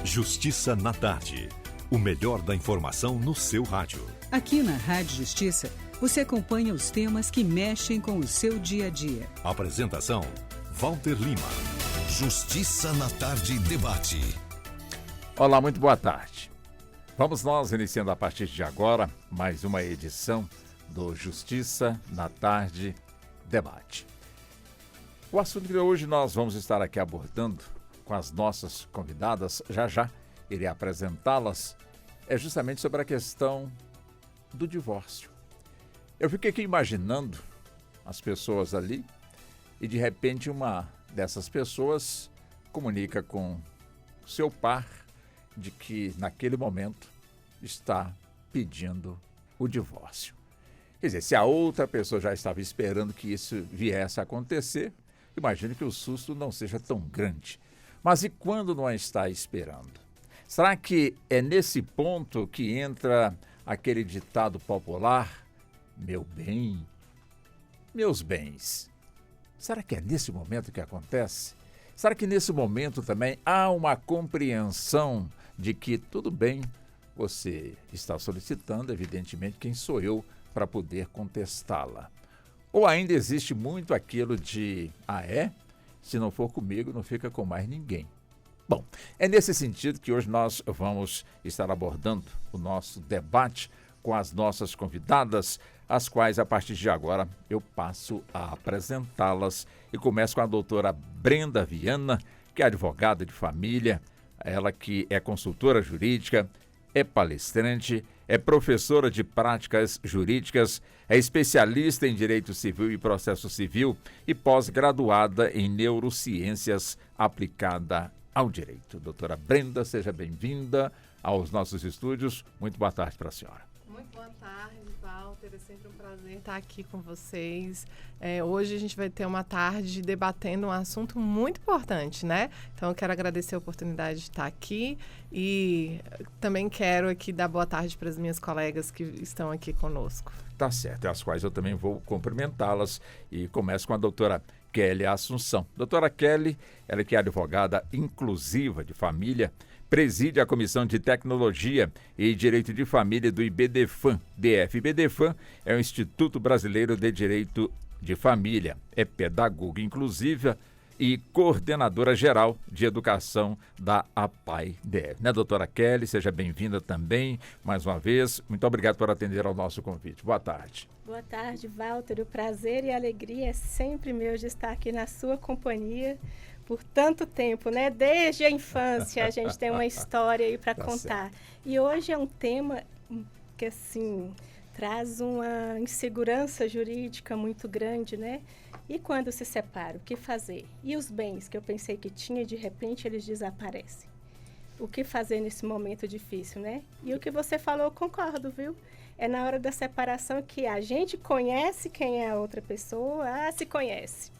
Justiça na Tarde. O melhor da informação no seu rádio. Aqui na Rádio Justiça, você acompanha os temas que mexem com o seu dia a dia. Apresentação: Walter Lima. Justiça na Tarde Debate. Olá, muito boa tarde. Vamos nós iniciando a partir de agora mais uma edição do Justiça na Tarde Debate. O assunto que hoje nós vamos estar aqui abordando com as nossas convidadas, já irei apresentá-las, é justamente sobre a questão do divórcio. Eu fiquei aqui imaginando as pessoas ali e de repente uma dessas pessoas comunica com seu par de que naquele momento está pedindo o divórcio. Quer dizer, se a outra pessoa já estava esperando que isso viesse a acontecer, imagino que o susto não seja tão grande. Mas e quando não está esperando? Será que é nesse ponto que entra aquele ditado popular, meu bem, meus bens? Será que é nesse momento que acontece? Será que nesse momento também há uma compreensão de que tudo bem, você está solicitando, evidentemente, quem sou eu para poder contestá-la? Ou ainda existe muito aquilo de, se não for comigo, não fica com mais ninguém. Bom, é nesse sentido que hoje nós vamos estar abordando o nosso debate com as nossas convidadas, as quais, a partir de agora, eu passo a apresentá-las e começo com a doutora Brenda Viana, que é advogada de família, ela que é consultora jurídica, é palestrante, é professora de práticas jurídicas, é especialista em direito civil e processo civil e pós-graduada em neurociências aplicada ao direito. Doutora Brenda, seja bem-vinda aos nossos estúdios. Muito boa tarde para a senhora. Muito boa tarde, Walter. É sempre um prazer estar aqui com vocês. Hoje a gente vai ter uma tarde debatendo um assunto muito importante, né? Então eu quero agradecer a oportunidade de estar aqui e também quero aqui dar boa tarde para as minhas colegas que estão aqui conosco. Tá certo, as quais eu também vou cumprimentá-las e começo com a doutora Kelly Assunção. Doutora Kelly, ela que é advogada inclusiva de família, preside a Comissão de Tecnologia e Direito de Família do IBDFAM, DF. IBDFAM é o Instituto Brasileiro de Direito de Família, é pedagoga inclusiva e coordenadora geral de educação da APAI DF. Né, doutora Kelly? Seja bem-vinda também, mais uma vez. Muito obrigado por atender ao nosso convite. Boa tarde. Boa tarde, Walter. O prazer e a alegria é sempre meu de estar aqui na sua companhia por tanto tempo, né? Desde a infância a gente tem uma história aí para contar. Certo. E hoje é um tema que, assim, traz uma insegurança jurídica muito grande, né? E quando se separa, o que fazer? E os bens que eu pensei que tinha, de repente, eles desaparecem. O que fazer nesse momento difícil, né? E o que você falou, eu concordo, viu? É na hora da separação que a gente conhece quem é a outra pessoa, se conhece.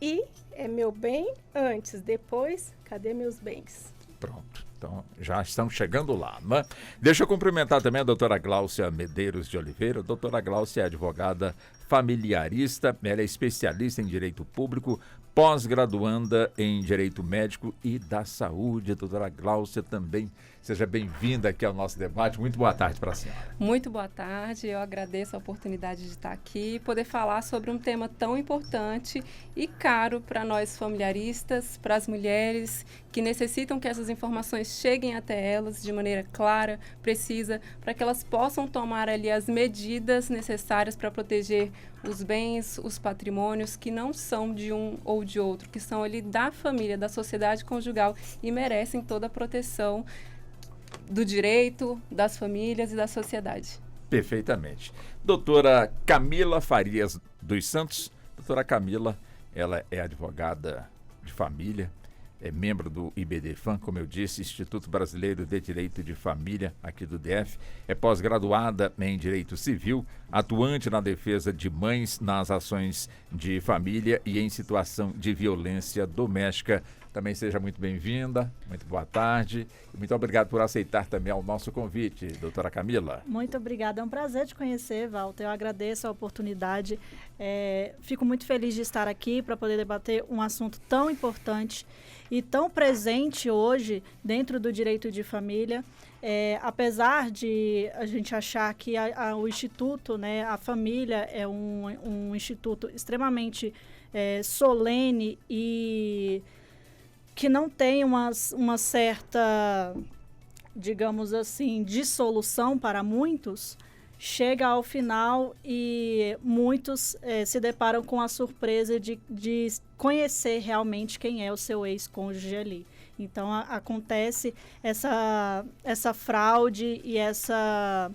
E é meu bem antes, depois, cadê meus bens? Pronto, então já estamos chegando lá, né? Deixa eu cumprimentar também a doutora Gláucia Medeiros de Oliveira. A doutora Gláucia é advogada familiarista, ela é especialista em direito público, pós-graduanda em direito médico e da saúde. A doutora Gláucia também, seja bem-vinda aqui ao nosso debate. Muito boa tarde para a senhora. Muito boa tarde, eu agradeço a oportunidade de estar aqui e poder falar sobre um tema tão importante e caro para nós familiaristas, para as mulheres que necessitam que essas informações cheguem até elas de maneira clara, precisa, para que elas possam tomar ali as medidas necessárias para proteger os bens, os patrimônios que não são de um ou de outro, que são ali da família, da sociedade conjugal e merecem toda a proteção do direito, das famílias e da sociedade. Perfeitamente. Doutora Camila Farias dos Santos. Doutora Camila, ela é advogada de família, é membro do IBDFAM, como eu disse, Instituto Brasileiro de Direito de Família, aqui do DF, é pós-graduada em Direito Civil, atuante na defesa de mães nas ações de família e em situação de violência doméstica também seja muito bem-vinda, muito boa tarde. E muito obrigado por aceitar também o nosso convite, doutora Camila. Muito obrigada, é um prazer te conhecer, Walter. Eu agradeço a oportunidade. Fico muito feliz de estar aqui para poder debater um assunto tão importante e tão presente hoje dentro do direito de família. Apesar de a gente achar que o Instituto, né, a família é um instituto extremamente solene e que não tem uma certa, digamos assim, dissolução para muitos, chega ao final e muitos se deparam com a surpresa de conhecer realmente quem é o seu ex-cônjuge ali. Então, acontece essa fraude e essa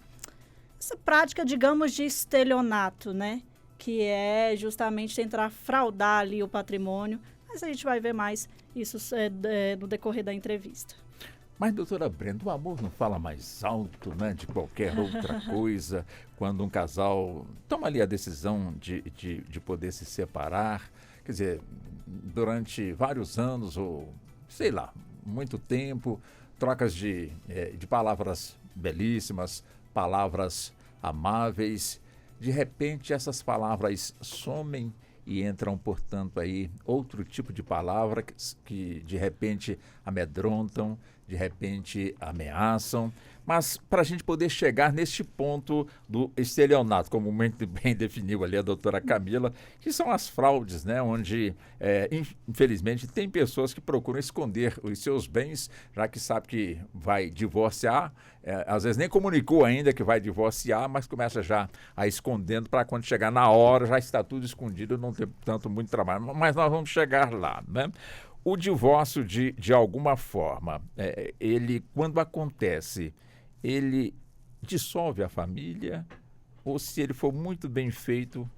prática, digamos, de estelionato, né? Que é justamente tentar fraudar ali o patrimônio. Mas a gente vai ver mais isso no decorrer da entrevista. Mas, doutora Brenda, o amor não fala mais alto, né, de qualquer outra coisa, quando um casal toma ali a decisão de poder se separar, quer dizer, durante vários anos ou, sei lá, muito tempo, trocas de palavras belíssimas, palavras amáveis, de repente essas palavras somem e entram, portanto, aí outro tipo de palavra que de repente amedrontam, de repente ameaçam. Mas para a gente poder chegar neste ponto do estelionato, como muito bem definiu ali a doutora Camila, que são as fraudes, né? Onde, infelizmente, tem pessoas que procuram esconder os seus bens, já que sabe que vai divorciar, às vezes nem comunicou ainda que vai divorciar, mas começa já a escondendo para quando chegar na hora já está tudo escondido, não tem tanto muito trabalho. Mas nós vamos chegar lá, né? O divórcio, de alguma forma, ele, quando acontece, ele dissolve a família, ou se ele for muito bem feito,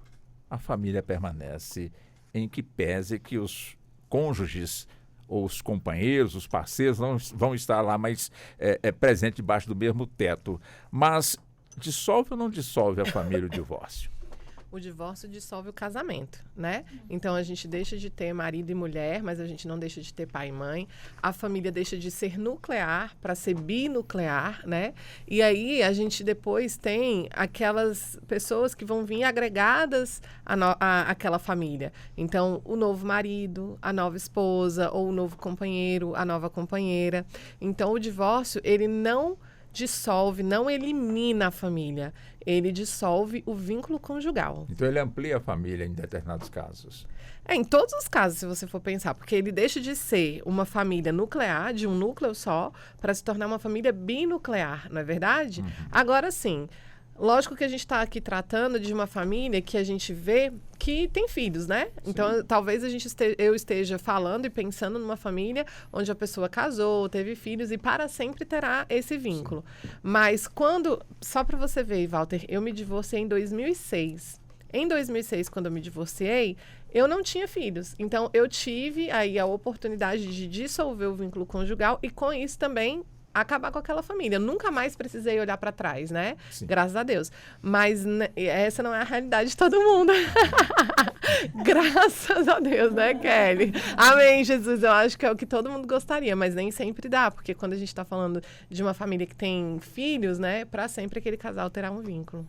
a família permanece, em que pese que os cônjuges, ou os companheiros, os parceiros não vão estar lá, mas presente debaixo do mesmo teto. Mas dissolve ou não dissolve a família o divórcio? O divórcio dissolve o casamento, né? Então, a gente deixa de ter marido e mulher, mas a gente não deixa de ter pai e mãe. A família deixa de ser nuclear para ser binuclear, né? E aí, a gente depois tem aquelas pessoas que vão vir agregadas àquela família. Então, o novo marido, a nova esposa, ou o novo companheiro, a nova companheira. Então, o divórcio, ele não dissolve, não elimina a família, ele dissolve o vínculo conjugal. Então ele amplia a família em determinados casos. Em todos os casos, se você for pensar, porque ele deixa de ser uma família nuclear, de um núcleo só, para se tornar uma família binuclear, não é verdade? Agora sim, lógico que a gente está aqui tratando de uma família que a gente vê que tem filhos, né? Sim. Então, talvez eu esteja falando e pensando numa família onde a pessoa casou, teve filhos e para sempre terá esse vínculo. Sim. Mas só para você ver, Walter, eu me divorciei em 2006. Em 2006, quando eu me divorciei, eu não tinha filhos. Então, eu tive aí a oportunidade de dissolver o vínculo conjugal e, com isso, também acabar com aquela família. Nunca mais precisei olhar para trás, né? Sim. Graças a Deus. Mas essa não é a realidade de todo mundo. Graças a Deus, né, Kelly? Amém, Jesus. Eu acho que é o que todo mundo gostaria, mas nem sempre dá, porque quando a gente está falando de uma família que tem filhos, né, para sempre aquele casal terá um vínculo.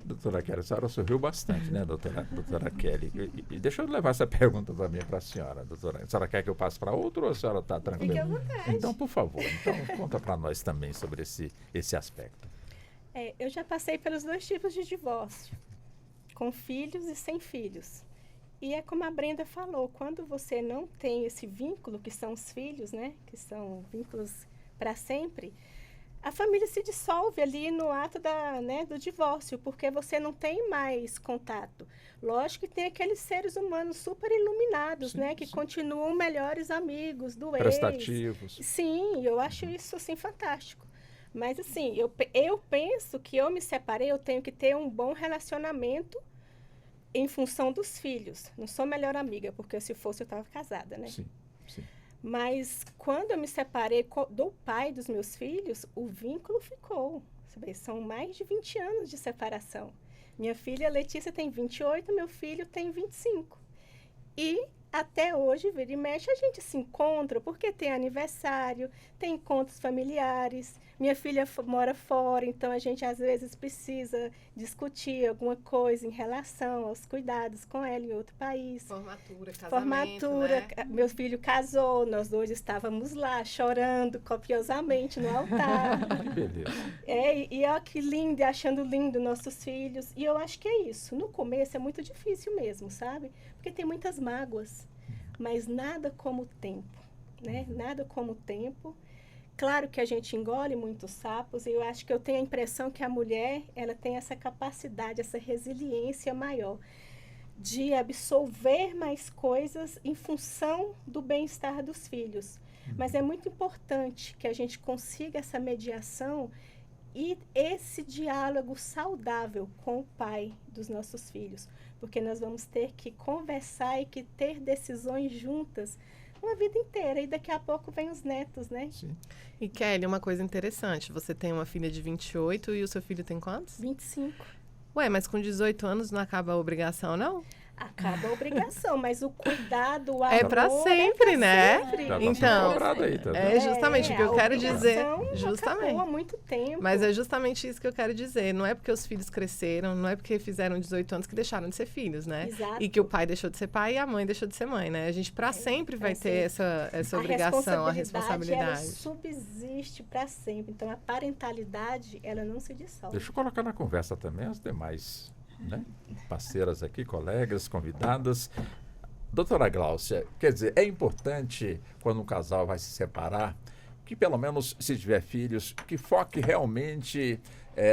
Doutora Kelly, a senhora sorriu bastante, né, doutora Kelly? E deixa eu levar essa pergunta também para a senhora, doutora. A senhora quer que eu passe para outro ou a senhora está tranquila? Fique à vontade. Então, por favor, conta para nós também sobre esse aspecto. Eu já passei pelos dois tipos de divórcio, com filhos e sem filhos. E é como a Brenda falou, quando você não tem esse vínculo, que são os filhos, né, que são vínculos para sempre, a família se dissolve ali no ato do divórcio, porque você não tem mais contato. Lógico que tem aqueles seres humanos super iluminados, sim, né? Que sim, continuam melhores amigos do prestativos. Sim, eu acho isso, assim, fantástico. Mas, assim, eu penso que eu me separei, eu tenho que ter um bom relacionamento em função dos filhos. Não sou melhor amiga, porque se fosse eu estava casada, né? Sim, sim. Mas quando eu me separei do pai dos meus filhos, o vínculo ficou. Sabe? São mais de 20 anos de separação. Minha filha Letícia tem 28, meu filho tem 25. E até hoje, vira e mexe, a gente se encontra, porque tem aniversário, tem encontros familiares. Minha filha mora fora, então a gente às vezes precisa discutir alguma coisa em relação aos cuidados com ela em outro país. Formatura, casamento, Formatura, né? meu filho casou, nós dois estávamos lá chorando copiosamente no altar. Que beleza. E olha que lindo, e achando lindo nossos filhos. E eu acho que é isso. No começo é muito difícil mesmo, sabe? Porque tem muitas mágoas, mas nada como o tempo, né? Nada como o tempo. Claro que a gente engole muitos sapos, e eu acho que eu tenho a impressão que a mulher, ela tem essa capacidade, essa resiliência maior de absorver mais coisas em função do bem-estar dos filhos. Mas é muito importante que a gente consiga essa mediação e esse diálogo saudável com o pai dos nossos filhos, porque nós vamos ter que conversar e que ter decisões juntas uma vida inteira, e daqui a pouco vem os netos, né? Sim. E Kelly, uma coisa interessante, você tem uma filha de 28 e o seu filho tem quantos? 25. Ué, mas com 18 anos não acaba a obrigação, não? Acaba a obrigação, mas o cuidado, o amor... É pra sempre, né? sempre. Já tá Então, sendo cobrado aí, tá vendo? É justamente o que eu quero dizer. Acabou Justamente. há muito tempo. Mas é justamente isso que eu quero dizer. Não é porque os filhos cresceram, não é porque fizeram 18 anos que deixaram de ser filhos, né? Exato. E que o pai deixou de ser pai e a mãe deixou de ser mãe, né? A gente pra sempre vai ter essa obrigação, a responsabilidade. Ela subsiste para sempre. Então, a parentalidade, ela não se dissolve. Deixa eu colocar na conversa também as demais, né, parceiras aqui, colegas, convidadas. Doutora Gláucia, quer dizer, é importante quando um casal vai se separar que pelo menos, se tiver filhos, que foque realmente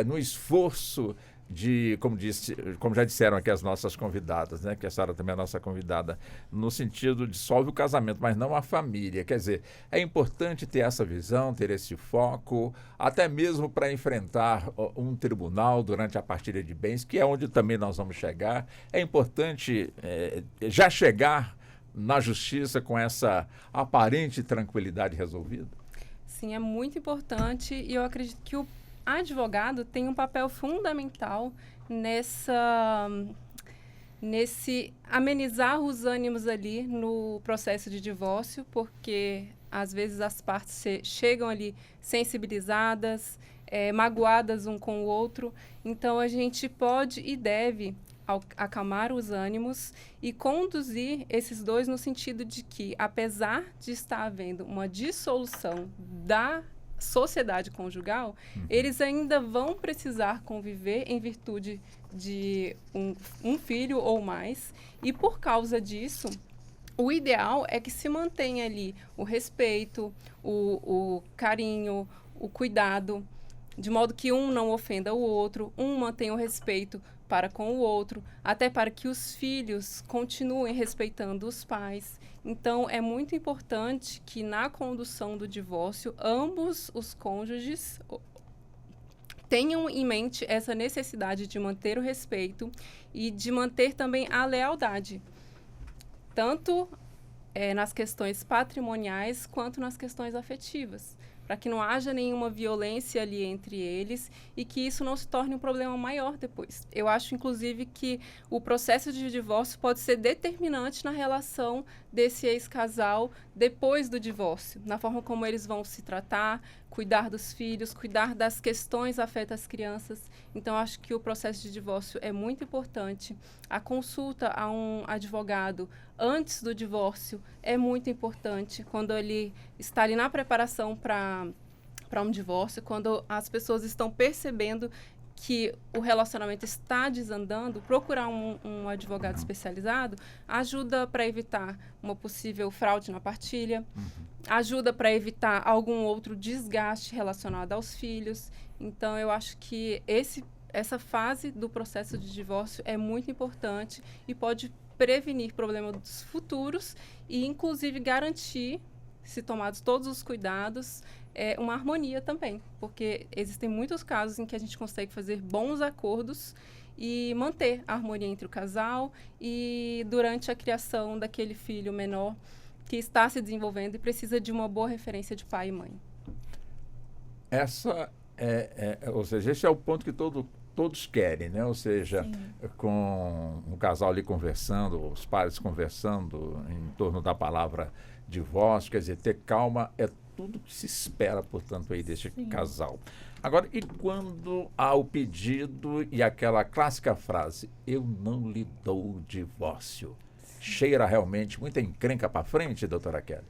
no esforço de, como já disseram aqui as nossas convidadas, né, que a senhora também é a nossa convidada, no sentido de dissolve o casamento, mas não a família. Quer dizer, é importante ter essa visão, ter esse foco, até mesmo para enfrentar um tribunal durante a partilha de bens, que é onde também nós vamos chegar. É importante já chegar na justiça com essa aparente tranquilidade resolvida? Sim, é muito importante, e eu acredito que o advogado tem um papel fundamental nesse amenizar os ânimos ali no processo de divórcio, porque às vezes as partes chegam ali sensibilizadas, magoadas um com o outro. Então a gente pode e deve acalmar os ânimos e conduzir esses dois no sentido de que, apesar de estar havendo uma dissolução da sociedade conjugal, eles ainda vão precisar conviver em virtude de um filho ou mais, e por causa disso, o ideal é que se mantenha ali o respeito, o carinho, o cuidado, de modo que um não ofenda o outro, um mantenha o respeito para com o outro, até para que os filhos continuem respeitando os pais. Então, é muito importante que na condução do divórcio, ambos os cônjuges tenham em mente essa necessidade de manter o respeito e de manter também a lealdade, tanto nas questões patrimoniais quanto nas questões afetivas, para que não haja nenhuma violência ali entre eles e que isso não se torne um problema maior depois. Eu acho, inclusive, que o processo de divórcio pode ser determinante na relação desse ex-casal depois do divórcio, na forma como eles vão se tratar, cuidar dos filhos, cuidar das questões afetas às crianças. Então, acho que o processo de divórcio é muito importante. A consulta a um advogado antes do divórcio é muito importante, quando ele está ali na preparação para um divórcio, quando as pessoas estão percebendo que o relacionamento está desandando, procurar um advogado especializado ajuda para evitar uma possível fraude na partilha, ajuda para evitar algum outro desgaste relacionado aos filhos. Então, eu acho que essa fase do processo de divórcio é muito importante e pode prevenir problemas futuros e, inclusive, garantir, se tomados todos os cuidados, uma harmonia também, porque existem muitos casos em que a gente consegue fazer bons acordos e manter a harmonia entre o casal e durante a criação daquele filho menor que está se desenvolvendo e precisa de uma boa referência de pai e mãe. Ou seja, esse é o ponto que todo todos querem, né? Ou seja, com um casal ali conversando, os pais conversando em torno da palavra divórcio, quer dizer, ter calma é tudo que se espera, portanto, aí deste casal. Agora, e quando há o pedido e aquela clássica frase, eu não lhe dou o divórcio? Cheira realmente muita encrenca para frente, doutora Kelly?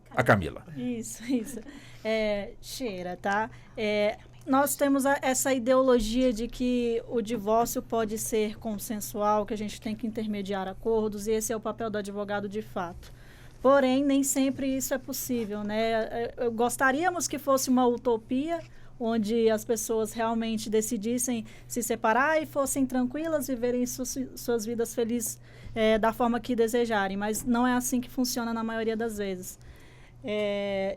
A Camila. Isso. Cheira, tá? Nós temos essa ideologia de que o divórcio pode ser consensual, que a gente tem que intermediar acordos, e esse é o papel do advogado de fato. Porém, nem sempre isso é possível, né? Gostaríamos que fosse uma utopia, onde as pessoas realmente decidissem se separar e fossem tranquilas, viverem suas vidas felizes da forma que desejarem, mas não é assim que funciona na maioria das vezes.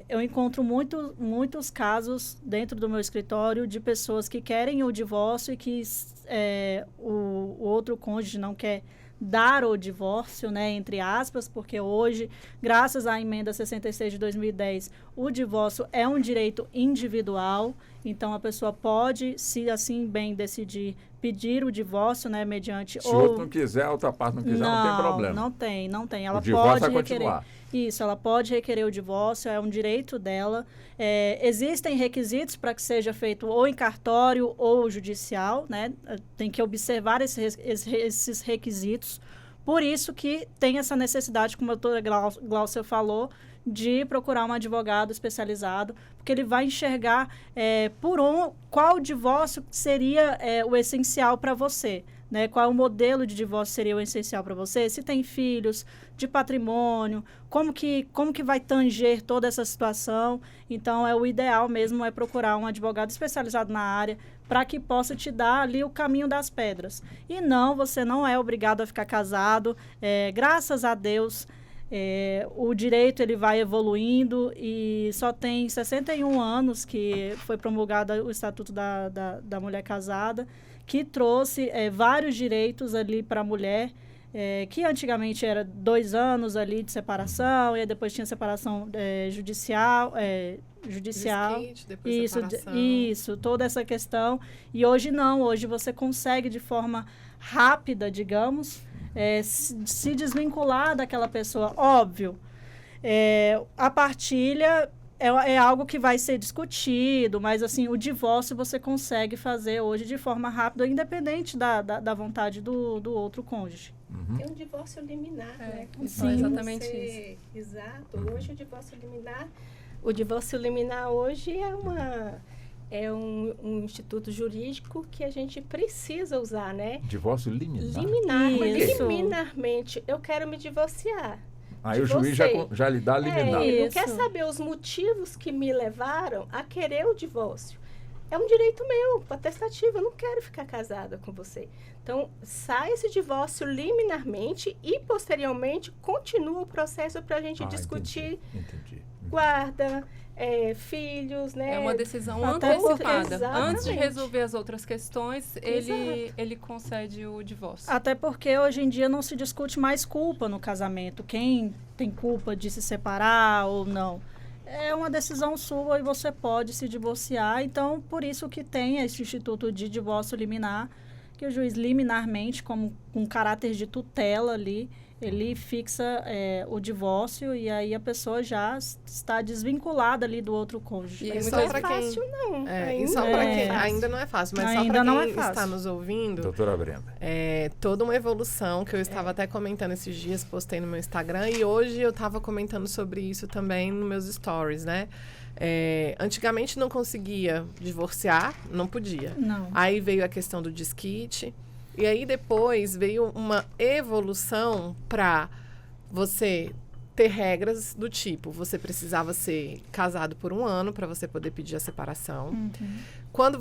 Eu encontro muitos casos dentro do meu escritório de pessoas que querem o divórcio e que o outro cônjuge não quer dar o divórcio, né, entre aspas, porque hoje, graças à emenda 66 de 2010, o divórcio é um direito individual, então a pessoa pode, se assim bem decidir, pedir o divórcio, né, mediante... Se o outro não quiser, a outra parte não quiser, não tem problema. Não tem. Ela o divórcio pode vai requerer. Continuar. Isso, ela pode requerer o divórcio, é um direito dela. Existem requisitos para que seja feito ou em cartório ou judicial, né? Tem que observar esses requisitos. Por isso que tem essa necessidade, como a doutora Glaucia falou, de procurar um advogado especializado, porque ele vai enxergar qual divórcio seria o essencial para você. Né, qual o modelo de divórcio seria o essencial para você? Se tem filhos, de patrimônio, como que vai tanger toda essa situação? Então, o ideal mesmo é procurar um advogado especializado na área para que possa te dar ali o caminho das pedras. E não, você não é obrigado a ficar casado. Graças a Deus, o direito ele vai evoluindo e só tem 61 anos que foi promulgado o Estatuto da Mulher Casada, que trouxe vários direitos ali para a mulher, que antigamente era 2 anos ali de separação, e aí depois tinha separação judicial, Desquite, depois separação. Isso, toda essa questão. E hoje não, hoje você consegue de forma rápida, digamos, se desvincular daquela pessoa. Óbvio, a partilha é algo que vai ser discutido, mas assim, o divórcio você consegue fazer hoje de forma rápida, independente da vontade do outro cônjuge. Tem um divórcio liminar, né? Sim, exatamente isso. Exato. Hoje o divórcio liminar hoje é um instituto jurídico que a gente precisa usar, né? Divórcio liminar? Liminarmente, eu quero me divorciar. Aí o juiz já lhe dá liminar. Ele quer saber os motivos que me levaram a querer o divórcio. É um direito meu, atestativo, eu não quero ficar casada com você. Então, sai esse divórcio liminarmente e, posteriormente, continua o processo para a gente discutir guarda, filhos, né? É uma decisão antecipada. Antes de resolver as outras questões, ele concede o divórcio. Até porque hoje em dia não se discute mais culpa no casamento. Quem tem culpa de se separar ou não. É uma decisão sua e você pode se divorciar. Então, por isso que tem esse instituto de divórcio liminar, que o juiz liminarmente, como com caráter de tutela ali, ele fixa o divórcio e aí a pessoa já está desvinculada ali do outro cônjuge. E não é fácil, não. Ainda não é fácil, mas ainda só para quem está nos ouvindo... Doutora Brenda. Toda uma evolução que eu estava até comentando esses dias, postei no meu Instagram e hoje eu estava comentando sobre isso também nos meus stories, né? Antigamente não conseguia divorciar, não podia. Não. Aí veio a questão do desquite. E aí depois veio uma evolução para você ter regras do tipo, você precisava ser casado por 1 ano para você poder pedir a separação. Quando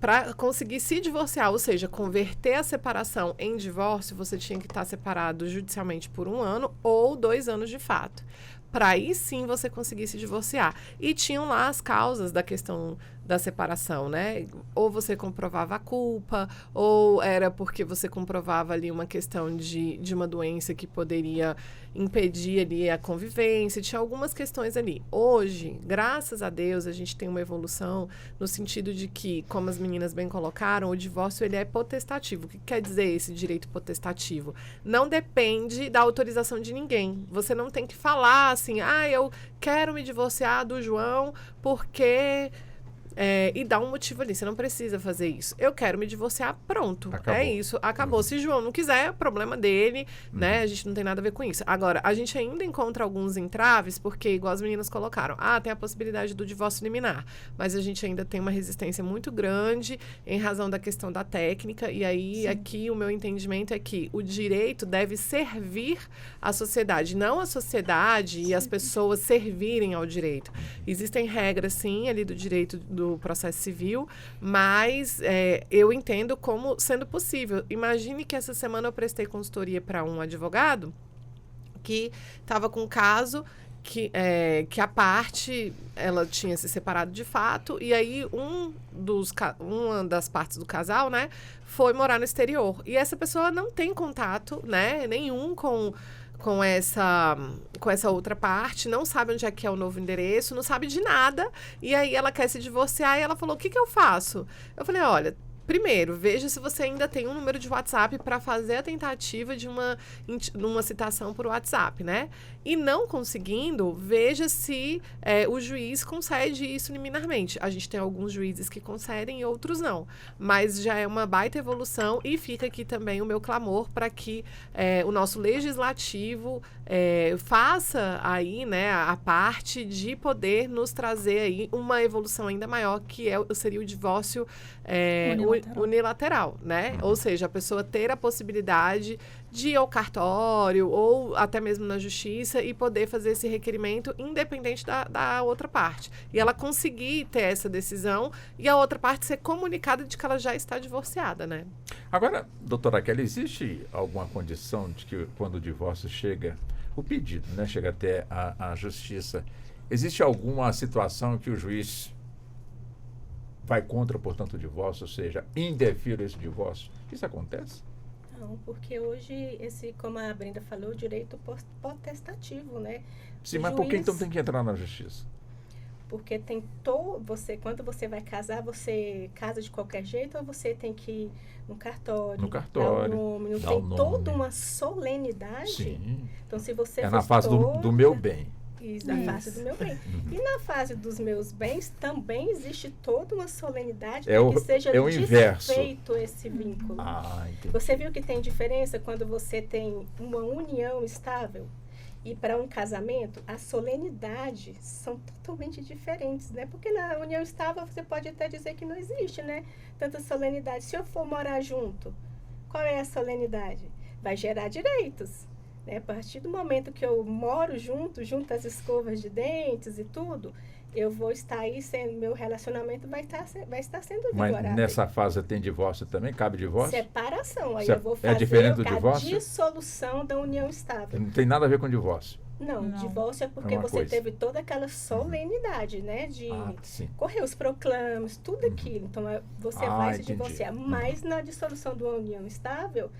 para conseguir se divorciar, ou seja, converter a separação em divórcio, você tinha que estar separado judicialmente por 1 ano ou 2 anos de fato. Para aí sim você conseguir se divorciar. E tinham lá as causas da questão da separação, né? Ou você comprovava a culpa, ou era porque você comprovava ali uma questão de uma doença que poderia impedir ali a convivência, tinha algumas questões ali. Hoje, graças a Deus, a gente tem uma evolução no sentido de que, como as meninas bem colocaram, o divórcio ele é potestativo. O que quer dizer esse direito potestativo? Não depende da autorização de ninguém. Você não tem que falar assim, eu quero me divorciar do João porque... e dar um motivo ali, você não precisa fazer isso. Eu quero me divorciar, pronto. Acabou. É isso, acabou. Se João não quiser, é problema dele, né? A gente não tem nada a ver com isso. Agora, a gente ainda encontra alguns entraves, porque, igual as meninas colocaram, tem a possibilidade do divórcio liminar, mas a gente ainda tem uma resistência muito grande em razão da questão da técnica, e aí, aqui, o meu entendimento é que o direito deve servir à sociedade, não a sociedade e as pessoas servirem ao direito. Existem regras, sim, ali do direito do processo civil, mas eu entendo como sendo possível. Imagine que essa semana eu prestei consultoria para um advogado que estava com um caso que a parte, ela tinha se separado de fato, e aí uma das partes do casal, né, foi morar no exterior. E essa pessoa não tem contato, né, nenhum com essa outra parte, não sabe onde é que é o novo endereço, não sabe de nada, e aí ela quer se divorciar, e ela falou, o que eu faço? Eu falei, olha, primeiro, veja se você ainda tem um número de WhatsApp para fazer a tentativa de uma citação por WhatsApp, né? E não conseguindo, veja se o juiz concede isso liminarmente. A gente tem alguns juízes que concedem e outros não. Mas já é uma baita evolução, e fica aqui também o meu clamor para que o nosso legislativo faça aí, né, a parte de poder nos trazer aí uma evolução ainda maior, que seria o divórcio unilateral, né? Ou seja, a pessoa ter a possibilidade de ir ao cartório ou até mesmo na justiça e poder fazer esse requerimento independente da outra parte. E ela conseguir ter essa decisão e a outra parte ser comunicada de que ela já está divorciada, né? Agora, doutora Kelly, existe alguma condição de que quando o divórcio chega, o pedido, né, chega até a justiça, existe alguma situação que o juiz vai contra, portanto, o divórcio, ou seja, indefere esse divórcio? Isso acontece? Não, porque hoje, como a Brenda falou, o direito potestativo, né? Sim, mas por que então tem que entrar na justiça? Porque quando você vai casar, você casa de qualquer jeito ou você tem que ir no cartório, dar o nome, tem toda uma solenidade. Sim. Então, se você na fase do meu bem. Isso, na fase do meu bem. E na fase dos meus bens também existe toda uma solenidade para que seja desfeito esse vínculo. Você viu que tem diferença quando você tem uma união estável e para um casamento, as solenidades são totalmente diferentes, né? Porque na união estável você pode até dizer que não existe, né? Tanta solenidade. Se eu for morar junto, qual é a solenidade? Vai gerar direitos. A partir do momento que eu moro junto as escovas de dentes e tudo, eu vou estar aí, meu relacionamento vai estar sendo vigorado. Mas nessa fase tem divórcio também? Cabe divórcio? Separação. Aí eu vou fazer diferente do divórcio? A dissolução da união estável. Não tem nada a ver com divórcio? Não. Divórcio é porque você teve toda aquela solenidade, né? De correr os proclames, tudo aquilo. Então, você vai se divorciar. Mas na dissolução da união estável,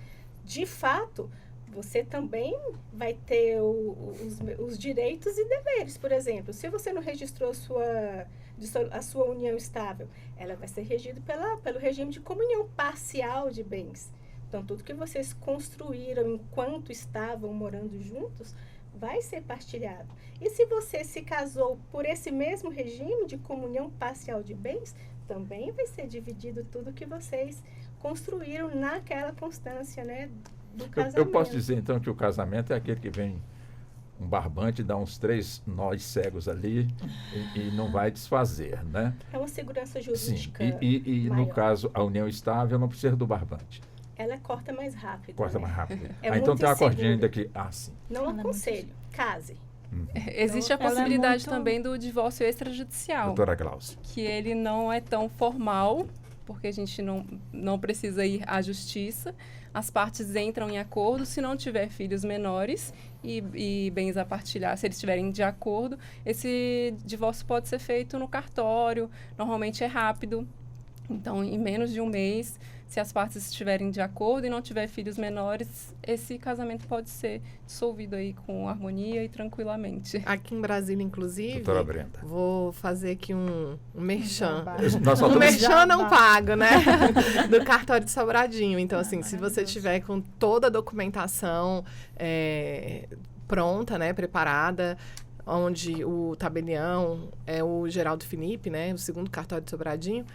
de fato, você também vai ter os direitos e deveres. Por exemplo, se você não registrou a sua união estável, ela vai ser regida pelo regime de comunhão parcial de bens. Então, tudo que vocês construíram enquanto estavam morando juntos vai ser partilhado. E se você se casou por esse mesmo regime de comunhão parcial de bens, também vai ser dividido tudo que vocês construíram naquela constância, né? Eu posso dizer, então, que o casamento é aquele que vem um barbante, dá uns 3 nós cegos ali e não vai desfazer, né? É uma segurança jurídica. Sim. E no caso, a união estável não precisa do barbante. Ela corta mais rápido. Corta mais rápido. Então tem uma cordinha ainda que... sim. Não aconselho. Case. Existe a possibilidade também do divórcio extrajudicial. Doutora Glaucia. Que ele não é tão formal, porque a gente não precisa ir à justiça. As partes entram em acordo, se não tiver filhos menores e bens a partilhar, se eles estiverem de acordo, esse divórcio pode ser feito no cartório, normalmente é rápido. Então, em menos de um mês, se as partes estiverem de acordo e não tiver filhos menores, esse casamento pode ser dissolvido aí com harmonia e tranquilamente. Aqui em Brasília, inclusive, Doutora Brenda, vou fazer aqui um merchan. Um merchan não pago, né? Do cartório de Sobradinho. Então, assim, se você tiver com toda a documentação pronta, né, preparada, onde o tabelião é o Geraldo Felipe, né, o segundo cartório de Sobradinho,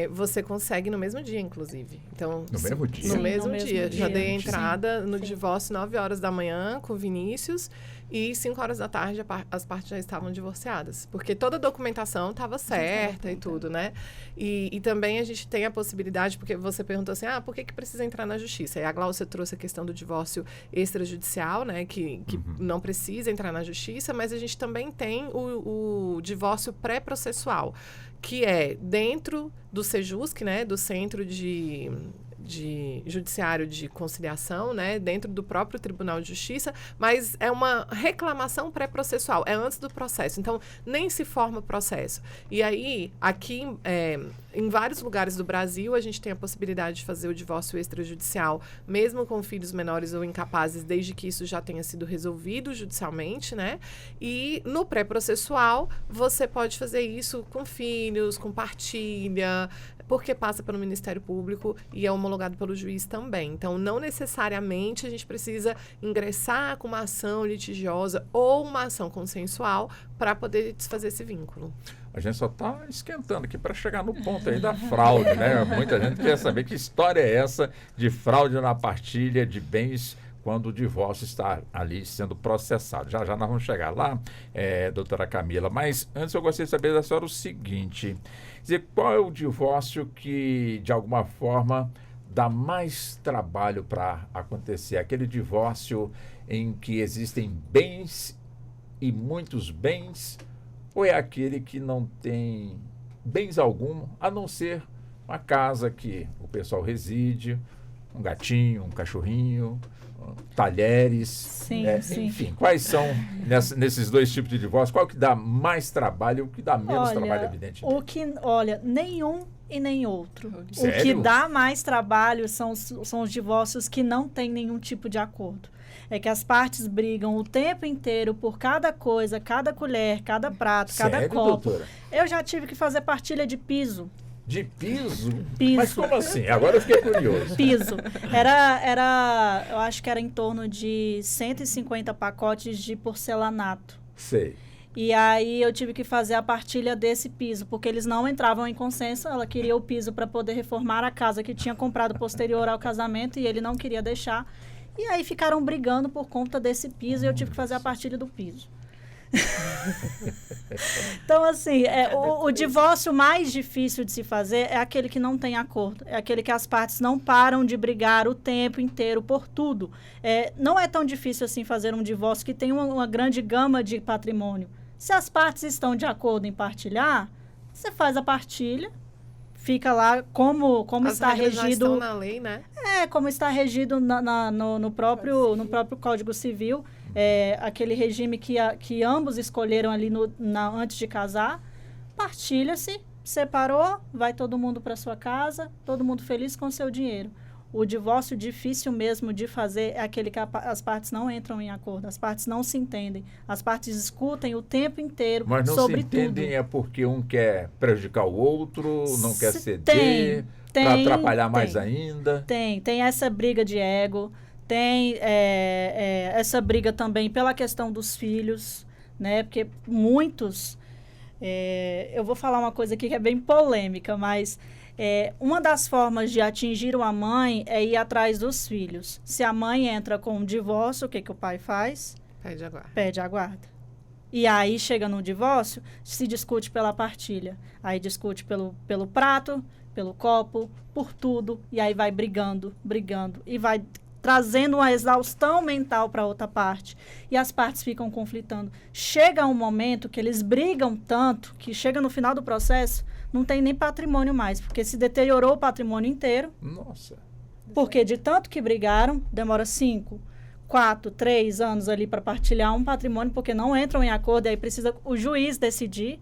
você consegue no mesmo dia, inclusive. Então, no mesmo dia? No mesmo dia. Já dei a Sim. entrada no divórcio 9 horas da manhã com o Vinícius e 5 horas da tarde as partes já estavam divorciadas. Porque toda a documentação estava certa e tudo, né? E também a gente tem a possibilidade, porque você perguntou assim, por que precisa entrar na justiça? E a Gláucia trouxe a questão do divórcio extrajudicial, né? Que não precisa entrar na justiça, mas a gente também tem o divórcio pré-processual, que é dentro do Sejusc, né, do Centro de Judiciário de Conciliação, né, dentro do próprio Tribunal de Justiça, mas é uma reclamação pré-processual, é antes do processo, então nem se forma processo. E aí, aqui, em vários lugares do Brasil, a gente tem a possibilidade de fazer o divórcio extrajudicial, mesmo com filhos menores ou incapazes, desde que isso já tenha sido resolvido judicialmente, né, e no pré-processual, você pode fazer isso com filhos, com partilha, porque passa pelo Ministério Público e é homologado pelo juiz também. Então, não necessariamente a gente precisa ingressar com uma ação litigiosa ou uma ação consensual para poder desfazer esse vínculo. A gente só está esquentando aqui para chegar no ponto aí da fraude, né? Muita gente quer saber que história é essa de fraude na partilha de bens quando o divórcio está ali sendo processado. Já nós vamos chegar lá, doutora Camila. Mas antes eu gostaria de saber da senhora o seguinte. Dizer, qual é o divórcio que, de alguma forma, dá mais trabalho para acontecer? Aquele divórcio em que existem bens e muitos bens, ou é aquele que não tem bens algum, a não ser uma casa que o pessoal reside, um gatinho, um cachorrinho, talheres, Sim. enfim, quais são nesses dois tipos de divórcio, qual que dá mais trabalho e o que dá menos trabalho, evidentemente? Nenhum e nem outro. Sério? O que dá mais trabalho são os divórcios que não têm nenhum tipo de acordo. É que as partes brigam o tempo inteiro por cada coisa, cada colher, cada prato, cada copo. Doutora? Eu já tive que fazer partilha de piso. De piso? Piso. Mas como assim? Agora eu fiquei curioso. Piso. Eu acho que era em torno de 150 pacotes de porcelanato. Sei. E aí eu tive que fazer a partilha desse piso, porque eles não entravam em consenso. Ela queria o piso para poder reformar a casa que tinha comprado posterior ao casamento e ele não queria deixar. E aí ficaram brigando por conta desse piso e eu tive que fazer a partilha do piso. Então, assim, o divórcio mais difícil de se fazer é aquele que não tem acordo. É aquele que as partes não param de brigar o tempo inteiro por tudo. Não é tão difícil assim fazer um divórcio que tem uma grande gama de patrimônio. Se as partes estão de acordo em partilhar, você faz a partilha, fica lá como está regido. Já estão na lei, né? Como está regido no próprio Código Civil. Aquele regime que ambos escolheram ali antes de casar, partilha-se, separou, vai todo mundo para sua casa, todo mundo feliz com o seu dinheiro. O divórcio difícil mesmo de fazer é aquele que as partes não entram em acordo, as partes não se entendem, as partes discutem o tempo inteiro sobre tudo. Mas não se entendem é porque um quer prejudicar o outro, não quer ceder, para atrapalhar mais ainda? Tem essa briga de ego. Tem essa briga também pela questão dos filhos, né? Porque muitos... eu vou falar uma coisa aqui que é bem polêmica, mas uma das formas de atingir uma mãe é ir atrás dos filhos. Se a mãe entra com um divórcio, o que o pai faz? Pede a guarda. E aí chega no divórcio, se discute pela partilha. Aí discute pelo prato, pelo copo, por tudo. E aí vai brigando, e vai trazendo uma exaustão mental para outra parte. E as partes ficam conflitando. Chega um momento que eles brigam tanto, que chega no final do processo, não tem nem patrimônio mais, porque se deteriorou o patrimônio inteiro. Nossa. Porque de tanto que brigaram, demora 5, 4, 3 anos ali para partilhar um patrimônio, porque não entram em acordo, e aí precisa o juiz decidir.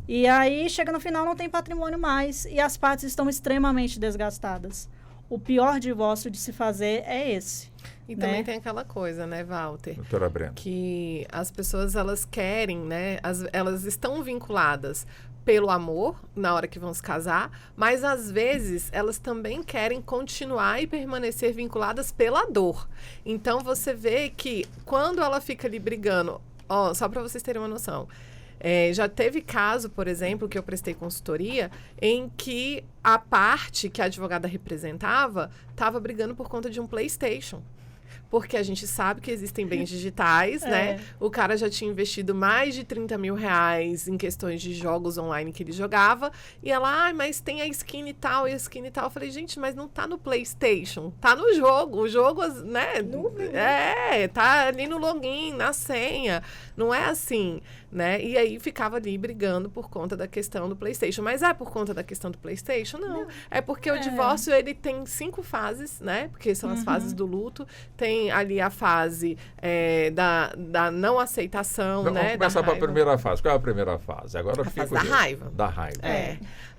E aí, chega no final, não tem patrimônio mais, e as partes estão extremamente desgastadas. O pior divórcio de se fazer é esse. E também tem aquela coisa, né, Walter? Doutora Brenda. Que as pessoas, elas querem, né? Elas estão vinculadas pelo amor, na hora que vão se casar, mas às vezes elas também querem continuar e permanecer vinculadas pela dor. Então, você vê que quando ela fica ali brigando, ó, só para vocês terem uma noção, já teve caso, por exemplo, que eu prestei consultoria, em que a parte que a advogada representava estava brigando por conta de um PlayStation. Porque a gente sabe que existem bens digitais, né? O cara já tinha investido mais de 30 mil reais em questões de jogos online que ele jogava. E ela, mas tem a skin e tal, e a skin e tal. Eu falei, gente, mas não tá no PlayStation, tá no jogo. O jogo, né? Tá ali no login, na senha. Não é assim, né? E aí ficava ali brigando por conta da questão do PlayStation. Mas é por conta da questão do PlayStation? Não. É porque o divórcio, ele tem 5 fases, né? Porque são as fases do luto. Tem ali a fase da não aceitação, Então, né? vamos começar para a primeira fase. Qual é a primeira fase? Agora A fase da raiva. Da raiva.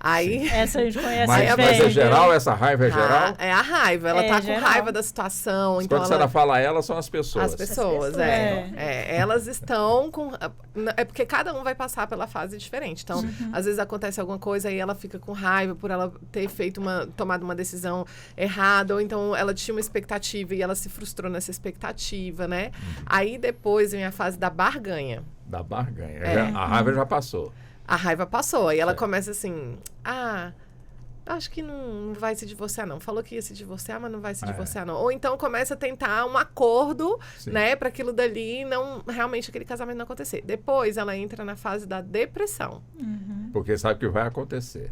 Aí... Essa a gente conhece Mas bem. é geral? Essa raiva é geral? É a raiva. Ela tá com geral. raiva da situação. Então Quando você fala ela, são as pessoas. As pessoas, elas estão com... É porque cada um vai passar pela fase diferente. Então, às vezes acontece alguma coisa e ela fica com raiva por ela ter tomado uma decisão errada, ou então ela tinha uma expectativa e ela se frustrou nessa expectativa, né? Aí depois vem a fase da barganha. Da barganha. A raiva já passou. A raiva passou. Aí ela começa assim, acho que não vai se divorciar, não. Falou que ia se divorciar, mas não vai se divorciar, não. Ou então começa a tentar um acordo, né? Para aquilo dali, não realmente aquele casamento não acontecer. Depois ela entra na fase da depressão. Porque sabe que vai acontecer.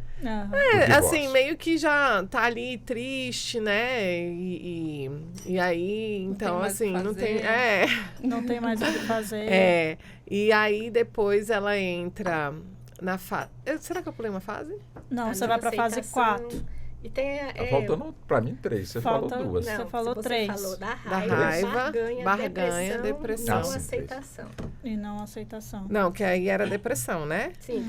Assim, meio que já tá ali triste, né? E aí, então, assim, não tem... Não tem mais o que fazer. E aí, depois ela entra na fase... Será que eu pulei uma fase? Não, você vai para a fase 4. E tem Tá faltando, para mim, 3. Você falou 2. Você falou 3. Você falou da raiva, barganha, depressão. Não aceitação. E não aceitação. Não, que aí era depressão, né? Sim,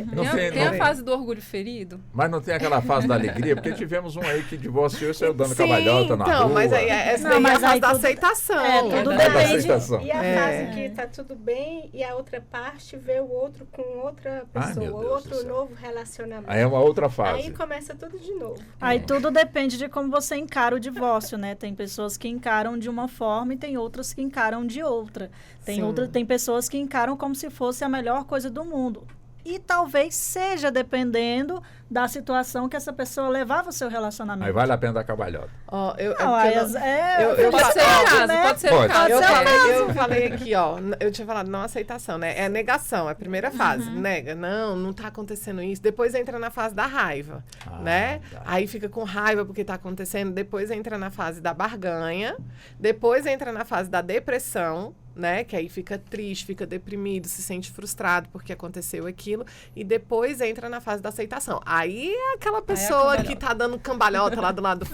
Tem a fase do orgulho ferido? Mas não tem aquela fase da alegria? Porque tivemos um aí que divorciou e saiu dando cavalhota na rua. Mas aí essa daí é a fase da aceitação. Tudo da depende. aceitação. E a fase que tá tudo bem e a outra parte vê o outro com outra pessoa, meu Deus do outro céu. novo relacionamento. Aí é uma outra fase. Aí começa tudo de novo. Aí tudo depende de como você encara o divórcio, né? Tem pessoas que encaram de uma forma e tem outras que encaram de outra. Tem pessoas que encaram como se fosse a melhor coisa do mundo. E talvez seja dependendo da situação que essa pessoa levava o seu relacionamento. Aí vale a pena dar cavalhota. Pode ser o caso, né? pode ser o caso. Eu falei aqui, ó, eu tinha falado não aceitação, né? É a negação, é a primeira fase. Nega, não tá acontecendo isso. Depois entra na fase da raiva, né? Tá. Aí fica com raiva porque tá acontecendo. Depois entra na fase da barganha. Depois entra na fase da depressão, né? Que aí fica triste, fica deprimido, se sente frustrado porque aconteceu aquilo. E depois entra na fase da aceitação. Aí é aquela pessoa que tá dando cambalhota lá do lado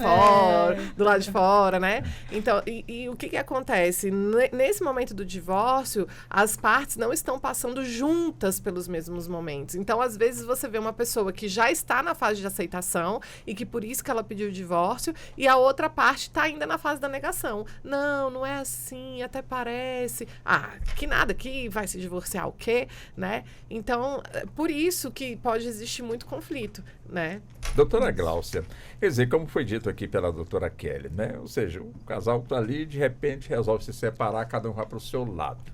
do lado de fora, né? Então, e o que acontece? Nesse momento do divórcio, as partes não estão passando juntas pelos mesmos momentos. Então, às vezes, você vê uma pessoa que já está na fase de aceitação e que por isso que ela pediu o divórcio, e a outra parte está ainda na fase da negação. Não é assim, até parece. Que nada, que vai se divorciar o quê? Né? Então, por isso que pode existir muito conflito, né? Doutora Gláucia, quer dizer, como foi dito aqui pela doutora Kelly, né? Ou seja, o casal está ali, de repente resolve se separar, cada um vai para o seu lado.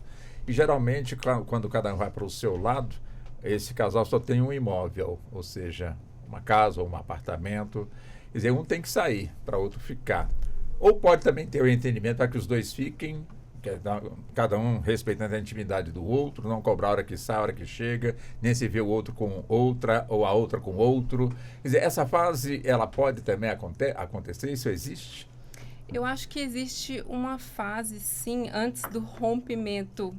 E geralmente, quando cada um vai para o seu lado, esse casal só tem um imóvel, ou seja, uma casa ou um apartamento. Quer dizer, um tem que sair para o outro ficar. Ou pode também ter o entendimento para que os dois fiquem, cada um respeitando a intimidade do outro, não cobrar a hora que sai, a hora que chega, nem se vê o outro com outra ou a outra com outro. Quer dizer, essa fase, ela pode também acontecer? Isso existe? Eu acho que existe uma fase, sim, antes do rompimento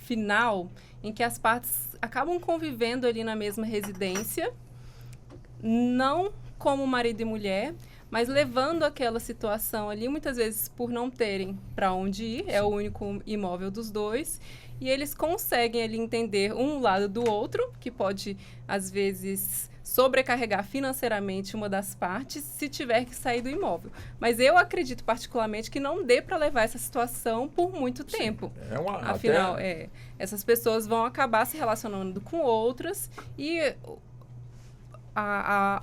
final em que as partes acabam convivendo ali na mesma residência, não como marido e mulher, mas levando aquela situação ali, muitas vezes por não terem para onde ir, é o único imóvel dos dois, e eles conseguem ali entender um lado do outro, que pode, às vezes, sobrecarregar financeiramente uma das partes se tiver que sair do imóvel. Mas eu acredito particularmente que não dê para levar essa situação por muito tempo. Afinal, essas pessoas vão acabar se relacionando com outras e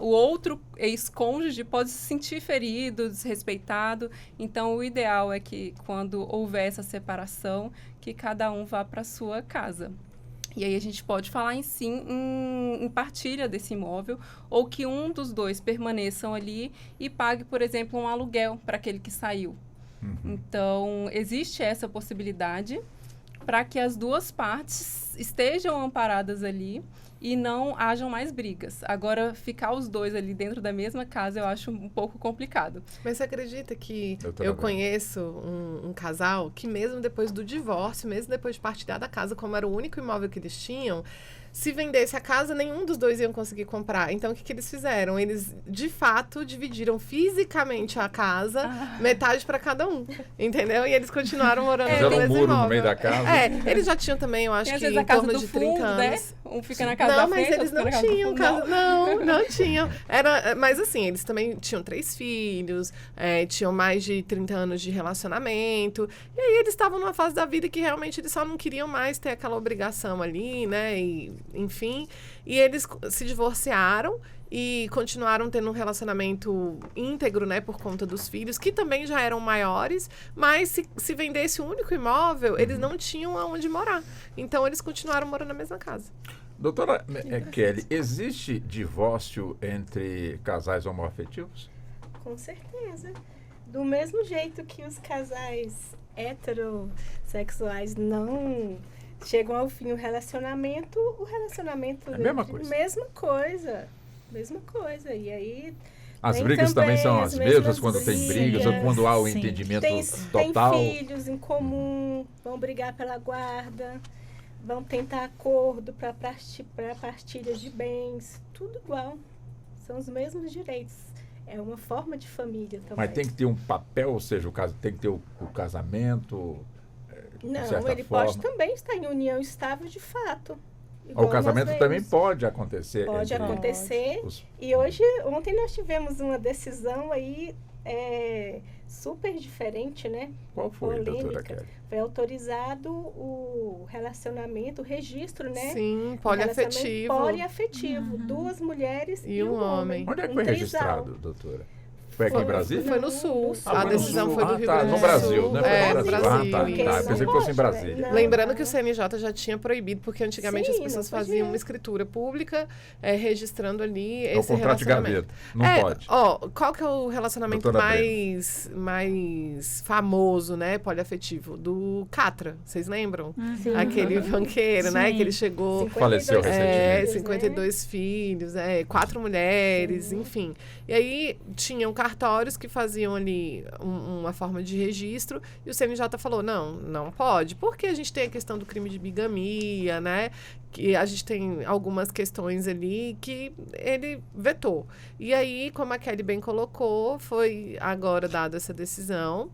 o outro ex-cônjuge pode se sentir ferido, desrespeitado. Então, o ideal é que, quando houver essa separação, que cada um vá para a sua casa. E aí a gente pode falar em partilha desse imóvel, ou que um dos dois permaneçam ali e pague, por exemplo, um aluguel para aquele que saiu. Então, existe essa possibilidade para que as duas partes estejam amparadas ali e não hajam mais brigas. Agora, ficar os dois ali dentro da mesma casa, eu acho um pouco complicado. Mas você acredita que eu conheço um casal que mesmo depois do divórcio, mesmo depois de partilhar da casa, como era o único imóvel que eles tinham, se vendesse a casa, nenhum dos dois iam conseguir comprar. Então, o que eles fizeram? Eles, de fato, dividiram fisicamente a casa, metade para cada um, entendeu? E eles continuaram morando no mesmo muro imóvel. no meio da casa. Eles já tinham também, eu acho que em torno de 30 anos. Né? Um fica na casa da frente, mas eles não tinham casa. Não tinham. Mas assim, eles também tinham 3 filhos, tinham mais de 30 anos de relacionamento. E aí eles estavam numa fase da vida que realmente eles só não queriam mais ter aquela obrigação ali, né? Enfim, e eles se divorciaram e continuaram tendo um relacionamento íntegro, né, por conta dos filhos, que também já eram maiores, mas se vendesse o único imóvel, eles não tinham aonde morar. Então, eles continuaram morando na mesma casa. Doutora Kelly, existe divórcio entre casais homoafetivos? Com certeza. Do mesmo jeito que os casais heterossexuais não chegam ao fim o relacionamento é a mesma coisa. Mesma coisa. E aí as brigas também são as mesmas quando tem brigas ou quando há o entendimento total. Tem filhos em comum, vão brigar pela guarda, vão tentar acordo para partilha de bens, tudo igual. São os mesmos direitos. É uma forma de família também. Mas tem que ter um papel, ou seja, tem que ter o casamento. Não, ele pode também estar em união estável de fato. O casamento também pode acontecer. Pode acontecer. E ontem nós tivemos uma decisão aí super diferente, né? Qual foi, doutora Kelly? Foi autorizado o relacionamento, o registro, né? Sim, poliafetivo. Poliafetivo. 2 mulheres e um homem. Onde é que foi registrado, doutora? Foi aqui em Brasília? Foi no Sul. A decisão foi do Rio Grande do Sul. No Brasil, né? No Brasil. Eu pensei que fosse em Brasília. Lembrando que o CNJ já tinha proibido, porque antigamente as pessoas faziam uma escritura pública registrando ali esse contrato relacionamento. De gaveta. Não pode. Qual que é o relacionamento mais famoso, né, poliafetivo? Do Catra, vocês lembram? Sim. Aquele banqueiro, né, que ele chegou... Faleceu recentemente. 52 filhos, 4 mulheres, enfim. E aí tinham cartórios que faziam ali uma forma de registro e o CNJ falou, não pode, porque a gente tem a questão do crime de bigamia, né, que a gente tem algumas questões ali que ele vetou. E aí, como a Kelly bem colocou, foi agora dada essa decisão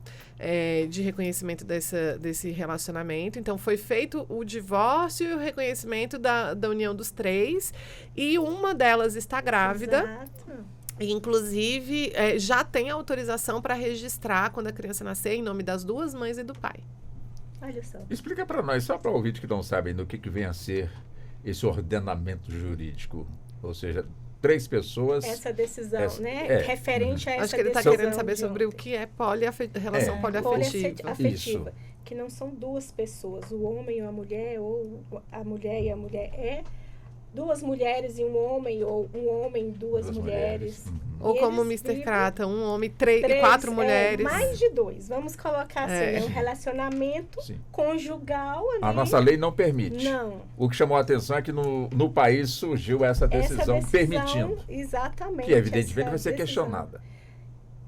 de reconhecimento desse relacionamento. Então, foi feito o divórcio e o reconhecimento da união dos 3 e uma delas está grávida. Exato. Inclusive, já tem autorização para registrar quando a criança nascer em nome das 2 mães e do pai. Olha só. Explica para nós, só para ouvir que não sabem do que vem a ser esse ordenamento jurídico. Ou seja, 3 pessoas... Essa decisão, referente a essa decisão. Acho que ele está querendo saber sobre o que é relação poliafetiva. Poliafetiva, que não são 2 pessoas, o homem e a mulher, ou a mulher e a mulher 2 mulheres e um homem, ou um homem e 2 mulheres. Ou como o Mr. Krata, um homem e 4 mulheres. Mais de 2. Vamos colocar assim, um relacionamento conjugal. Ali. A nossa lei não permite. Não. O que chamou a atenção é que no país surgiu essa decisão permitindo. Exatamente. Que evidentemente vai ser questionada.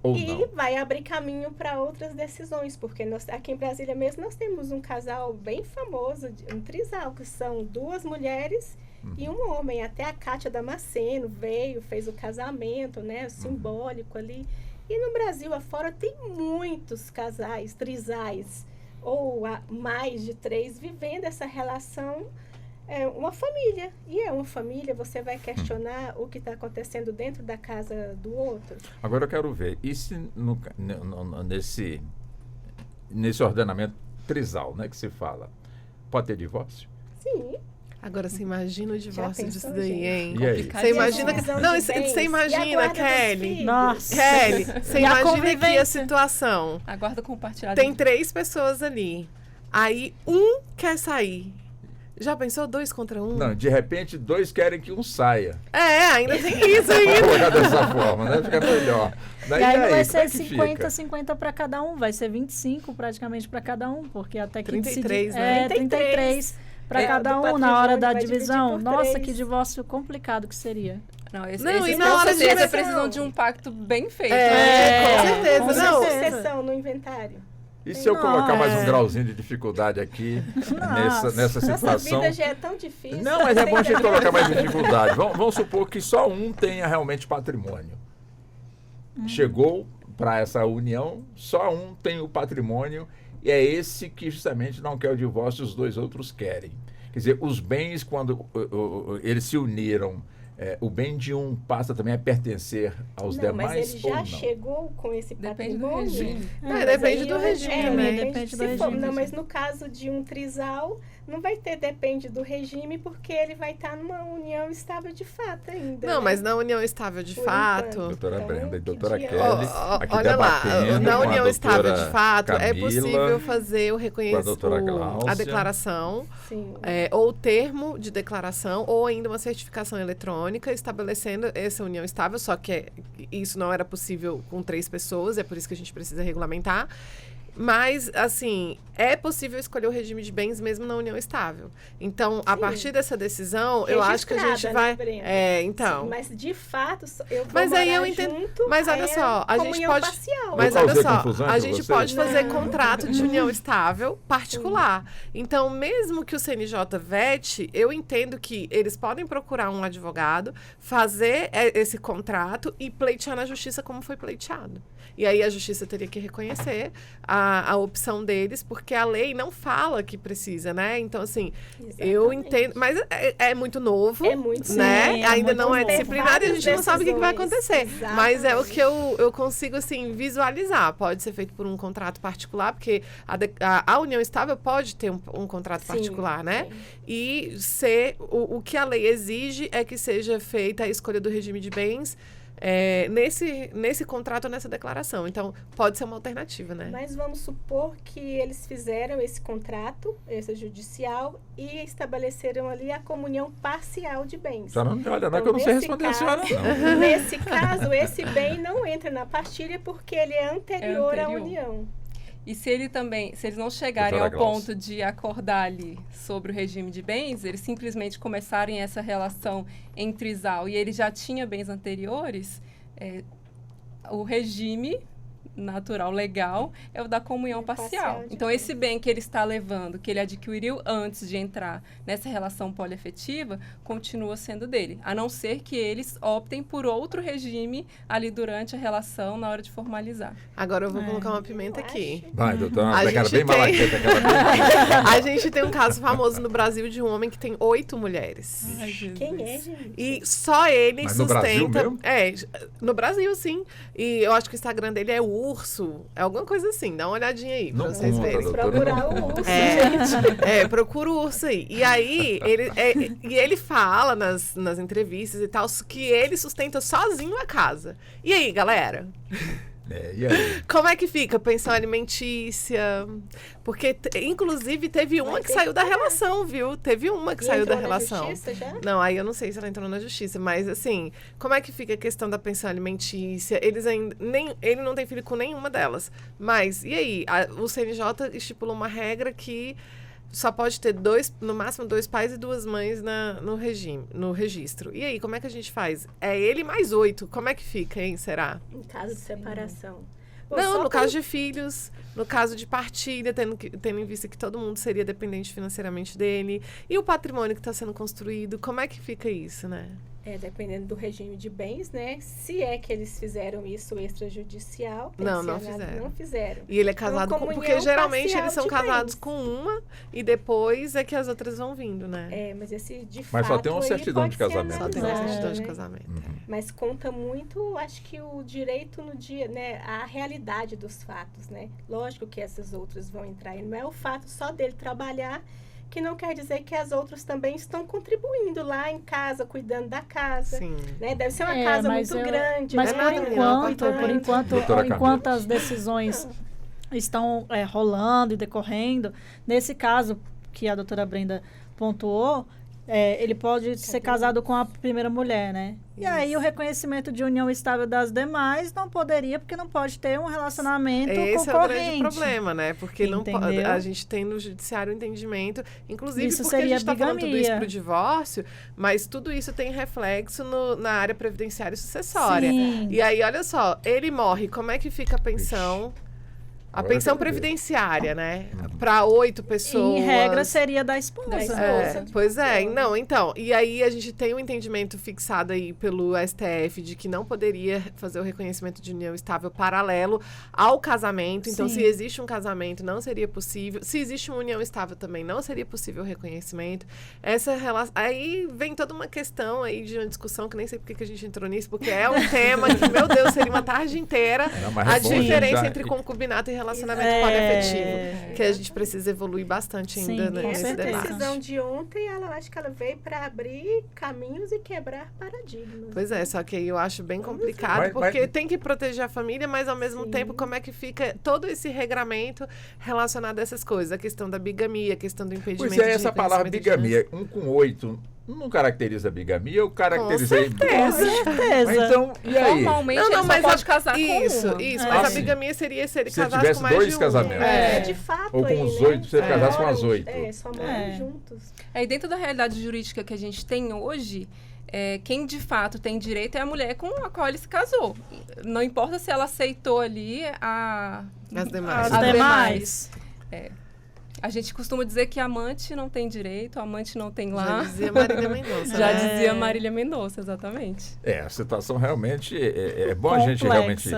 Ou e não. vai abrir caminho para outras decisões, porque aqui em Brasília mesmo nós temos um casal bem famoso, um trisal, que são 2 mulheres e um homem. Até a Cátia Damasceno veio, fez o casamento, né, simbólico ali. E no Brasil afora tem muitos casais, trisais, ou mais de 3, vivendo essa relação. É uma família, e é uma família, você vai questionar o que está acontecendo dentro da casa do outro? Agora eu quero ver, e se nesse ordenamento trisal, né, que se fala, pode ter divórcio? Sim. Agora, você imagina o divórcio disso pensou, daí, gente? hein? E aí? Você imagina... Divisão Não, de você bens, e a imagina, guarda dos Kelly. filhos? Nossa. Kelly, você E a imagina aqui a convivência? situação. A guarda compartilhada. Tem 3 pessoas ali. Aí, um quer sair. Já pensou 2 contra 1? Não, de repente 2 querem que um saia. Ainda tem isso Vamos ainda. colocar dessa forma, né? Fica melhor. E aí não vai como é ser que 50, fica? 50 para cada um, vai ser 25 praticamente para cada um, porque até que 33, né? 33 para É, cada do um na hora da patrimônio vai dividir divisão. por Nossa, 3. que divórcio complicado que seria. Não, esses Não, e com na hora de certeza divisão? precisam de um pacto bem feito. Com com certeza. Não, certeza. Sucessão no inventário. E se eu Não, colocar mais um é. grauzinho de dificuldade aqui nessa Nossa situação? vida já é tão difícil. Não, mas é bom a gente Tem colocar mais dificuldade. Vamos supor que só um tenha realmente patrimônio. Chegou para essa união, só um tem o patrimônio e é esse que justamente não quer o divórcio, os 2 outros querem. Quer dizer, os bens, quando eles se uniram, o bem de um passa também a pertencer aos Não, demais mas ele ou já não? chegou com esse Depende do patrimônio. regime. Mas depende aí do o regime, né? depende do Se for- regime. Não, mas no caso de um trisal, não vai ter depende do regime, porque ele vai estar numa união estável de fato ainda. Não, né? mas na união estável de Por fato... enquanto. Doutora Então, Brenda e que doutora dia- Kelly, aqui Olha lá, debatendo na com a união estável doutora de fato é Camila, possível fazer o com a reconhecimento, doutora Gláucia. a declaração, Sim. ou o termo de declaração, ou ainda uma certificação eletrônica estabelecendo essa união estável, só que isso não era possível com 3 pessoas, é por isso que a gente precisa regulamentar. Mas, assim, é possível escolher o regime de bens mesmo na união estável. Então, a Sim. partir dessa decisão, eu acho que a gente Registrada, vai... né, Brenda? então... Sim, mas de fato, eu vou Mas aí morar eu entendo- junto, mas olha é só, a gente comunhão pode- parcial. Mas Eu olha causei só, confusão a entre gente vocês? pode fazer Não. contrato de união estável particular. Então, mesmo que o CNJ vete, eu entendo que eles podem procurar um advogado, fazer esse contrato e pleitear na justiça como foi pleiteado. E aí a justiça teria que reconhecer a opção deles, porque a lei não fala que precisa, né? Então, assim, eu Exatamente. entendo, mas é muito novo, É muito né? Sim, é Ainda muito não é novo. disciplinar e a gente não sabe o que vai Decisões, acontecer. Mas é o exatamente. que eu consigo, assim, visualizar. Pode ser feito por um contrato particular, porque a união estável pode ter um contrato Sim, particular, né? sim. E ser o que a lei exige é que seja feita a escolha do regime de bens nesse contrato ou nessa declaração. Então, pode ser uma alternativa, né? Mas vamos supor que eles fizeram esse contrato, esse judicial, e estabeleceram ali a comunhão parcial de bens. A senhora não me olha, não, Então, que eu não sei nesse responder a caso- senhora, não. Nesse caso, esse bem não entra na partilha porque ele é anterior à anterior. união. E se eles não chegarem Doutora ao Gláucia. ponto de acordar ali sobre o regime de bens, eles simplesmente começarem essa relação em trisal e ele já tinha bens anteriores, o regime natural legal é o da comunhão parcial. Parcial de Então, bens. esse bem que ele está levando, que ele adquiriu antes de entrar nessa relação poliafetiva, continua sendo dele, a não ser que eles optem por outro regime ali durante a relação, na hora de formalizar. Agora eu vou colocar uma pimenta Eu aqui. acho. Vai, doutora, A aquela gente bem tem- malaqueta, aquela bem... A gente tem um caso famoso no Brasil de um homem que tem 8 mulheres. Ai, Jesus. Quem é, gente? E só ele Mas no sustenta. Brasil mesmo? No Brasil, sim. E eu acho que o Instagram dele é Urso. É alguma coisa assim. Dá uma olhadinha aí pra Não vocês conta, verem. doutora. Procurar o urso, É. gente. Procura o urso aí. E aí, ele fala nas entrevistas e tal que ele sustenta sozinho a casa. E aí, galera? E aí? Como é que fica? Pensão alimentícia? Porque, inclusive, teve uma Vai que ter saiu que da pagar. relação, viu? Teve uma que E saiu da entrou na relação. justiça já? Não, aí eu não sei se ela entrou na justiça, mas assim, como é que fica a questão da pensão alimentícia? Eles ainda ele não tem filho com nenhuma delas. Mas e aí? O CNJ estipulou uma regra que só pode ter no máximo 2 pais e 2 mães no registro. E aí, como é que a gente faz? É ele mais 8. Como é que fica, hein? Será? Em caso de separação. Bom, Não, no caso de filhos, no caso de partilha, tendo em vista que todo mundo seria dependente financeiramente dele. E o patrimônio que está sendo construído, como é que fica isso, né? Dependendo do regime de bens, né? Se é que eles fizeram isso extrajudicial. Não fizeram. Não fizeram. E ele é casado com... Porque geralmente eles são casados bens. com uma e depois é que as outras vão vindo, né? Mas esse de fato... Mas só tem uma certidão de casamento. Só tem uma certidão de casamento. Mas conta muito, acho que o direito no dia, né? A realidade dos fatos, né? Lógico que essas outras vão entrar. E não é o fato só dele trabalhar, que não quer dizer que as outras também estão contribuindo lá em casa, cuidando da casa. Sim. Né? Deve ser uma casa muito grande. Mas né? enquanto as decisões estão rolando e decorrendo, nesse caso que a doutora Brenda pontuou, ele pode ser casado com a primeira mulher, né? E aí o reconhecimento de união estável das demais não poderia, porque não pode ter um relacionamento concorrente. Esse é o grande problema, né? Porque não pode, a gente tem no judiciário o entendimento, inclusive isso porque a gente está falando tudo isso bigamia. para o divórcio, mas tudo isso tem reflexo na área previdenciária e sucessória. Sim. E aí, olha só, ele morre, como é que fica a pensão? A pensão previdenciária, né? Para 8 pessoas. Em regra, seria da esposa. Pois é. Não, então. E aí a gente tem um entendimento fixado aí pelo STF de que não poderia fazer o reconhecimento de união estável paralelo ao casamento. Então, se existe um casamento, não seria possível. Se existe uma união estável também, não seria possível o reconhecimento. Essa relação... Aí vem toda uma questão aí de uma discussão que nem sei porque que a gente entrou nisso, porque é um tema que, meu Deus, seria uma tarde inteira a diferença entre concubinato e relacionamento poliafetivo, que a gente precisa evoluir bastante ainda nesse debate. A decisão de ontem, acho que ela veio para abrir caminhos e quebrar paradigmas. Pois é, só que aí eu acho bem complicado, porque tem que proteger a família, mas ao mesmo tempo, como é que fica todo esse regramento relacionado a essas coisas? A questão da bigamia, a questão do impedimento. Pois é, essa palavra bigamia, 1 com 8... não caracteriza a bigamia ou caracteriza... Com certeza. Mas então, e aí? Formalmente, ele só pode casar com uma. Isso, mas a bigamia seria se ele casasse com mais dois de um. casamentos. De fato. Ou com os 8, se ele casasse com as 8. Só moram juntos. E dentro da realidade jurídica que a gente tem hoje, quem de fato tem direito é a mulher com a qual ele se casou. Não importa se ela aceitou ali as demais. As demais. A gente costuma dizer que amante não tem direito, amante não tem lá. Já dizia Marília Mendonça. Já dizia Marília Mendonça, exatamente. A situação realmente é bom complexa. A gente realmente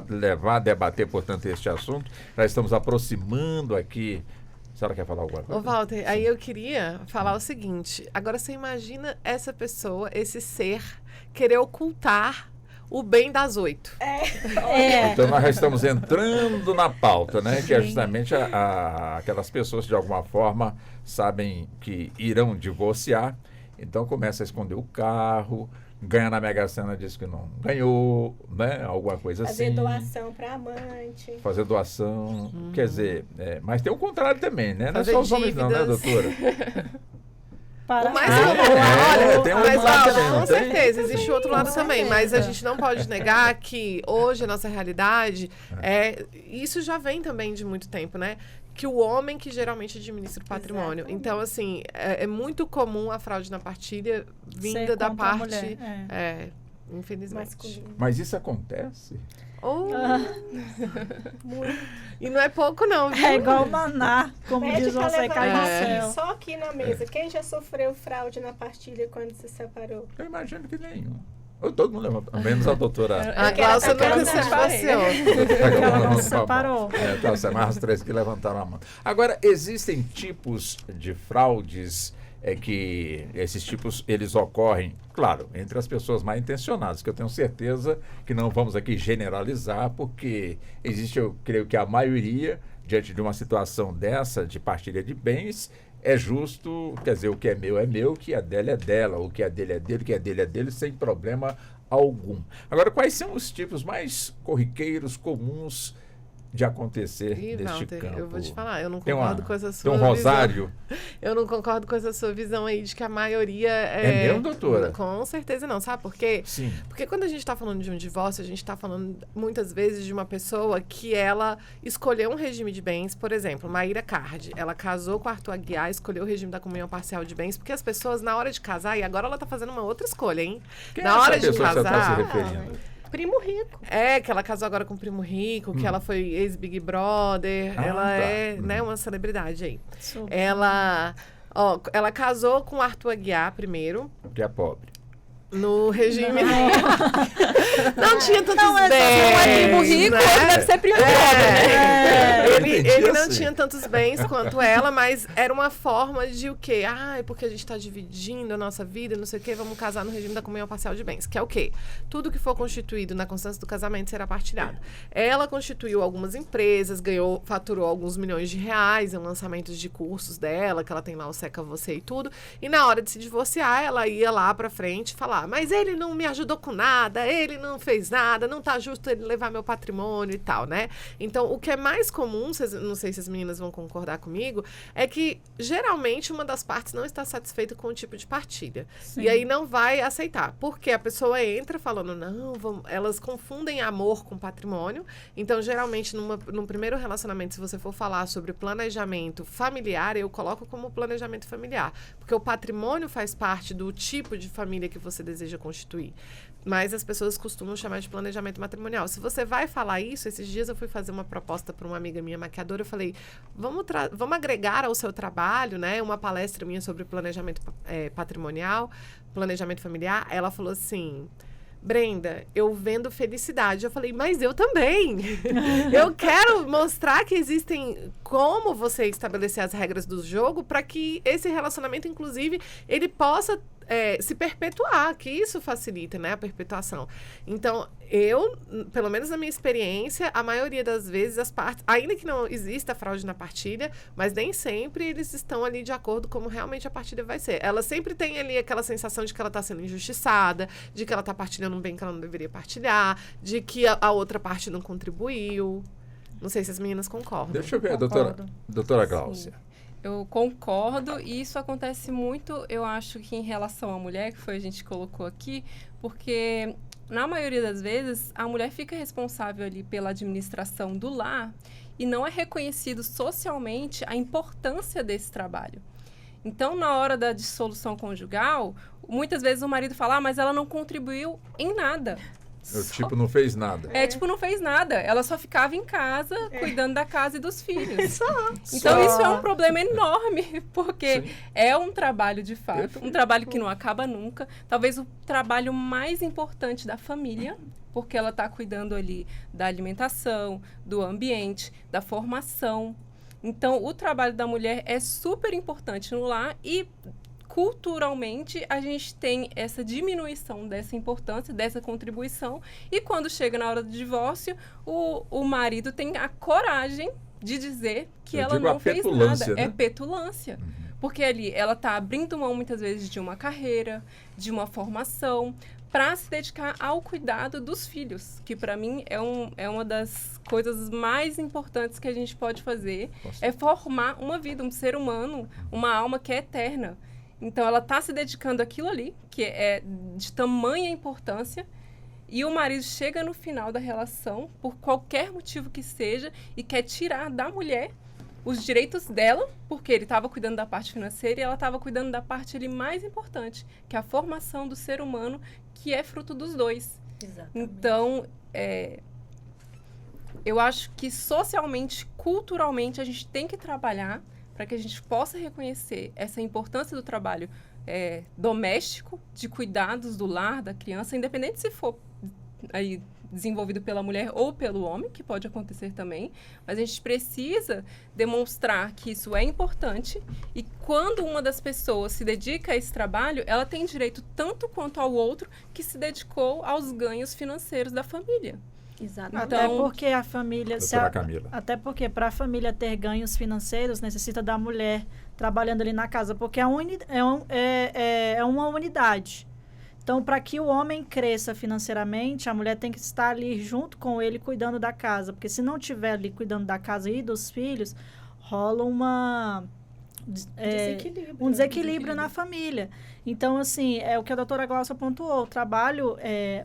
levar a debater, portanto, este assunto. Já estamos aproximando aqui. A senhora quer falar alguma coisa? Ô, Walter, aí eu queria falar o seguinte. Agora, você imagina essa pessoa, esse ser, querer ocultar o bem das 8. Então nós já estamos entrando na pauta, né? Que é justamente aquelas pessoas que de alguma forma sabem que irão divorciar, então começa a esconder o carro, ganha na Mega Sena, diz que não ganhou, né? Alguma coisa fazer assim. Fazer doação para amante. Fazer doação, quer dizer, mas tem o contrário também, né? Não é fazer só os homens não, né, doutora? Tem um lado também, com certeza, existe o outro lado também, mas a gente não pode negar que hoje a nossa realidade isso já vem também de muito tempo, né? Que o homem que geralmente administra o patrimônio. Exatamente. Então, assim, é muito comum a fraude na partilha vinda da parte, infelizmente. Mas isso acontece? E não é pouco, não, viu? É igual maná, como diz o Seca. Só aqui na mesa. Quem já sofreu fraude na partilha quando se separou? Eu imagino que nenhum. Todo mundo levantou, menos a doutora. A Cláudia nunca se divorciou. Ela não se separou. Mas as 3 que levantaram a mão. Agora, existem tipos de fraudes que esses tipos, eles ocorrem, claro, entre as pessoas mal intencionadas, que eu tenho certeza que não vamos aqui generalizar, porque existe, eu creio que a maioria, diante de uma situação dessa, de partilha de bens, é justo, quer dizer, o que é meu, o que é dela é dela, o que é dele é dele, o que é dele é dele, sem problema algum. Agora, quais são os tipos mais corriqueiros, comuns de acontecer Ih, neste Walter, campo? eu vou te falar, eu não Tem concordo com essa sua Tem um rosário? Eu não concordo com essa sua visão aí de que a maioria É mesmo, doutora? Com certeza não, sabe por quê? Sim. Porque quando a gente está falando de um divórcio, a gente está falando muitas vezes de uma pessoa que ela escolheu um regime de bens, por exemplo, Maíra Cardi, ela casou com Arthur Aguiar, escolheu o regime da comunhão parcial de bens, porque as pessoas, na hora de casar, e agora ela está fazendo uma outra escolha, hein? Quem na é hora essa de pessoa que você está se casar... referindo? Primo rico. É, que ela casou agora com o Primo Rico, que ela foi ex-Big Brother. Ah, ela tá. é, né, uma celebridade aí. Super. Ela casou com o Arthur Aguiar primeiro, Que é pobre. no regime... Não tinha tantos Não, bens, Não é primo rico, né? ele deve ser primo pobre. Ele não assim. tinha tantos bens quanto ela, mas era uma forma de o quê? Ah, é porque a gente está dividindo a nossa vida, não sei o quê, vamos casar no regime da comunhão parcial de bens. Que é o quê? Tudo que for constituído na constância do casamento será partilhado. Ela constituiu algumas empresas, faturou alguns milhões de reais em lançamentos de cursos dela, que ela tem lá o Seca Você e tudo. E na hora de se divorciar, ela ia lá pra frente falar, mas ele não me ajudou com nada, ele não fez nada, não tá justo ele levar meu patrimônio e tal, né? Então, o que é mais comum, não sei se as meninas vão concordar comigo, é que geralmente uma das partes não está satisfeita com o tipo de partilha. Sim. E aí não vai aceitar. Porque a pessoa entra falando, não, elas confundem amor com patrimônio. Então, geralmente, num primeiro relacionamento, se você for falar sobre planejamento familiar, eu coloco como planejamento familiar. Porque o patrimônio faz parte do tipo de família que você deseja constituir. Mas as pessoas costumam chamar de planejamento matrimonial. Se você vai falar isso, esses dias eu fui fazer uma proposta para uma amiga minha maquiadora, eu falei, vamos agregar ao seu trabalho, né, uma palestra minha sobre planejamento patrimonial, planejamento familiar. Ela falou assim, Brenda, eu vendo felicidade. Eu falei, mas eu também. Eu quero mostrar que existem como você estabelecer as regras do jogo para que esse relacionamento, inclusive, ele possa se perpetuar, que isso facilita, né, a perpetuação. Então, pelo menos na minha experiência, a maioria das vezes as partes, ainda que não exista fraude na partilha, mas nem sempre eles estão ali de acordo como realmente a partilha vai ser. Ela sempre tem ali aquela sensação de que ela está sendo injustiçada, de que ela está partilhando um bem que ela não deveria partilhar, de que a outra parte não contribuiu. Não sei se as meninas concordam. Deixa eu ver, Concordo. doutora Gláucia. Eu concordo, e isso acontece muito, eu acho que em relação à mulher, que foi a gente colocou aqui, porque na maioria das vezes a mulher fica responsável ali pela administração do lar e não é reconhecido socialmente a importância desse trabalho. Então, na hora da dissolução conjugal, muitas vezes o marido fala, mas ela não contribuiu em nada. Tipo, não fez nada. Não fez nada. Ela só ficava em casa, cuidando da casa e dos filhos. Então, isso é um problema enorme, porque é um trabalho, de fato, um trabalho que não acaba nunca. Talvez o trabalho mais importante da família, porque ela está cuidando ali da alimentação, do ambiente, da formação. Então, o trabalho da mulher é super importante no lar e culturalmente, a gente tem essa diminuição dessa importância, dessa contribuição, e quando chega na hora do divórcio, o marido tem a coragem de dizer que ela não fez nada. Né? É petulância. Porque ali ela está abrindo mão, muitas vezes, de uma carreira, de uma formação, para se dedicar ao cuidado dos filhos, que para mim é uma das coisas mais importantes que a gente pode fazer, é formar uma vida, um ser humano, uma alma que é eterna. Então, ela está se dedicando àquilo ali, que é de tamanha importância, e o marido chega no final da relação, por qualquer motivo que seja, e quer tirar da mulher os direitos dela, porque ele estava cuidando da parte financeira e ela estava cuidando da parte ali mais importante, que é a formação do ser humano, que é fruto dos dois. Exatamente. Então, eu acho que socialmente, culturalmente, a gente tem que trabalhar para que a gente possa reconhecer essa importância do trabalho doméstico, de cuidados do lar, da criança, independente se for aí desenvolvido pela mulher ou pelo homem, que pode acontecer também, mas a gente precisa demonstrar que isso é importante e quando uma das pessoas se dedica a esse trabalho, ela tem direito tanto quanto ao outro que se dedicou aos ganhos financeiros da família. Exato. Então, até porque a família... Camila. Até porque para a família ter ganhos financeiros, necessita da mulher trabalhando ali na casa, porque é uma unidade. Então, para que o homem cresça financeiramente, a mulher tem que estar ali junto com ele, cuidando da casa. Porque se não estiver ali cuidando da casa e dos filhos, rola um desequilíbrio na família. Então, assim, é o que a doutora Glaucia pontuou. O trabalho,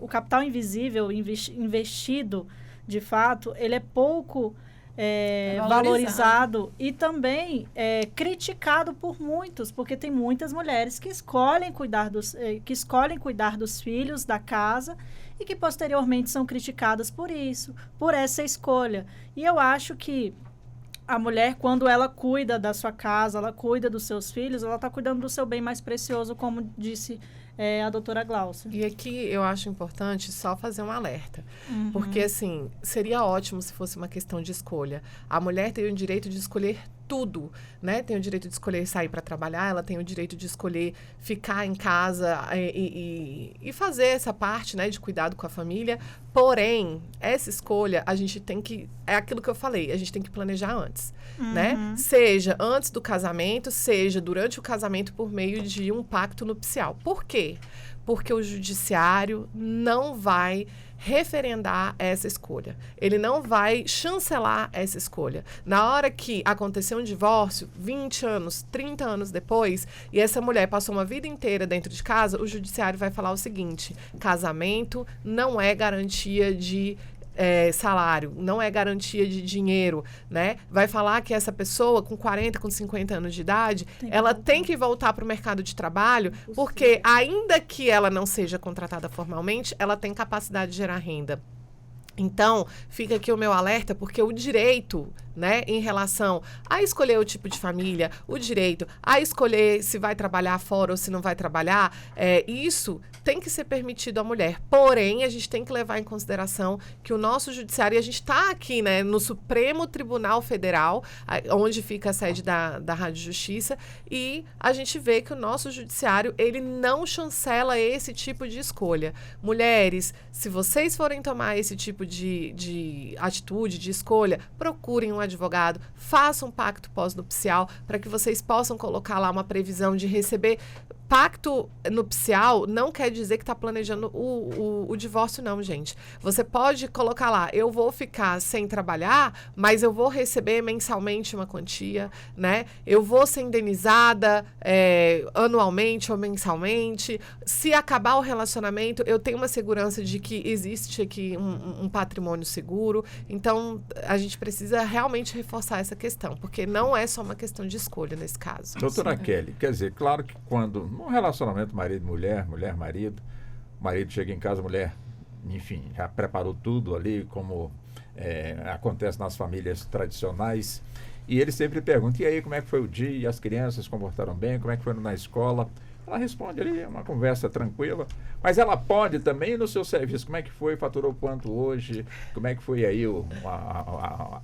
o capital invisível investido, de fato, ele é pouco valorizado e também criticado por muitos, porque tem muitas mulheres que escolhem cuidar dos filhos, da casa, e que posteriormente são criticadas por isso, por essa escolha. E eu acho que a mulher, quando ela cuida da sua casa, ela cuida dos seus filhos, ela está cuidando do seu bem mais precioso, como disse a doutora Glaucia. E aqui eu acho importante só fazer um alerta. Porque, assim, seria ótimo se fosse uma questão de escolha. A mulher tem o direito de escolher tudo, né? Tem o direito de escolher sair para trabalhar, ela tem o direito de escolher ficar em casa e fazer essa parte, né, de cuidado com a família. Porém, essa escolha, a gente tem que... É aquilo que eu falei, a gente tem que planejar antes, né? Seja antes do casamento, seja durante o casamento por meio de um pacto nupcial. Por quê? Porque o judiciário não vai referendar essa escolha. Ele não vai chancelar essa escolha. Na hora que aconteceu um divórcio, 20 anos, 30 anos depois, e essa mulher passou uma vida inteira dentro de casa, o judiciário vai falar o seguinte: casamento não é garantia de salário, não é garantia de dinheiro, né? Vai falar que essa pessoa com 40, com 50 anos de idade, ela tem que voltar para o mercado de trabalho, porque ainda que ela não seja contratada formalmente, ela tem capacidade de gerar renda. Então, fica aqui o meu alerta, porque o direito, né, em relação a escolher o tipo de família, o direito a escolher se vai trabalhar fora ou se não vai trabalhar, isso tem que ser permitido à mulher. Porém, a gente tem que levar em consideração que o nosso judiciário, e a gente está aqui, né, no Supremo Tribunal Federal, onde fica a sede da Rádio Justiça, e a gente vê que o nosso judiciário, ele não chancela esse tipo de escolha. Mulheres, se vocês forem tomar esse tipo de atitude, de escolha, procurem um advogado, façam um pacto pós-nupcial para que vocês possam colocar lá uma previsão de receber. Pacto nupcial não quer dizer que está planejando o divórcio, não, gente. Você pode colocar lá, eu vou ficar sem trabalhar, mas eu vou receber mensalmente uma quantia, né? Eu vou ser indenizada anualmente ou mensalmente. Se acabar o relacionamento, eu tenho uma segurança de que existe aqui um patrimônio seguro. Então, a gente precisa realmente reforçar essa questão, porque não é só uma questão de escolha nesse caso. Doutora Kelly, quer dizer, claro que quando... Num relacionamento marido-mulher, mulher-marido, o marido chega em casa, a mulher, enfim, já preparou tudo ali, como acontece nas famílias tradicionais, e ele sempre pergunta: e aí, como é que foi o dia? E as crianças se comportaram bem? Como é que foi na escola? Ela responde ali, uma conversa tranquila, mas ela pode também no seu serviço, como é que foi, faturou quanto hoje, como é que foi aí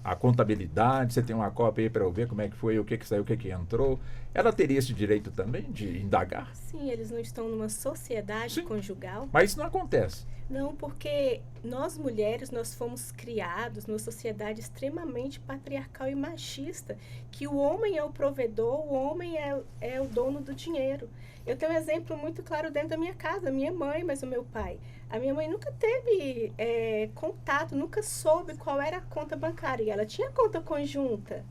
a contabilidade, você tem uma cópia aí para eu ver como é que foi, o que saiu, o que entrou. Ela teria esse direito também de indagar? Sim, eles não estão numa sociedade conjugal. Mas isso não acontece. Não, porque nós mulheres, nós fomos criados numa sociedade extremamente patriarcal e machista, que o homem é o provedor, o homem é o dono do dinheiro. Eu tenho um exemplo muito claro dentro da minha casa, minha mãe, mas o meu pai. A minha mãe nunca teve contato, nunca soube qual era a conta bancária. E ela tinha conta conjunta.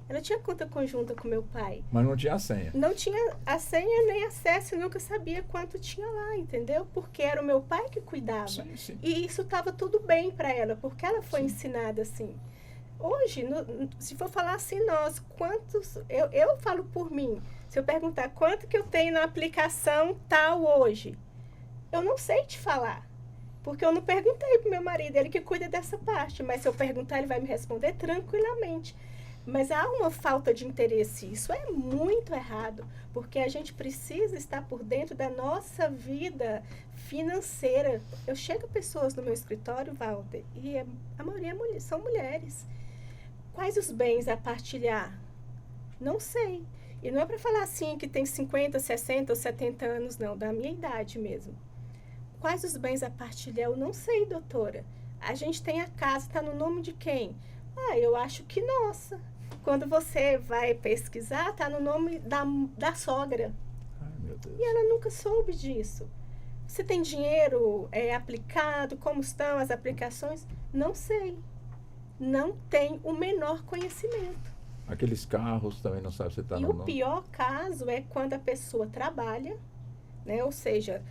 Ela tinha conta conjunta com meu pai. Mas não tinha a senha. Não tinha a senha nem acesso, eu nunca sabia quanto tinha lá, entendeu? Porque era o meu pai que cuidava. Sim, sim. E isso estava tudo bem para ela, porque ela foi ensinada assim. Hoje, se for falar assim, nós, quantos... Eu falo por mim. Se eu perguntar quanto que eu tenho na aplicação tal hoje, eu não sei te falar. Porque eu não perguntei pro meu marido, ele que cuida dessa parte. Mas se eu perguntar, ele vai me responder tranquilamente. Mas há uma falta de interesse. Isso é muito errado, porque a gente precisa estar por dentro da nossa vida financeira. Eu chego pessoas no meu escritório, Walter, e a maioria são mulheres. Quais os bens a partilhar? Não sei. E não é para falar assim que tem 50, 60 ou 70 anos, não, da minha idade mesmo. Quais os bens a partilhar? Eu não sei, doutora. A gente tem a casa, está no nome de quem? Eu acho que nossa. Quando você vai pesquisar, está no nome da sogra. Ai, meu Deus. E ela nunca soube disso. Se tem dinheiro aplicado, como estão as aplicações? Não sei. Não tem o menor conhecimento. Aqueles carros também não sabe se está no nome. E o pior caso é quando a pessoa trabalha, né? Ou seja,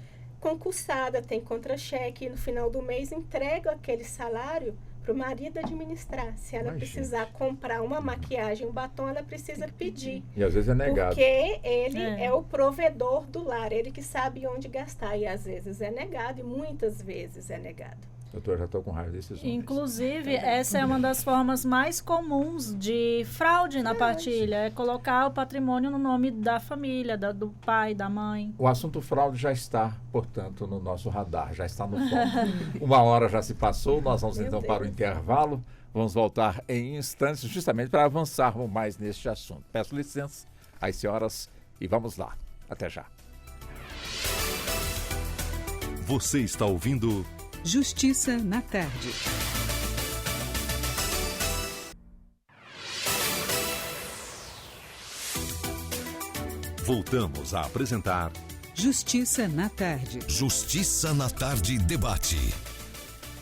concursada, tem contra-cheque e no final do mês entrega aquele salário para o marido administrar. Se ela precisar comprar uma maquiagem, um batom, ela precisa pedir. E às vezes é negado. Porque ele é o provedor do lar, ele que sabe onde gastar. E às vezes é negado e muitas vezes é negado. Doutor, já estou com raiva desses homens. Inclusive, essa é uma das formas mais comuns de fraude na partilha, é colocar o patrimônio no nome da família, do pai, da mãe. O assunto fraude já está, portanto, no nosso radar, já está no foco. Uma hora já se passou, nós vamos então para o intervalo. Vamos voltar em instantes, justamente para avançarmos mais neste assunto. Peço licença às senhoras e vamos lá. Até já. Você está ouvindo Justiça na Tarde. Voltamos a apresentar Justiça na Tarde. Justiça na Tarde debate.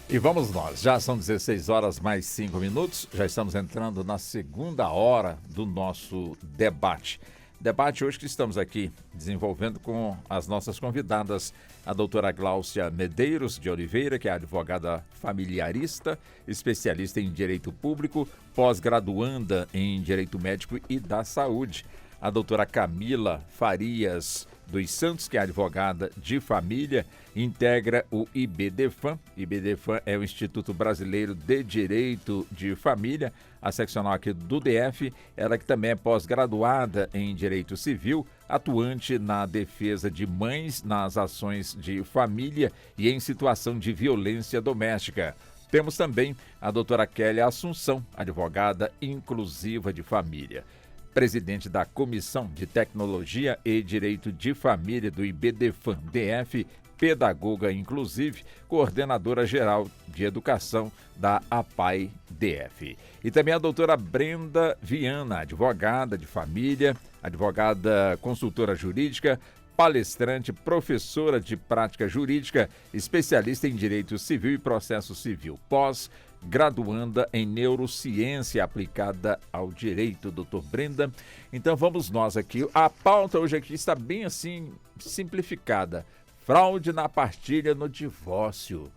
E vamos nós, já são 16 horas mais 5 minutos, já estamos entrando na segunda hora do nosso debate. Debate hoje que estamos aqui desenvolvendo com as nossas convidadas, a doutora Gláucia Medeiros de Oliveira, que é advogada familiarista, especialista em Direito Público, pós-graduanda em Direito Médico e da Saúde. A doutora Camila Farias dos Santos, que é advogada de família, integra o IBDFAM. IBDFAM é o Instituto Brasileiro de Direito de Família, a seccional aqui do DF, ela que também é pós-graduada em Direito Civil, atuante na defesa de mães nas ações de família e em situação de violência doméstica. Temos também a doutora Kelly Assunção, advogada inclusiva de família. Presidente da Comissão de Tecnologia e Direito de Família do IBDFAM DF, pedagoga inclusive, coordenadora geral de educação da APAI DF. E também a doutora Brenda Viana, advogada de família, advogada consultora jurídica, palestrante, professora de prática jurídica, especialista em Direito Civil e Processo Civil, pós-graduanda em Neurociência aplicada ao Direito, doutor Brenda. Então vamos nós aqui. A pauta hoje aqui está bem assim, simplificada. Fraude na partilha no divórcio.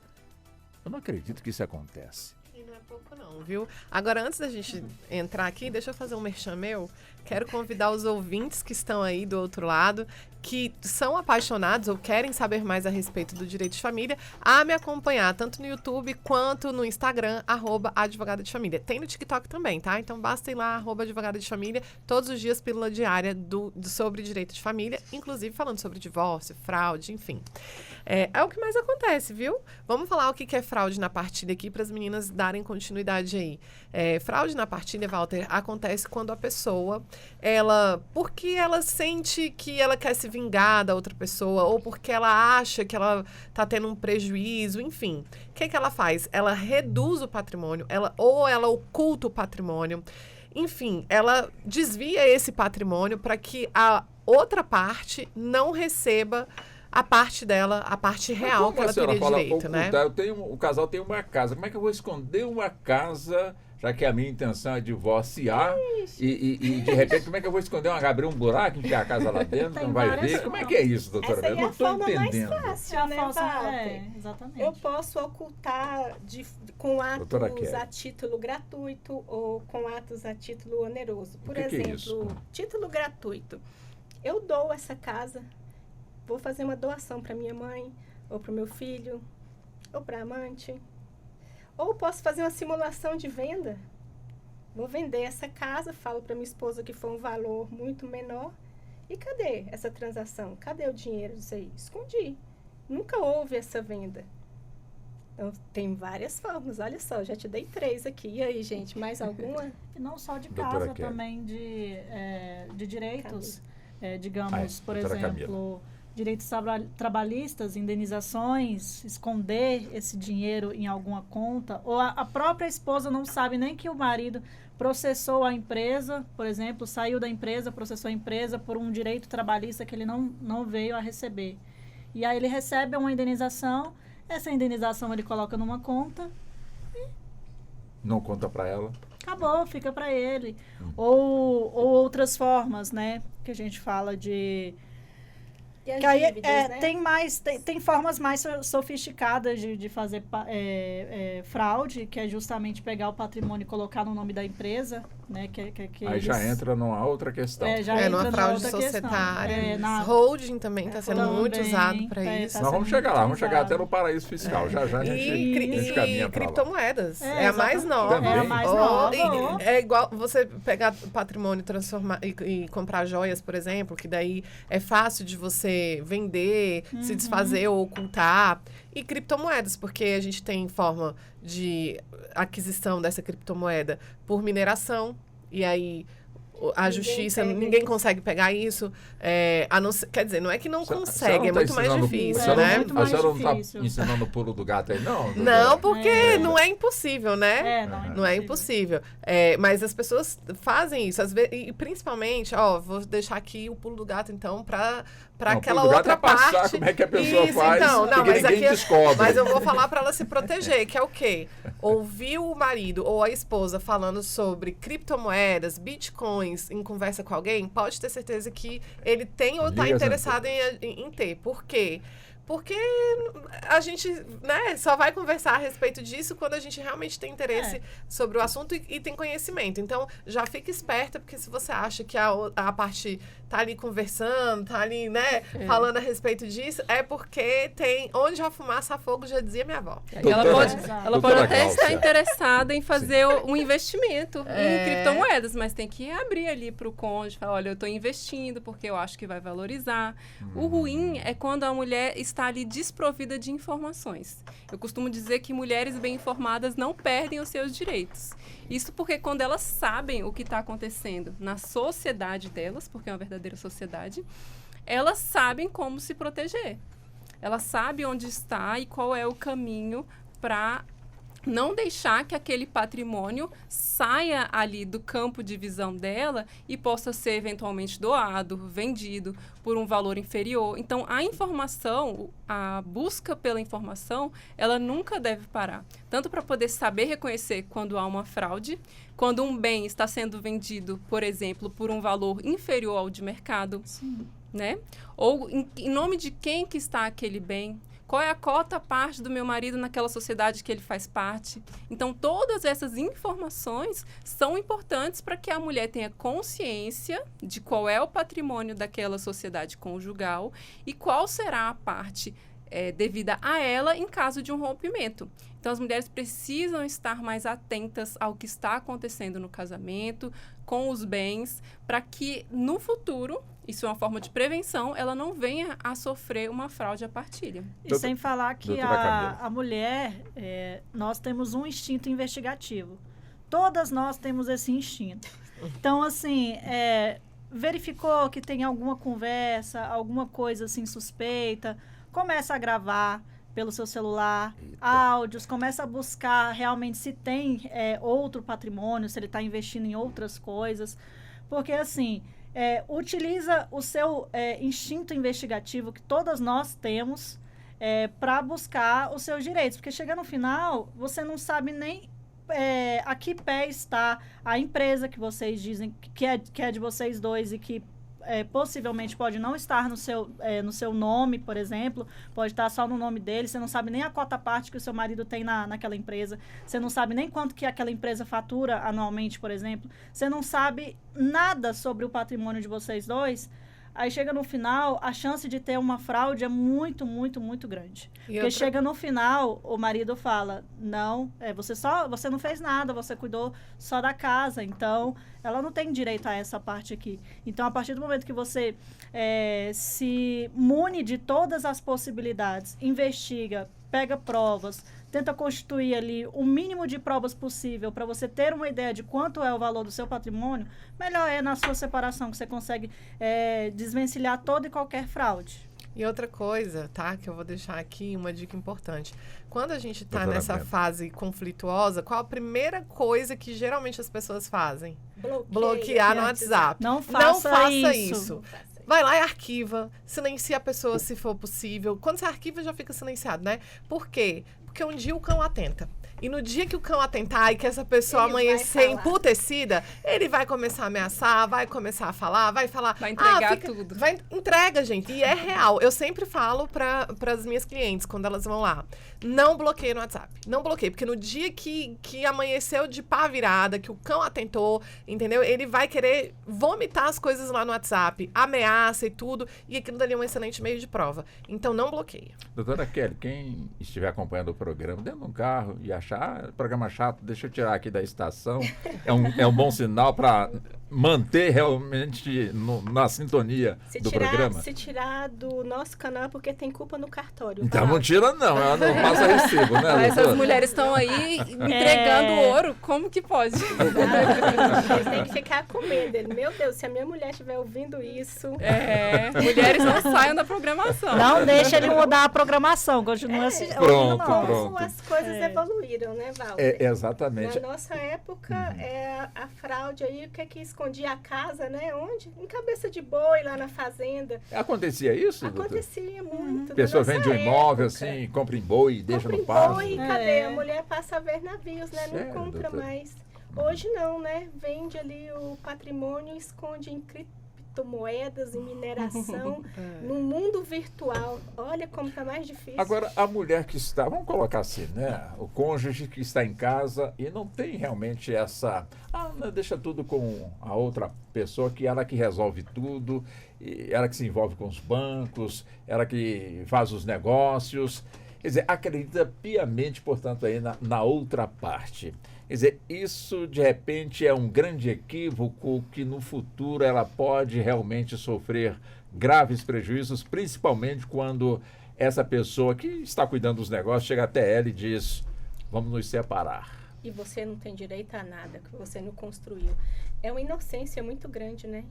Eu não acredito que isso acontece. E não é pouco não, viu? Agora, antes da gente entrar aqui, deixa eu fazer um merchan meu. Quero convidar os ouvintes que estão aí do outro lado, que são apaixonados ou querem saber mais a respeito do direito de família, a me acompanhar tanto no YouTube quanto no Instagram, @advogada de família. Tem no TikTok também, tá? Então basta ir lá, @advogada de família, todos os dias pílula diária sobre direito de família, inclusive falando sobre divórcio, fraude, enfim. É o que mais acontece, viu? Vamos falar o que é fraude na partilha aqui para as meninas darem continuidade aí. Fraude na partilha, Walter, acontece quando a pessoa, porque ela sente que ela quer se vingar da outra pessoa, ou porque ela acha que ela tá tendo um prejuízo, enfim. O que ela faz? Ela reduz o patrimônio, ou ela oculta o patrimônio. Enfim, ela desvia esse patrimônio para que a outra parte não receba a parte dela, a parte real que ela teria direito, né? O casal tem uma casa. Como é que eu vou esconder uma casa, já que a minha intenção é divorciar? E de repente, como é que eu vou esconder abrir um buraco, enfiar a casa lá dentro? Não vai ver? Como é que é isso, doutora? Eu não estou entendendo. É a forma exatamente. Eu posso ocultar com atos a título gratuito ou com atos a título oneroso. Por exemplo, título gratuito. Eu dou essa casa. Vou fazer uma doação para minha mãe, ou para o meu filho, ou para a amante. Ou posso fazer uma simulação de venda. Vou vender essa casa, falo para minha esposa que foi um valor muito menor. E cadê essa transação? Cadê o dinheiro disso aí? Escondi. Nunca houve essa venda. Então, tem várias formas. Olha só, já te dei 3 aqui. E aí, gente, mais alguma? E não só de casa, também de direitos. Digamos, por exemplo... Camila. Direitos trabalhistas, indenizações, esconder esse dinheiro em alguma conta, ou a própria esposa não sabe nem que o marido processou a empresa, por exemplo, saiu da empresa, processou a empresa por um direito trabalhista que ele não veio a receber. E aí ele recebe uma indenização, essa indenização ele coloca numa conta, Não conta para ela. acabou, fica para ele. Ou outras formas, né? Que a gente fala de... E as Que aí, dívidas, né? tem formas mais sofisticadas de fazer fraude, que é justamente pegar o patrimônio e colocar no nome da empresa, né? Aí já entra numa outra questão. Numa fraude societária. Holding também está sendo muito usado para isso. Nós vamos chegar lá, vamos chegar até no paraíso fiscal. Já a gente caminha para lá. Criptomoedas. É a mais nova. Também. É a mais nova. É igual você pegar patrimônio transformar e comprar joias, por exemplo, que daí é fácil de você vender, se desfazer ou ocultar. E criptomoedas, porque a gente tem forma de aquisição dessa criptomoeda por mineração. E aí a justiça, ninguém consegue pegar isso. Quer dizer, não é que não consegue, é muito mais difícil, né? A senhora não está ensinando o pulo do gato aí, não? Não, porque não é impossível, né? Não é impossível. Mas as pessoas fazem isso, às vezes, e principalmente, vou deixar aqui o pulo do gato, então, para aquela outra parte. Como é que a pessoa faz, então, não, mas ninguém descobre. Mas eu vou falar para ela se proteger, que é o quê? Ouvir o marido ou a esposa falando sobre criptomoedas, bitcoins, em conversa com alguém, pode ter certeza que ele tem ou está interessado em ter. Por quê? Porque a gente, né, só vai conversar a respeito disso quando a gente realmente tem interesse sobre o assunto e tem conhecimento. Então, já fica esperta, porque se você acha que a parte tá ali conversando, tá ali, né, falando a respeito disso, é porque tem onde a fumaça, a fogo, já dizia minha avó. Ela pode até estar interessada em fazer um investimento em criptomoedas, mas tem que abrir ali para o cônjuge, falar, olha, eu estou investindo porque eu acho que vai valorizar. O ruim é quando a mulher está ali desprovida de informações. Eu costumo dizer que mulheres bem informadas não perdem os seus direitos. Isso porque quando elas sabem o que está acontecendo na sociedade delas, porque é uma verdadeira sociedade, elas sabem como se proteger. Elas sabem onde está e qual é o caminho para não deixar que aquele patrimônio saia ali do campo de visão dela e possa ser eventualmente doado, vendido por um valor inferior. Então, a informação, a busca pela informação, ela nunca deve parar. Tanto para poder saber reconhecer quando há uma fraude, quando um bem está sendo vendido, por exemplo, por um valor inferior ao de mercado, né? Ou em nome de quem que está aquele bem. Qual é a cota parte do meu marido naquela sociedade que ele faz parte? Então, todas essas informações são importantes para que a mulher tenha consciência de qual é o patrimônio daquela sociedade conjugal e qual será a parte devida a ela em caso de um rompimento. Então, as mulheres precisam estar mais atentas ao que está acontecendo no casamento, com os bens, para que no futuro, isso é uma forma de prevenção, ela não venha a sofrer uma fraude à partilha. E sem falar que a mulher, nós temos um instinto investigativo. Todas nós temos esse instinto. Então, assim, verificou que tem alguma conversa, alguma coisa assim suspeita, começa a gravar pelo seu celular, áudios, começa a buscar realmente se tem outro patrimônio, se ele está investindo em outras coisas. Porque, assim, utiliza o seu instinto investigativo que todas nós temos para buscar os seus direitos. Porque chega no final, você não sabe nem a que pé está a empresa que vocês dizem que é de vocês dois e que possivelmente pode não estar no seu nome, por exemplo, pode estar só no nome dele, você não sabe nem a cota parte que o seu marido tem naquela empresa, você não sabe nem quanto que aquela empresa fatura anualmente, por exemplo, você não sabe nada sobre o patrimônio de vocês dois. Aí chega no final, a chance de ter uma fraude é muito, muito, muito grande. Porque chega no final, o marido fala, não, você não fez nada, você cuidou só da casa, então ela não tem direito a essa parte aqui. Então, a partir do momento que você se mune de todas as possibilidades, investiga, pega provas, tenta constituir ali o mínimo de provas possível para você ter uma ideia de quanto é o valor do seu patrimônio, melhor é na sua separação que você consegue desvencilhar toda e qualquer fraude. E outra coisa, tá? Que eu vou deixar aqui, uma dica importante. Quando a gente está nessa fase conflituosa, qual a primeira coisa que geralmente as pessoas fazem? Bloquear no WhatsApp. Não faça isso. Vai lá e arquiva, silencia a pessoa se for possível. Quando você arquiva, já fica silenciado, né? Por quê? Porque um dia o cão atenta. E no dia que o cão atentar e que essa pessoa amanhecer emputecida, ele vai começar a ameaçar, vai começar a falar, vai falar... Vai entregar tudo. Entrega, gente. E é real. Eu sempre falo para as minhas clientes, quando elas vão lá, não bloqueie no WhatsApp. Não bloqueie, porque no dia que amanheceu de pá virada, que o cão atentou, entendeu? Ele vai querer vomitar as coisas lá no WhatsApp, ameaça e tudo, e aquilo dali é um excelente meio de prova. Então, não bloqueie. Doutora Kelly, quem estiver acompanhando o programa dentro de um carro e achar, programa chato, deixa eu tirar aqui da estação, é um bom sinal para manter realmente na sintonia do programa. Se tirar do nosso canal, porque tem culpa no cartório. Então não tira não, ela não passa recibo, né? Essas mulheres estão aí entregando ouro, como que pode? Eles têm que ficar com medo. Meu Deus, se a minha mulher estiver ouvindo isso... Mulheres não saiam da programação. Não deixa ele mudar a programação, continua ouvindo. Pronto. As coisas evoluíram, né, Walter? Exatamente. Na nossa época, a fraude aí, o que é que escondia a casa, né? Onde? Em cabeça de boi, lá na fazenda. Acontecia isso, Acontecia muito. A pessoa vende um imóvel, assim, compra em boi e deixa no pasto. Boi, cadê? A mulher passa a ver navios, né? Não compra mais. Hoje não, né? Vende ali o patrimônio, esconde em criptomoedas, em mineração, no mundo virtual. Olha como está mais difícil. Agora, a mulher que está, vamos colocar assim, né? O cônjuge que está em casa e não tem realmente essa... deixa tudo com a outra pessoa, que ela que resolve tudo, e ela que se envolve com os bancos, ela que faz os negócios. Quer dizer, acredita piamente, portanto, aí na outra parte. Quer dizer, isso de repente é um grande equívoco que no futuro ela pode realmente sofrer graves prejuízos, principalmente quando essa pessoa que está cuidando dos negócios chega até ela e diz, vamos nos separar. E você não tem direito a nada que você não construiu. É uma inocência muito grande, né?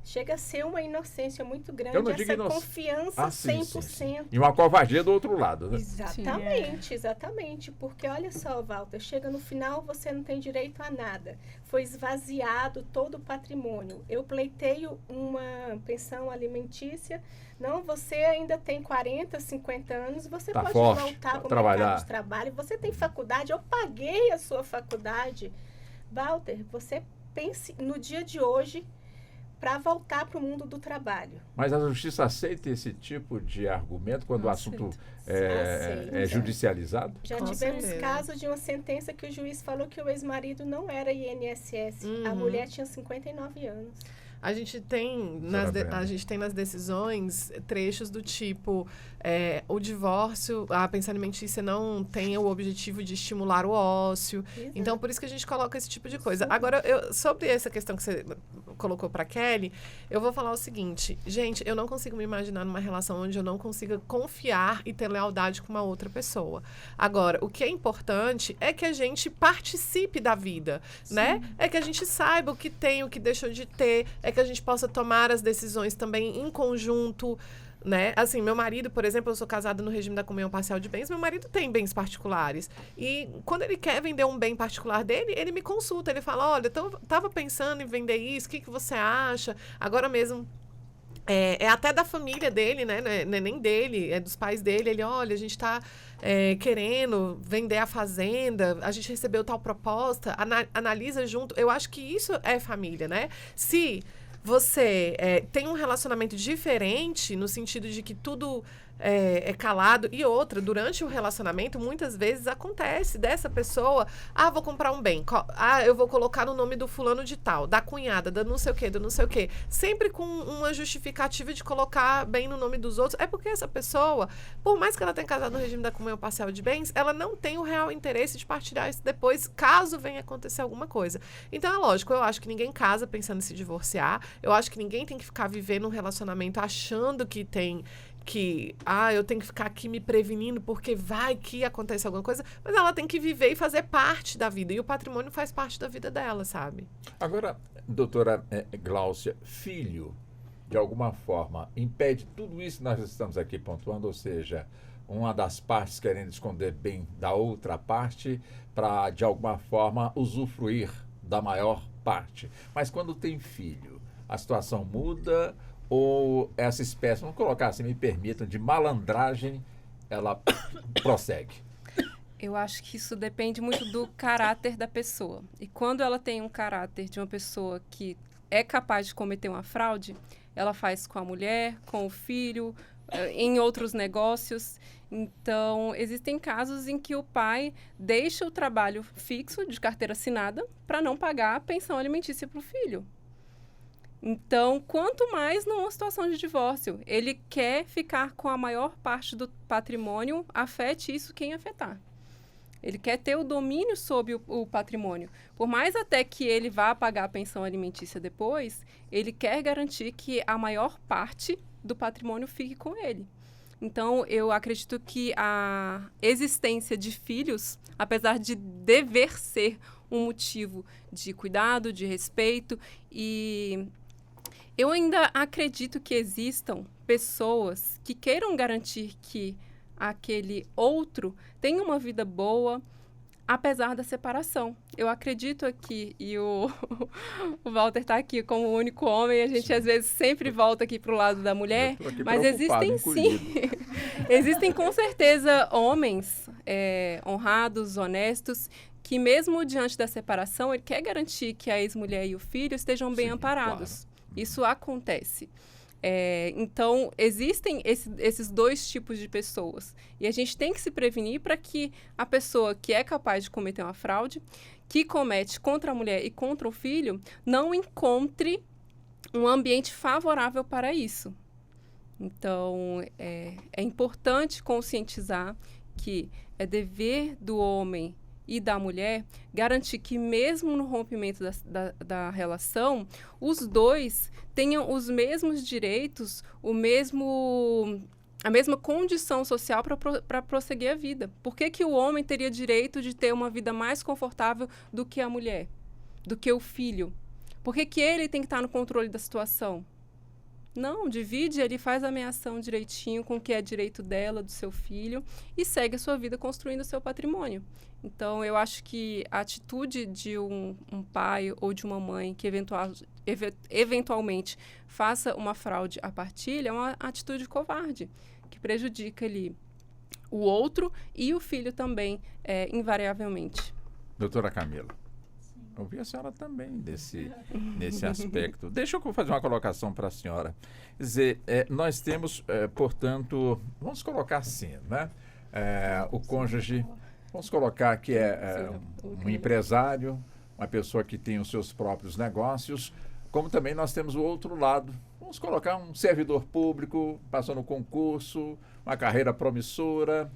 Chega a ser uma inocência muito grande, essa confiança 100%. Sim. E uma covardia do outro lado, né? Exatamente. Porque olha só, Walter, chega no final, você não tem direito a nada. Foi esvaziado todo o patrimônio. Eu pleiteio uma pensão alimentícia. Não, você ainda tem 40, 50 anos, você pode voltar para o mercado de trabalho. Você tem faculdade, eu paguei a sua faculdade. Walter, você pense no dia de hoje para voltar para o mundo do trabalho. Mas a justiça aceita esse tipo de argumento quando o assunto é judicializado? Já tivemos caso de uma sentença que o juiz falou que o ex-marido não era INSS. A mulher tinha 59 anos. A gente tem nas decisões trechos do tipo o divórcio, a pensão alimentícia não tem o objetivo de estimular o ócio. Exato. Então, por isso que a gente coloca esse tipo de coisa. Sim. Agora, sobre essa questão que você colocou para Kelly, eu vou falar o seguinte. Gente, eu não consigo me imaginar numa relação onde eu não consiga confiar e ter lealdade com uma outra pessoa. Agora, o que é importante é que a gente participe da vida, né? É que a gente saiba o que tem, o que deixou de ter, que a gente possa tomar as decisões também em conjunto, né? Assim, meu marido, por exemplo, eu sou casada no regime da comunhão parcial de bens, meu marido tem bens particulares. E quando ele quer vender um bem particular dele, ele me consulta, ele fala, olha, tava pensando em vender isso, o que você acha? Agora mesmo, é até da família dele, né? Não é nem dele, é dos pais dele. Ele, olha, a gente está querendo vender a fazenda, a gente recebeu tal proposta, analisa junto. Eu acho que isso é família, né? Se você tem um relacionamento diferente, no sentido de que tudo é calado, e outra, durante o relacionamento, muitas vezes acontece dessa pessoa, vou comprar um bem, eu vou colocar no nome do fulano de tal, da cunhada, da não sei o quê, sempre com uma justificativa de colocar bem no nome dos outros, é porque essa pessoa, por mais que ela tenha casado no regime da comunhão parcial de bens, ela não tem o real interesse de partilhar isso depois, caso venha acontecer alguma coisa. Então, é lógico, eu acho que ninguém casa pensando em se divorciar, eu acho que ninguém tem que ficar vivendo um relacionamento achando que eu tenho que ficar aqui me prevenindo porque vai que acontece alguma coisa, mas ela tem que viver e fazer parte da vida, e o patrimônio faz parte da vida dela, sabe? Agora, doutora Gláucia, filho, de alguma forma, impede tudo isso que nós estamos aqui pontuando, ou seja, uma das partes querendo esconder bem da outra parte para, de alguma forma, usufruir da maior parte. Mas quando tem filho, a situação muda ou essa espécie, vamos colocar assim, me permitam, de malandragem, ela prossegue? Eu acho que isso depende muito do caráter da pessoa. E quando ela tem um caráter de uma pessoa que é capaz de cometer uma fraude, ela faz com a mulher, com o filho, em outros negócios. Então, existem casos em que o pai deixa o trabalho fixo de carteira assinada para não pagar a pensão alimentícia para o filho. Então, quanto mais numa situação de divórcio, ele quer ficar com a maior parte do patrimônio, afete isso quem afetar. Ele quer ter o domínio sobre o patrimônio. Por mais até que ele vá pagar a pensão alimentícia depois, ele quer garantir que a maior parte do patrimônio fique com ele. Então, eu acredito que a existência de filhos, apesar de dever ser um motivo de cuidado, de respeito, e eu ainda acredito que existam pessoas que queiram garantir que aquele outro tenha uma vida boa, apesar da separação. Eu acredito aqui, e o Walter está aqui como o único homem, a gente às vezes sempre volta aqui para o lado da mulher, mas existem sim, existem com certeza homens honrados, honestos, que mesmo diante da separação, ele quer garantir que a ex-mulher e o filho estejam bem amparados. Claro. Isso acontece. Então, existem esses dois tipos de pessoas. E a gente tem que se prevenir para que a pessoa que é capaz de cometer uma fraude, que comete contra a mulher e contra o filho, não encontre um ambiente favorável para isso. Então, é importante conscientizar que é dever do homem e da mulher garantir que mesmo no rompimento da relação, os dois tenham os mesmos direitos, a mesma condição social para prosseguir a vida. Por que o homem teria direito de ter uma vida mais confortável do que a mulher, do que o filho? Por que ele tem que estar no controle da situação? Não, divide, ele faz a ameação direitinho com o que é direito dela, do seu filho, e segue a sua vida construindo o seu patrimônio. Então, eu acho que a atitude de um pai ou de uma mãe que eventualmente faça uma fraude à partilha é uma atitude covarde, que prejudica ali o outro e o filho também, invariavelmente. Doutora Camila. Ouvi a senhora também nesse aspecto. Deixa eu fazer uma colocação para a senhora. Quer dizer, nós temos, portanto, vamos colocar assim, né? O cônjuge, vamos colocar que é um empresário, uma pessoa que tem os seus próprios negócios, como também nós temos o outro lado. Vamos colocar um servidor público, passou no concurso, uma carreira promissora,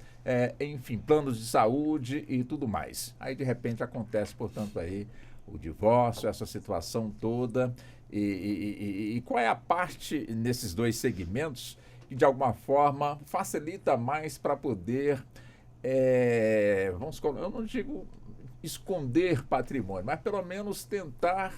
enfim, planos de saúde e tudo mais. Aí, de repente, acontece, portanto, aí o divórcio, essa situação toda. E qual é a parte nesses dois segmentos que, de alguma forma, facilita mais para poder, eu não digo esconder patrimônio, mas pelo menos tentar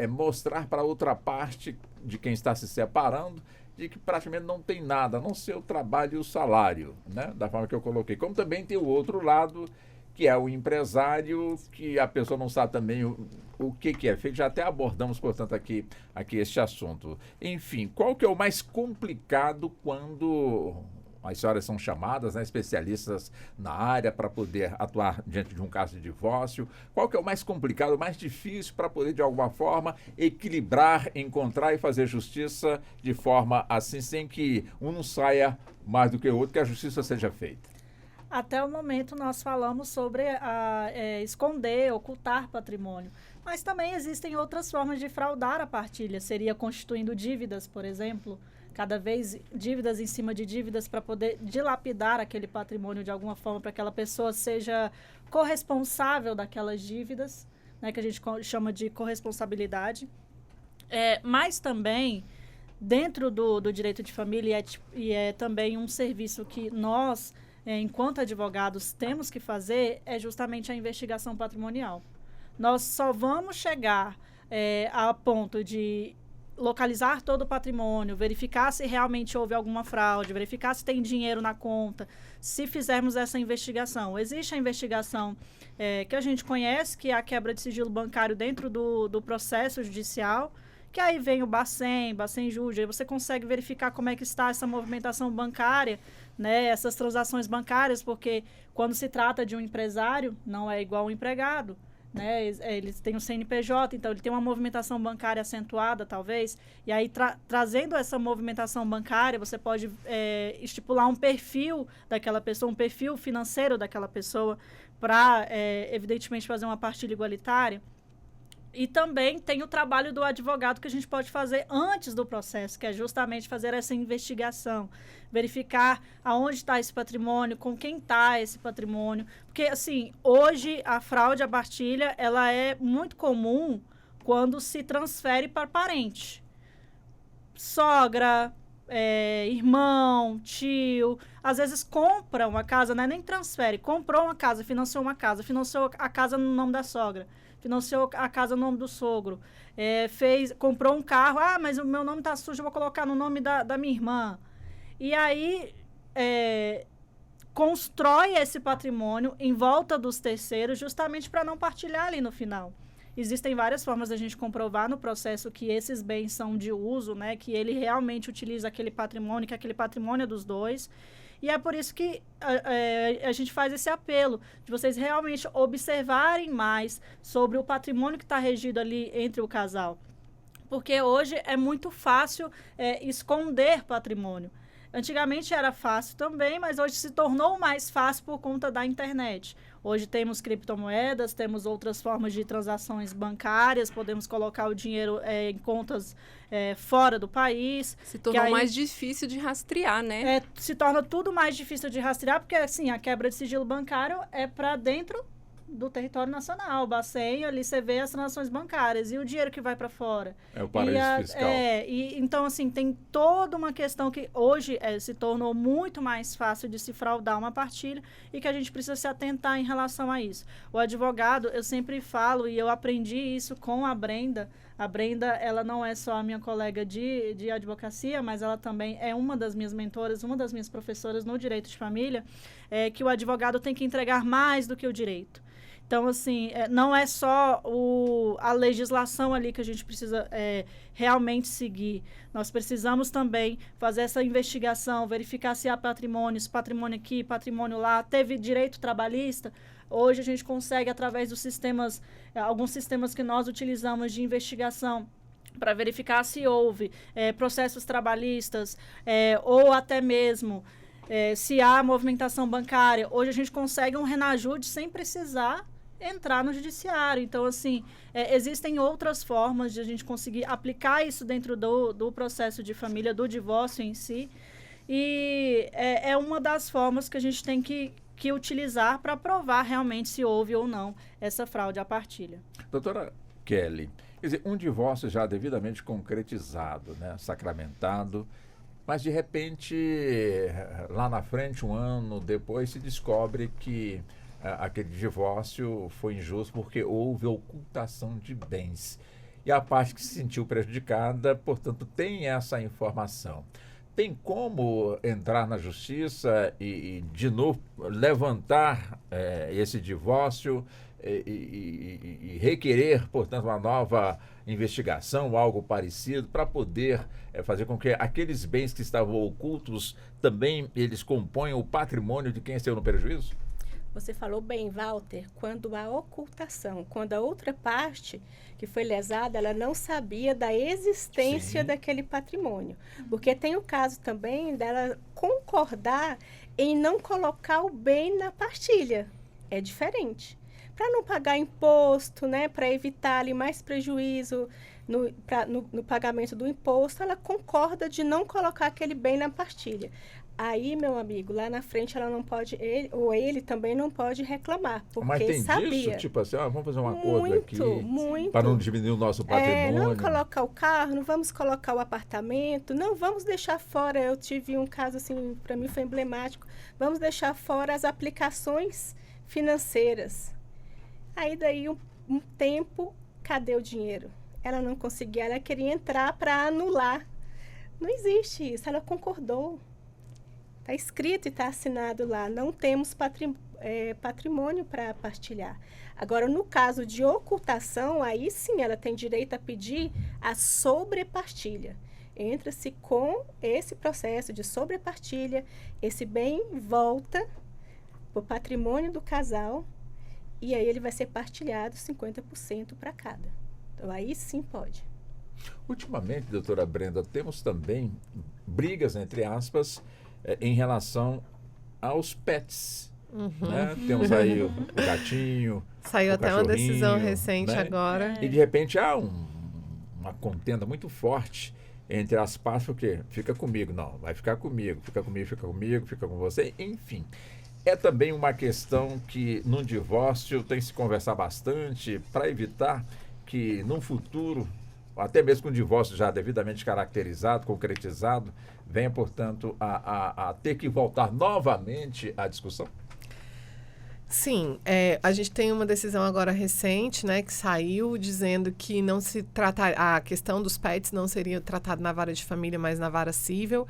mostrar para outra parte de quem está se separando de que praticamente não tem nada, a não ser o trabalho e o salário, né? Da forma que eu coloquei. Como também tem o outro lado, que é o empresário, que a pessoa não sabe também o que é feito. Já até abordamos, portanto, aqui este assunto. Enfim, qual que é o mais complicado quando as senhoras são chamadas, né, especialistas na área, para poder atuar diante de um caso de divórcio? Qual que é o mais complicado, o mais difícil para poder, de alguma forma, equilibrar, encontrar e fazer justiça de forma assim, sem que um não saia mais do que o outro, que a justiça seja feita? Até o momento nós falamos sobre esconder, ocultar patrimônio. Mas também existem outras formas de fraudar a partilha. Seria constituindo dívidas, por exemplo, cada vez dívidas em cima de dívidas para poder dilapidar aquele patrimônio de alguma forma, para que aquela pessoa seja corresponsável daquelas dívidas, né, que a gente chama de corresponsabilidade. Mas também, dentro do direito de família, é também um serviço que nós, enquanto advogados, temos que fazer, é justamente a investigação patrimonial. Nós só vamos chegar a ponto de localizar todo o patrimônio, verificar se realmente houve alguma fraude, verificar se tem dinheiro na conta, se fizermos essa investigação. Existe a investigação que a gente conhece, que é a quebra de sigilo bancário dentro do processo judicial, que aí vem o Bacen Jude, aí você consegue verificar como é que está essa movimentação bancária, né, essas transações bancárias, porque quando se trata de um empresário, não é igual um empregado, né, eles têm um CNPJ, então ele tem uma movimentação bancária acentuada, talvez, e aí trazendo essa movimentação bancária, você pode estipular um perfil daquela pessoa, um perfil financeiro daquela pessoa, para, evidentemente, fazer uma partilha igualitária. E também tem o trabalho do advogado que a gente pode fazer antes do processo, que é justamente fazer essa investigação, verificar aonde está esse patrimônio, com quem está esse patrimônio. Porque, assim, hoje a fraude à partilha, ela é muito comum quando se transfere para parente. Sogra, irmão, tio, às vezes compra uma casa, não é nem transfere, comprou uma casa, financiou a casa no nome da sogra, financiou a casa no nome do sogro, comprou um carro, mas o meu nome está sujo, eu vou colocar no nome da minha irmã. E aí, constrói esse patrimônio em volta dos terceiros, justamente para não partilhar ali no final. Existem várias formas da gente comprovar no processo que esses bens são de uso, né, que ele realmente utiliza aquele patrimônio, que aquele patrimônio é dos dois. E é por isso que a gente faz esse apelo, de vocês realmente observarem mais sobre o patrimônio que está regido ali entre o casal. Porque hoje é muito fácil esconder patrimônio. Antigamente era fácil também, mas hoje se tornou mais fácil por conta da internet. Hoje temos criptomoedas, temos outras formas de transações bancárias, podemos colocar o dinheiro em contas fora do país. Se tornou mais difícil de rastrear, né? Se torna tudo mais difícil de rastrear, porque assim, a quebra de sigilo bancário é para dentro do território nacional. O Bacen, ali você vê as transações bancárias e o dinheiro que vai para fora. É o paraíso fiscal. Então, assim, tem toda uma questão que hoje se tornou muito mais fácil de se fraudar uma partilha e que a gente precisa se atentar em relação a isso. O advogado, eu sempre falo, e eu aprendi isso com a Brenda. A Brenda, ela não é só a minha colega de advocacia, mas ela também é uma das minhas mentoras, uma das minhas professoras no direito de família, que o advogado tem que entregar mais do que o direito. Então, assim, não é só a legislação ali que a gente precisa realmente seguir. Nós precisamos também fazer essa investigação, verificar se há patrimônio aqui, patrimônio lá, teve direito trabalhista. Hoje a gente consegue, através dos sistemas, alguns sistemas que nós utilizamos de investigação, para verificar se houve processos trabalhistas ou até mesmo se há movimentação bancária. Hoje a gente consegue um renajude sem precisar entrar no judiciário. Então, assim, existem outras formas de a gente conseguir aplicar isso dentro do processo de família, do divórcio em si. E é uma das formas que a gente tem que utilizar para provar realmente se houve ou não essa fraude à partilha. Doutora Kelly, quer dizer, um divórcio já devidamente concretizado, né, sacramentado, mas de repente, lá na frente, um ano depois, se descobre que aquele divórcio foi injusto porque houve ocultação de bens. E a parte que se sentiu prejudicada, portanto, tem essa informação. Tem como entrar na justiça e de novo, levantar esse divórcio e requerer, portanto, uma nova investigação, algo parecido, para poder fazer com que aqueles bens que estavam ocultos também eles componham o patrimônio de quem saiu no prejuízo? Você falou bem, Walter, quando há ocultação, quando a outra parte que foi lesada, ela não sabia da existência Sim. daquele patrimônio. Porque tem o caso também dela concordar em não colocar o bem na partilha. É diferente. Para não pagar imposto, né, para evitar ali mais prejuízo no pagamento do imposto, ela concorda de não colocar aquele bem na partilha. Aí, meu amigo, lá na frente ela não pode, ele também não pode reclamar, porque Mas tem sabia. disso, tipo assim, vamos fazer um acordo aqui Muito. para não diminuir o nosso patrimônio. Não colocar o carro, não vamos colocar o apartamento, não vamos deixar fora, eu tive um caso assim, para mim foi emblemático, vamos deixar fora as aplicações financeiras. Aí daí um tempo, cadê o dinheiro? Ela não conseguia, ela queria entrar para anular. Não existe isso, ela concordou. Está escrito e está assinado lá. Não temos patrimônio para partilhar. Agora, no caso de ocultação, aí sim ela tem direito a pedir a sobrepartilha. Entra-se com esse processo de sobrepartilha, esse bem volta para o patrimônio do casal e aí ele vai ser partilhado 50% para cada. Então, aí sim pode. Ultimamente, doutora Brenda, temos também brigas, entre aspas, em relação aos pets. Né? Temos aí o gatinho. Saiu até uma decisão recente, né? Agora. E de repente há uma contenda muito forte entre as partes, porque fica comigo, não, vai ficar comigo, fica com você, enfim. É também uma questão que no divórcio tem que se conversar bastante para evitar que no futuro, até mesmo com o divórcio já devidamente caracterizado, concretizado, venha, portanto, a ter que voltar novamente à discussão? Sim, a gente tem uma decisão agora recente, né, que saiu dizendo que não se trata, a questão dos pets não seria tratada na vara de família, mas na vara civil.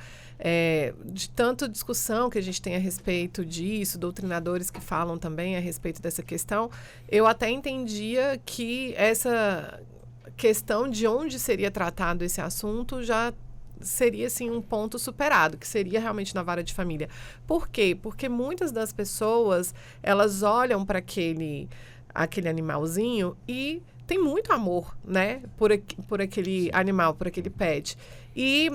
De tanta discussão que a gente tem a respeito disso, doutrinadores que falam também a respeito dessa questão, eu até entendia que essa questão de onde seria tratado esse assunto já seria, assim, um ponto superado, que seria realmente na vara de família. Por quê? Porque muitas das pessoas, elas olham para aquele animalzinho e tem muito amor, né, por aquele animal, por aquele pet. E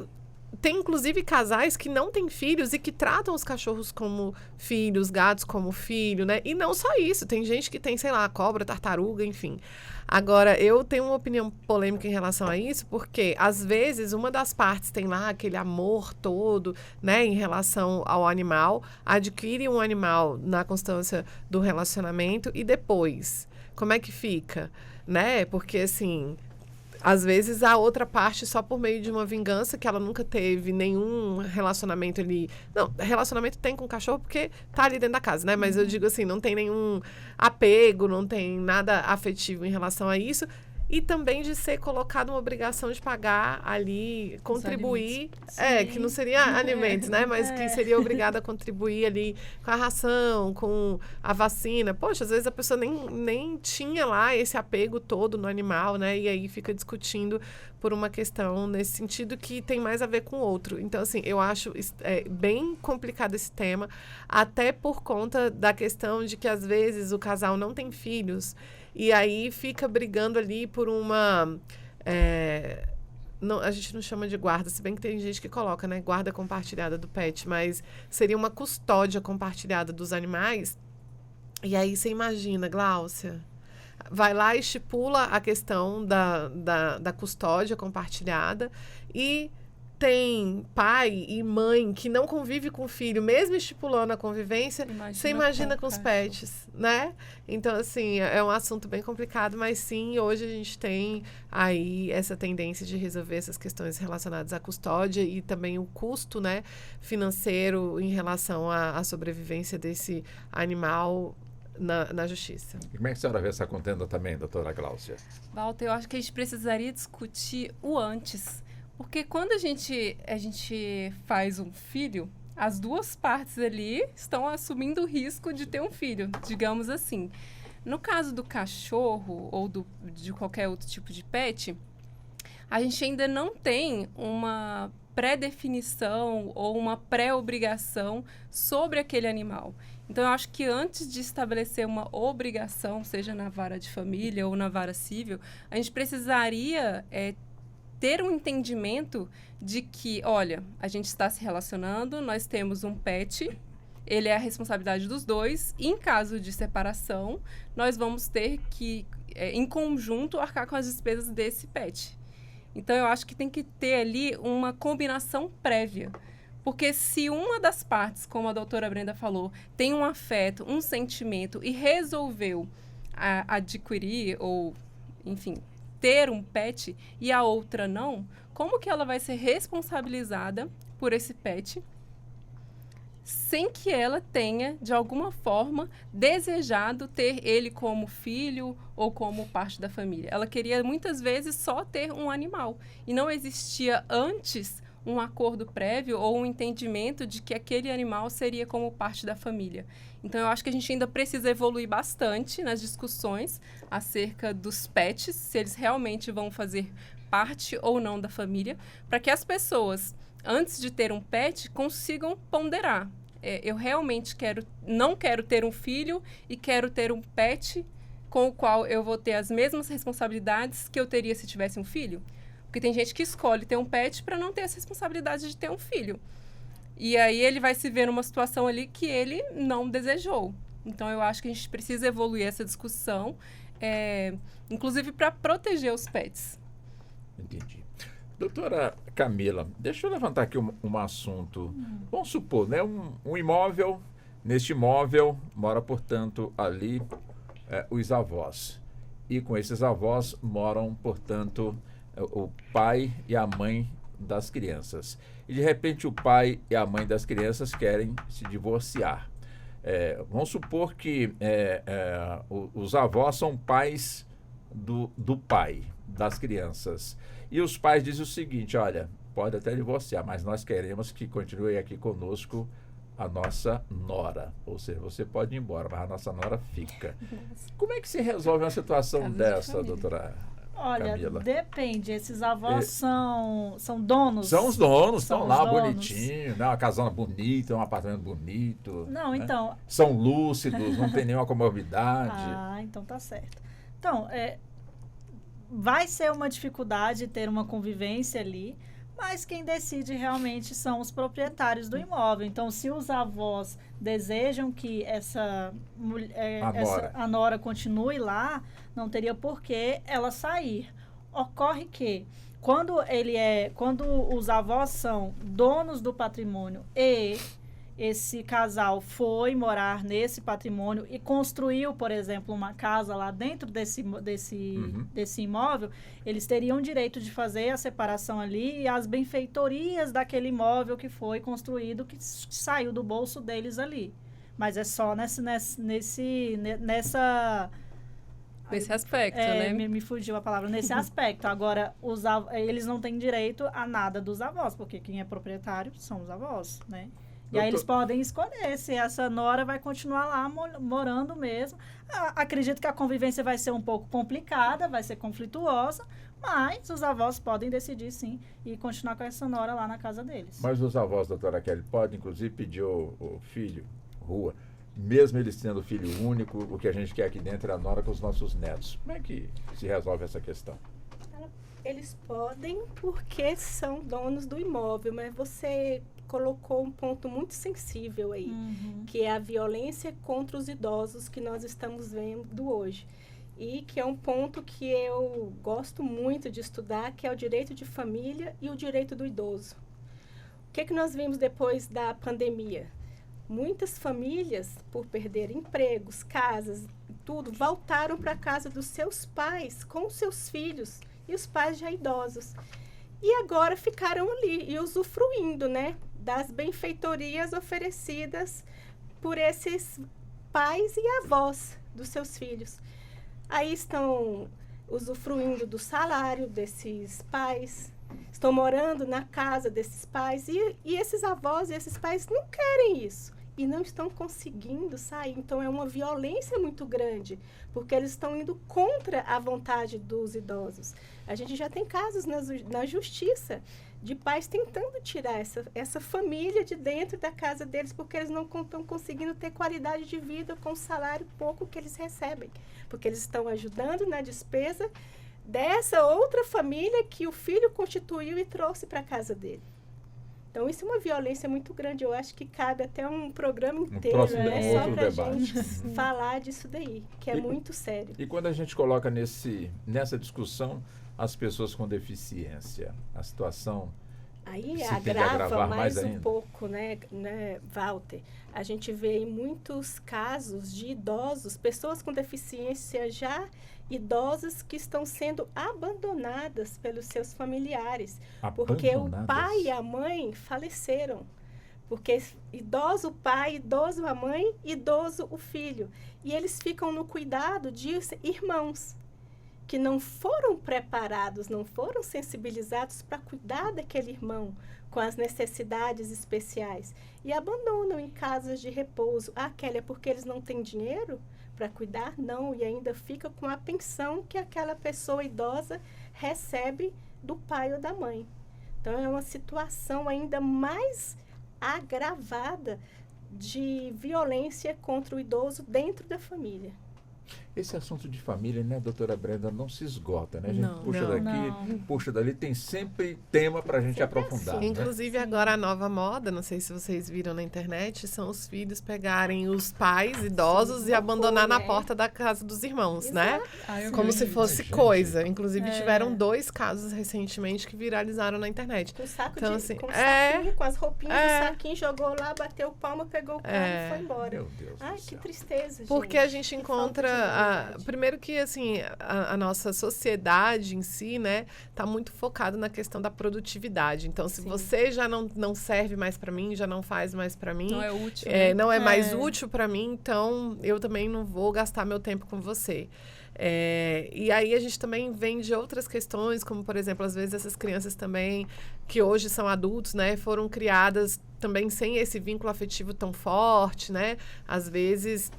tem, inclusive, casais que não têm filhos e que tratam os cachorros como filhos, gatos como filho, né? E não só isso, tem gente que tem, sei lá, cobra, tartaruga, enfim. Agora, eu tenho uma opinião polêmica em relação a isso, porque, às vezes, uma das partes tem lá aquele amor todo, né, em relação ao animal, adquire um animal na constância do relacionamento e depois, como é que fica, né? Porque, assim, às vezes a outra parte só por meio de uma vingança, que ela nunca teve nenhum relacionamento ali. Não, relacionamento tem com o cachorro porque tá ali dentro da casa, né? Mas eu digo assim, não tem nenhum apego, não tem nada afetivo em relação a isso. E também de ser colocado uma obrigação de pagar ali, contribuir, que não seria alimentos, né? Mas que seria obrigada a contribuir ali com a ração, com a vacina. Poxa, às vezes a pessoa nem tinha lá esse apego todo no animal, né? E aí fica discutindo por uma questão nesse sentido que tem mais a ver com o outro. Então, assim, eu acho bem complicado esse tema, até por conta da questão de que, às vezes, o casal não tem filhos, e aí fica brigando ali por uma... a gente não chama de guarda, se bem que tem gente que coloca, né? Guarda compartilhada do pet, mas seria uma custódia compartilhada dos animais. E aí você imagina, Gláucia, vai lá e estipula a questão da custódia compartilhada e tem pai e mãe que não convive com o filho, mesmo estipulando a convivência, você imagina com os pets, né? Então, assim, é um assunto bem complicado, mas sim, hoje a gente tem aí essa tendência de resolver essas questões relacionadas à custódia e também o custo, né, financeiro em relação à sobrevivência desse animal na justiça. E como é que a senhora vê essa contenda também, doutora Gláucia? Walter, eu acho que a gente precisaria discutir o antes. Porque quando a gente faz um filho, as duas partes ali estão assumindo o risco de ter um filho, digamos assim. No caso do cachorro ou de qualquer outro tipo de pet, a gente ainda não tem uma pré-definição ou uma pré-obrigação sobre aquele animal. Então, eu acho que antes de estabelecer uma obrigação, seja na vara de família ou na vara civil, a gente precisaria ter um entendimento de que, olha, a gente está se relacionando, nós temos um pet, ele é a responsabilidade dos dois, e em caso de separação, nós vamos ter que, em conjunto, arcar com as despesas desse pet. Então, eu acho que tem que ter ali uma combinação prévia. Porque se uma das partes, como a doutora Brenda falou, tem um afeto, um sentimento e resolveu adquirir ou, enfim, ter um pet e a outra não, como que ela vai ser responsabilizada por esse pet sem que ela tenha, de alguma forma, desejado ter ele como filho ou como parte da família? Ela queria, muitas vezes, só ter um animal. E não existia antes um acordo prévio ou um entendimento de que aquele animal seria como parte da família. Então, eu acho que a gente ainda precisa evoluir bastante nas discussões acerca dos pets, se eles realmente vão fazer parte ou não da família, para que as pessoas, antes de ter um pet, consigam ponderar. Eu realmente não quero ter um filho e quero ter um pet com o qual eu vou ter as mesmas responsabilidades que eu teria se tivesse um filho. Porque tem gente que escolhe ter um pet para não ter essa responsabilidade de ter um filho. E aí ele vai se ver numa situação ali que ele não desejou. Então, eu acho que a gente precisa evoluir essa discussão, inclusive para proteger os pets. Entendi. Doutora Camila, deixa eu levantar aqui um assunto. Vamos supor, né, um imóvel, neste imóvel mora, portanto, ali os avós. E com esses avós moram, portanto, o pai e a mãe das crianças. E, de repente, o pai e a mãe das crianças querem se divorciar. Vamos supor que os avós são pais do pai das crianças. E os pais dizem o seguinte: olha, pode até divorciar, mas nós queremos que continue aqui conosco a nossa nora. Ou seja, você pode ir embora, mas a nossa nora fica. Como é que se resolve uma situação dessa, doutora Camila? Olha, depende. Esses avós são donos? São os donos, estão lá donos. Bonitinho, né? Uma casona bonita, um apartamento bonito. Não, né? então... São lúcidos, não tem nenhuma comorbidade. Ah, então tá certo. Então, vai ser uma dificuldade ter uma convivência ali, mas quem decide realmente são os proprietários do imóvel. Então, se os avós desejam que a nora continue lá, não teria por que ela sair. Ocorre que, quando os avós são donos do patrimônio e esse casal foi morar nesse patrimônio e construiu, por exemplo, uma casa lá dentro desse imóvel, eles teriam direito de fazer a separação ali e as benfeitorias daquele imóvel que foi construído, que saiu do bolso deles ali. Mas é só nesse aspecto, né? Me fugiu a palavra. Nesse aspecto. Agora, eles não têm direito a nada dos avós, porque quem é proprietário são os avós, né? E aí eles podem escolher se essa nora vai continuar lá morando mesmo. Acredito que a convivência vai ser um pouco complicada, vai ser conflituosa, mas os avós podem decidir, sim, e continuar com essa nora lá na casa deles. Mas os avós, doutora Kelly, podem, inclusive, pedir o filho, rua, mesmo eles tendo filho único, o que a gente quer aqui dentro é a nora com os nossos netos. Como é que se resolve essa questão? Eles podem porque são donos do imóvel, mas você colocou um ponto muito sensível aí, que é a violência contra os idosos que nós estamos vendo hoje. E que é um ponto que eu gosto muito de estudar, que é o direito de família e o direito do idoso. O que nós vimos depois da pandemia? Muitas famílias, por perder empregos, casas, tudo, voltaram para a casa dos seus pais com os seus filhos e os pais já idosos. E agora ficaram ali e usufruindo, né, das benfeitorias oferecidas por esses pais e avós dos seus filhos. Aí estão usufruindo do salário desses pais, estão morando na casa desses pais e esses avós e esses pais não querem isso e não estão conseguindo sair. Então, é uma violência muito grande, porque eles estão indo contra a vontade dos idosos. A gente já tem casos na justiça de pais tentando tirar essa família de dentro da casa deles, porque eles não estão conseguindo ter qualidade de vida com o salário pouco que eles recebem, porque eles estão ajudando na despesa dessa outra família que o filho constituiu e trouxe para a casa dele. Então, isso é uma violência muito grande. Eu acho que cabe até um programa inteiro, só para a gente falar disso daí, que é muito sério. E quando a gente coloca nessa discussão as pessoas com deficiência, a situação aí se agrava mais um ainda. pouco, né, Walter? A gente vê em muitos casos de idosos, pessoas com deficiência já idosas que estão sendo abandonadas pelos seus familiares, porque o pai e a mãe faleceram. Porque idoso o pai, idoso a mãe, idoso o filho. E eles ficam no cuidado de irmãos. que não foram preparados, não foram sensibilizados para cuidar daquele irmão com as necessidades especiais e abandonam em casas de repouso. Ah, Kelly, é porque eles não têm dinheiro para cuidar? Não, e ainda fica com a pensão que aquela pessoa idosa recebe do pai ou da mãe. Então, é uma situação ainda mais agravada de violência contra o idoso dentro da família. Esse assunto de família, né, doutora Brenda, não se esgota, né? A gente Não, puxa não. daqui, puxa dali, tem sempre tema para a gente aprofundar. Né? Inclusive, agora a nova moda, não sei se vocês viram na internet, são os filhos pegarem os pais idosos e abandonar na porta da casa dos irmãos, né? Como se fosse coisa. Inclusive, tiveram 2 casos recentemente que viralizaram na internet. Com saco Então, de, assim, com saquinho, com as roupinhas do saquinho, jogou lá, bateu palma, pegou o carro e foi embora. Meu Deus Ai, do que céu. tristeza, gente. Porque a gente Que encontra, falta de humanidade. primeiro que assim, a nossa sociedade em si, né, tá muito focado na questão da produtividade. Então, se Sim. você já não serve mais para mim, já não faz mais para mim, Não é útil. Né? não é mais útil para mim, então eu também não vou gastar meu tempo com você. E aí a gente também vem de outras questões, como, por exemplo, às vezes essas crianças também, que hoje são adultos, né, foram criadas também sem esse vínculo afetivo tão forte, né? Às vezes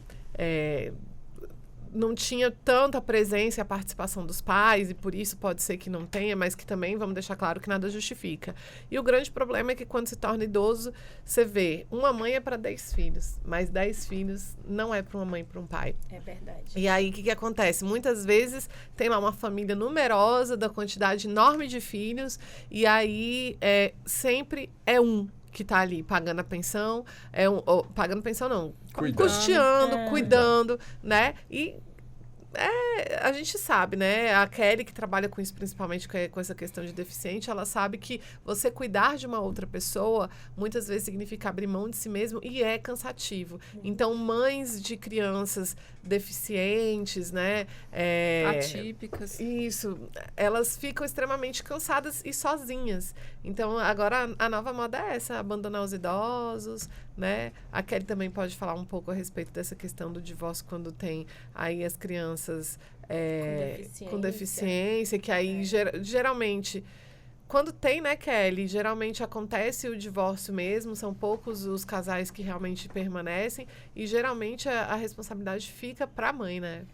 não tinha tanta presença e a participação dos pais, e por isso pode ser que não tenha, mas que também, vamos deixar claro, que nada justifica. E o grande problema é que quando se torna idoso, você vê, uma mãe é para 10 filhos, mas 10 filhos não é para uma mãe e para um pai. É verdade. E aí, o que acontece? Muitas vezes tem lá uma família numerosa, da quantidade enorme de filhos, e aí sempre é um que está ali pagando a pensão, pagando pensão não, custeando, cuidando, né? E a gente sabe, né? A Kelly, que trabalha com isso, principalmente com essa questão de deficiente, ela sabe que você cuidar de uma outra pessoa, muitas vezes significa abrir mão de si mesmo e é cansativo. Então, mães de crianças deficientes, né? Atípicas. Isso. Elas ficam extremamente cansadas e sozinhas. Então, agora a nova moda é essa, abandonar os idosos, né? A Kelly também pode falar um pouco a respeito dessa questão do divórcio quando tem aí as crianças com deficiência, que aí geralmente, quando tem, né, Kelly, geralmente acontece o divórcio mesmo, são poucos os casais que realmente permanecem e geralmente a responsabilidade fica para a mãe, né?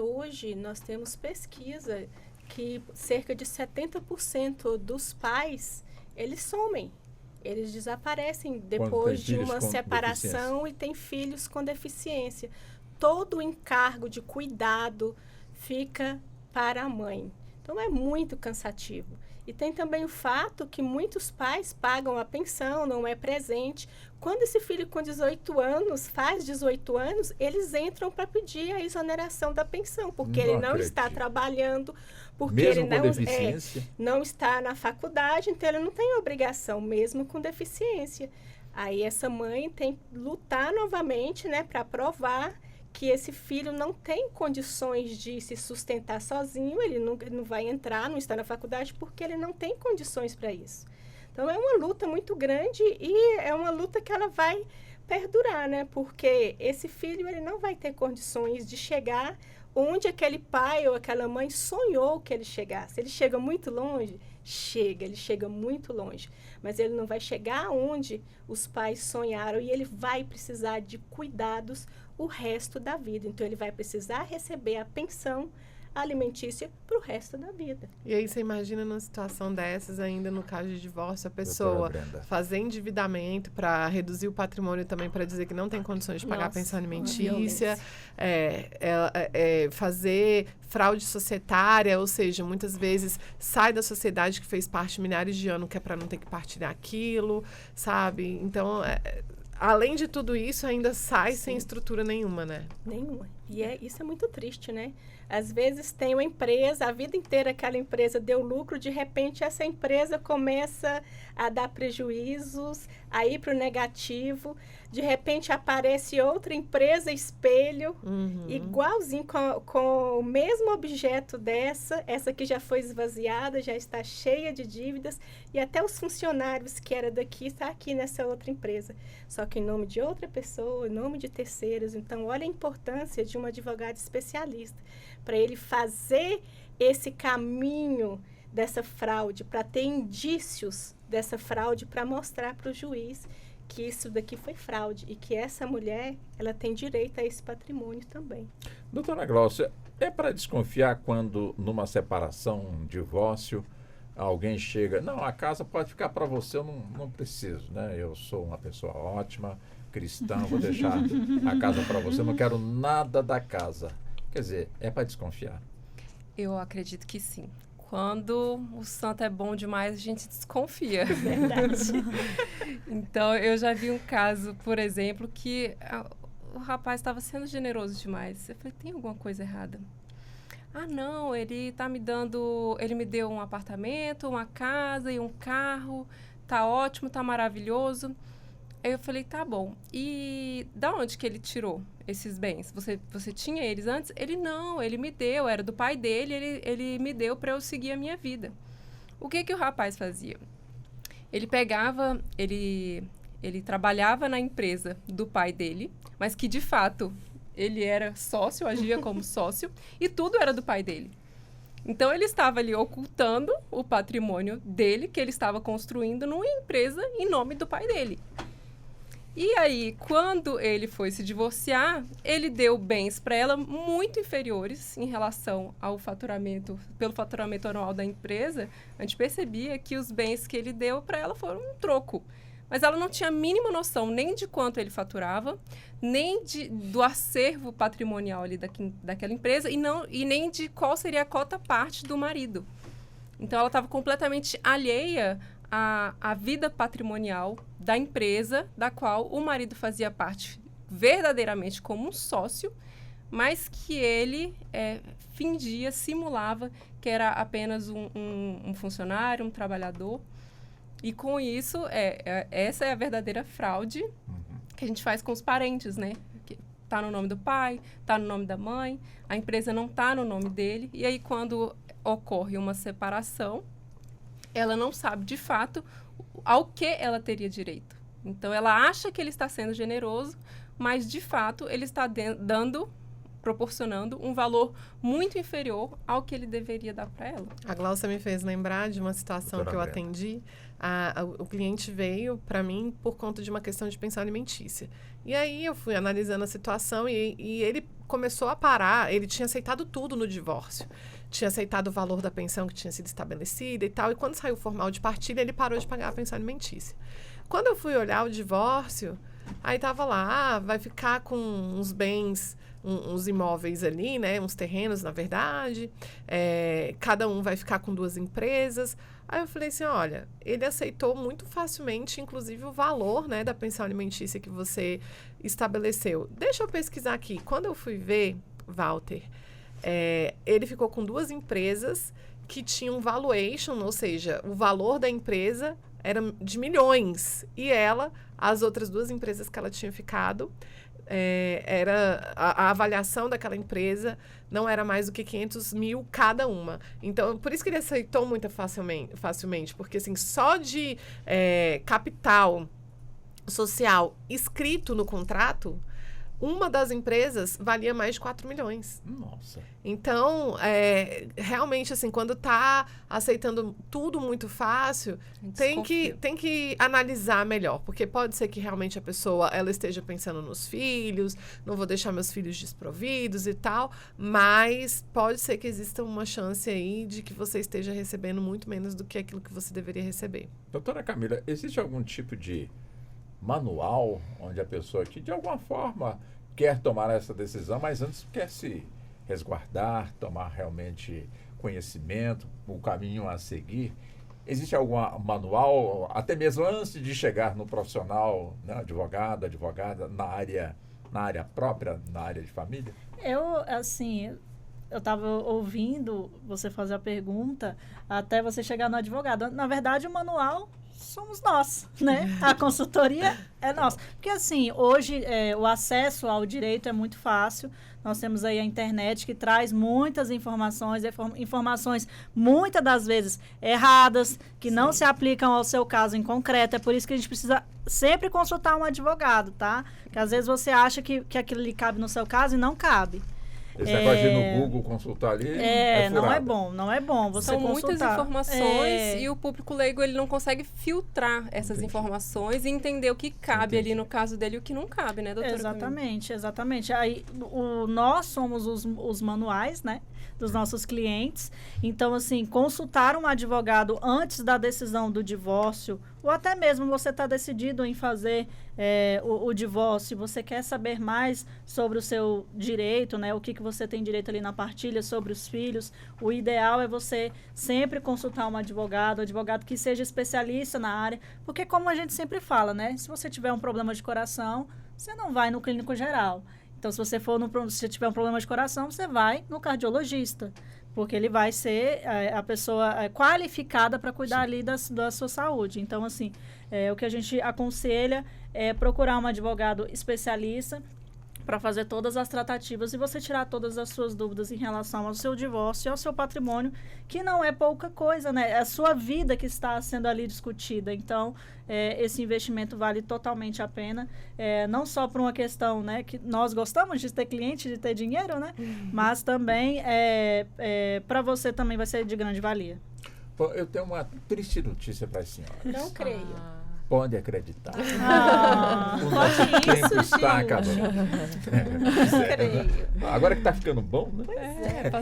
Hoje nós temos pesquisa que cerca de 70% dos pais, eles somem. Eles desaparecem depois de uma separação e têm filhos com deficiência. Todo o encargo de cuidado fica para a mãe. Então, é muito cansativo. E tem também o fato que muitos pais pagam a pensão, não é presente. Quando esse filho com 18 anos, faz 18 anos, eles entram para pedir a exoneração da pensão, porque ele não está trabalhando, porque mesmo ele com deficiência? Não está na faculdade, então ele não tem obrigação, mesmo com deficiência. Aí essa mãe tem que lutar novamente, né, para provar que esse filho não tem condições de se sustentar sozinho, ele não vai entrar, não está na faculdade, porque ele não tem condições para isso. Então, é uma luta muito grande e é uma luta que ela vai perdurar, né? Porque esse filho, ele não vai ter condições de chegar onde aquele pai ou aquela mãe sonhou que ele chegasse. Ele chega muito longe? Ele chega muito longe. Mas ele não vai chegar onde os pais sonharam e ele vai precisar de cuidados o resto da vida. Então, ele vai precisar receber a pensão alimentícia para o resto da vida. E aí você imagina numa situação dessas, ainda no caso de divórcio, a pessoa fazer endividamento para reduzir o patrimônio também, para dizer que não tem condições de pagar a pensão alimentícia, fazer fraude societária, ou seja, muitas vezes sai da sociedade que fez parte milhares de anos, que é para não ter que partilhar aquilo, sabe? Então, além de tudo isso, ainda sai sem estrutura nenhuma, né? Nenhuma. E isso é muito triste, né? Às vezes tem uma empresa, a vida inteira aquela empresa deu lucro, de repente essa empresa começa a dar prejuízos, a ir para o negativo. de repente aparece outra empresa espelho, igualzinho, com o mesmo objeto essa que já foi esvaziada, já está cheia de dívidas, e até os funcionários que era daqui está aqui nessa outra empresa, só que em nome de outra pessoa, em nome de terceiros. Então, olha a importância de um advogado especialista, para ele fazer esse caminho dessa fraude, para ter indícios dessa fraude, para mostrar para o juiz que isso daqui foi fraude e que essa mulher, ela tem direito a esse patrimônio também. Doutora Glaucia, é para desconfiar quando numa separação, um divórcio, alguém chega, não, a casa pode ficar para você, eu não preciso, né? Eu sou uma pessoa ótima, cristã, vou deixar a casa para você, eu não quero nada da casa. Quer dizer, é para desconfiar? Eu acredito que sim. Quando o santo é bom demais, a gente desconfia. Verdade. Então, eu já vi um caso, por exemplo, que o rapaz estava sendo generoso demais. Eu falei, tem alguma coisa errada? Ah, não, ele me deu um apartamento, uma casa e um carro, tá ótimo, tá maravilhoso. Aí eu falei, tá bom. E da onde que ele tirou esses bens? Você tinha eles antes? Ele não, ele me deu, era do pai dele, ele me deu para eu seguir a minha vida. O que o rapaz fazia? Ele pegava, ele trabalhava na empresa do pai dele, mas que de fato ele era sócio, agia como sócio, e tudo era do pai dele. Então, ele estava ali ocultando o patrimônio dele, que ele estava construindo numa empresa em nome do pai dele. E aí, quando ele foi se divorciar, ele deu bens para ela muito inferiores em relação ao faturamento, pelo faturamento anual da empresa. A gente percebia que os bens que ele deu para ela foram um troco. Mas ela não tinha a mínima noção nem de quanto ele faturava, nem do acervo patrimonial ali daquela empresa e nem de qual seria a cota-parte do marido. Então, ela estava completamente alheia à vida patrimonial da empresa, da qual o marido fazia parte verdadeiramente como um sócio, mas que ele fingia, simulava que era apenas um funcionário, um trabalhador. E com isso, essa é a verdadeira fraude que a gente faz com os parentes, né? Que tá no nome do pai, tá no nome da mãe, a empresa não tá no nome dele. E aí, quando ocorre uma separação, ela não sabe, de fato, ao que ela teria direito. Então, ela acha que ele está sendo generoso, mas, de fato, ele está proporcionando um valor muito inferior ao que ele deveria dar para ela. A Glaucia me fez lembrar de uma situação que eu atendi. O cliente veio para mim por conta de uma questão de pensão alimentícia. E aí eu fui analisando a situação e ele começou a parar. Ele tinha aceitado tudo no divórcio. Tinha aceitado o valor da pensão que tinha sido estabelecida e tal. E quando saiu o formal de partilha, ele parou de pagar a pensão alimentícia. Quando eu fui olhar o divórcio, aí estava lá, vai ficar com uns bens, uns imóveis ali, né? Uns terrenos, na verdade. Cada um vai ficar com 2 empresas. Aí eu falei assim, olha, ele aceitou muito facilmente, inclusive, o valor, né, da pensão alimentícia que você estabeleceu. Deixa eu pesquisar aqui. Quando eu fui ver, Walter, ele ficou com 2 empresas que tinham valuation, ou seja, o valor da empresa era de milhões. E as outras 2 empresas que ela tinha ficado, era a avaliação daquela empresa não era mais do que 500 mil cada uma. Então, por isso que ele aceitou muito facilmente, porque assim, só de capital social escrito no contrato, uma das empresas valia mais de 4 milhões. Nossa. Então, realmente, assim, quando está aceitando tudo muito fácil, tem que analisar melhor. Porque pode ser que realmente a pessoa ela esteja pensando nos filhos, não vou deixar meus filhos desprovidos e tal, mas pode ser que exista uma chance aí de que você esteja recebendo muito menos do que aquilo que você deveria receber. Doutora Camila, existe algum tipo de manual onde a pessoa que de alguma forma quer tomar essa decisão, mas antes quer se resguardar, tomar realmente conhecimento, o caminho a seguir? Existe algum manual, até mesmo antes de chegar no profissional, né, advogado, advogada, na área própria, na área de família? Eu estava ouvindo você fazer a pergunta até você chegar no advogado. Na verdade, o manual somos nós, né? A consultoria é nossa. Porque, assim, hoje o acesso ao direito é muito fácil. Nós temos aí a internet que traz muitas informações, informações muitas das vezes erradas, que não se aplicam ao seu caso em concreto. É por isso que a gente precisa sempre consultar um advogado, tá? Porque às vezes você acha que aquilo lhe cabe no seu caso e não cabe. Esse negócio de ir no Google consultar ali não é bom você São consultar. muitas informações e o público leigo ele não consegue filtrar essas informações e entender o que cabe ali no caso dele e o que não cabe, né, doutora? Exatamente. Aí, nós somos os manuais, né, dos nossos clientes. Então, assim, consultar um advogado antes da decisão do divórcio, ou até mesmo você está decidido em fazer o divórcio, você quer saber mais sobre o seu direito, né? O que você tem direito ali na partilha sobre os filhos, o ideal é você sempre consultar um advogado que seja especialista na área, porque como a gente sempre fala, né? Se você tiver um problema de coração, você não vai no clínico geral. Então, se você tiver um problema de coração, você vai no cardiologista, porque ele vai ser a pessoa qualificada para cuidar ali da sua saúde. Então, assim, o que a gente aconselha é procurar um advogado especialista para fazer todas as tratativas e você tirar todas as suas dúvidas em relação ao seu divórcio e ao seu patrimônio, que não é pouca coisa, né? É a sua vida que está sendo ali discutida. Então, esse investimento vale totalmente a pena, não só por uma questão, né, que nós gostamos de ter cliente, de ter dinheiro, né? Mas também para você também vai ser de grande valia. Bom, eu tenho uma triste notícia para a senhora. Não creio. Pode acreditar. O nosso tempo está acabando. Agora que está ficando bom, né?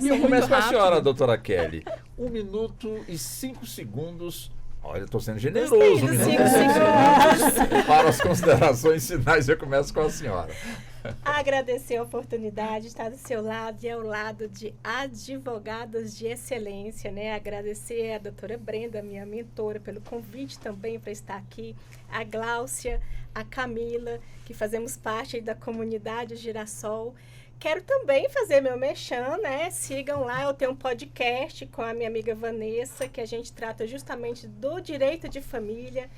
E eu começo com a senhora, doutora Kelly. 1 minuto e 5 segundos. Olha, estou sendo generoso. 1 minuto e 5 segundos. Para as considerações finais, eu começo com a senhora. Agradecer a oportunidade de estar do seu lado e ao lado de advogadas de excelência, né? Agradecer a doutora Brenda, minha mentora, pelo convite também para estar aqui, a Gláucia, a Camila, que fazemos parte aí da comunidade Girassol. Quero também fazer meu merchan, né? Sigam lá, eu tenho um podcast com a minha amiga Vanessa, que a gente trata justamente do direito de família.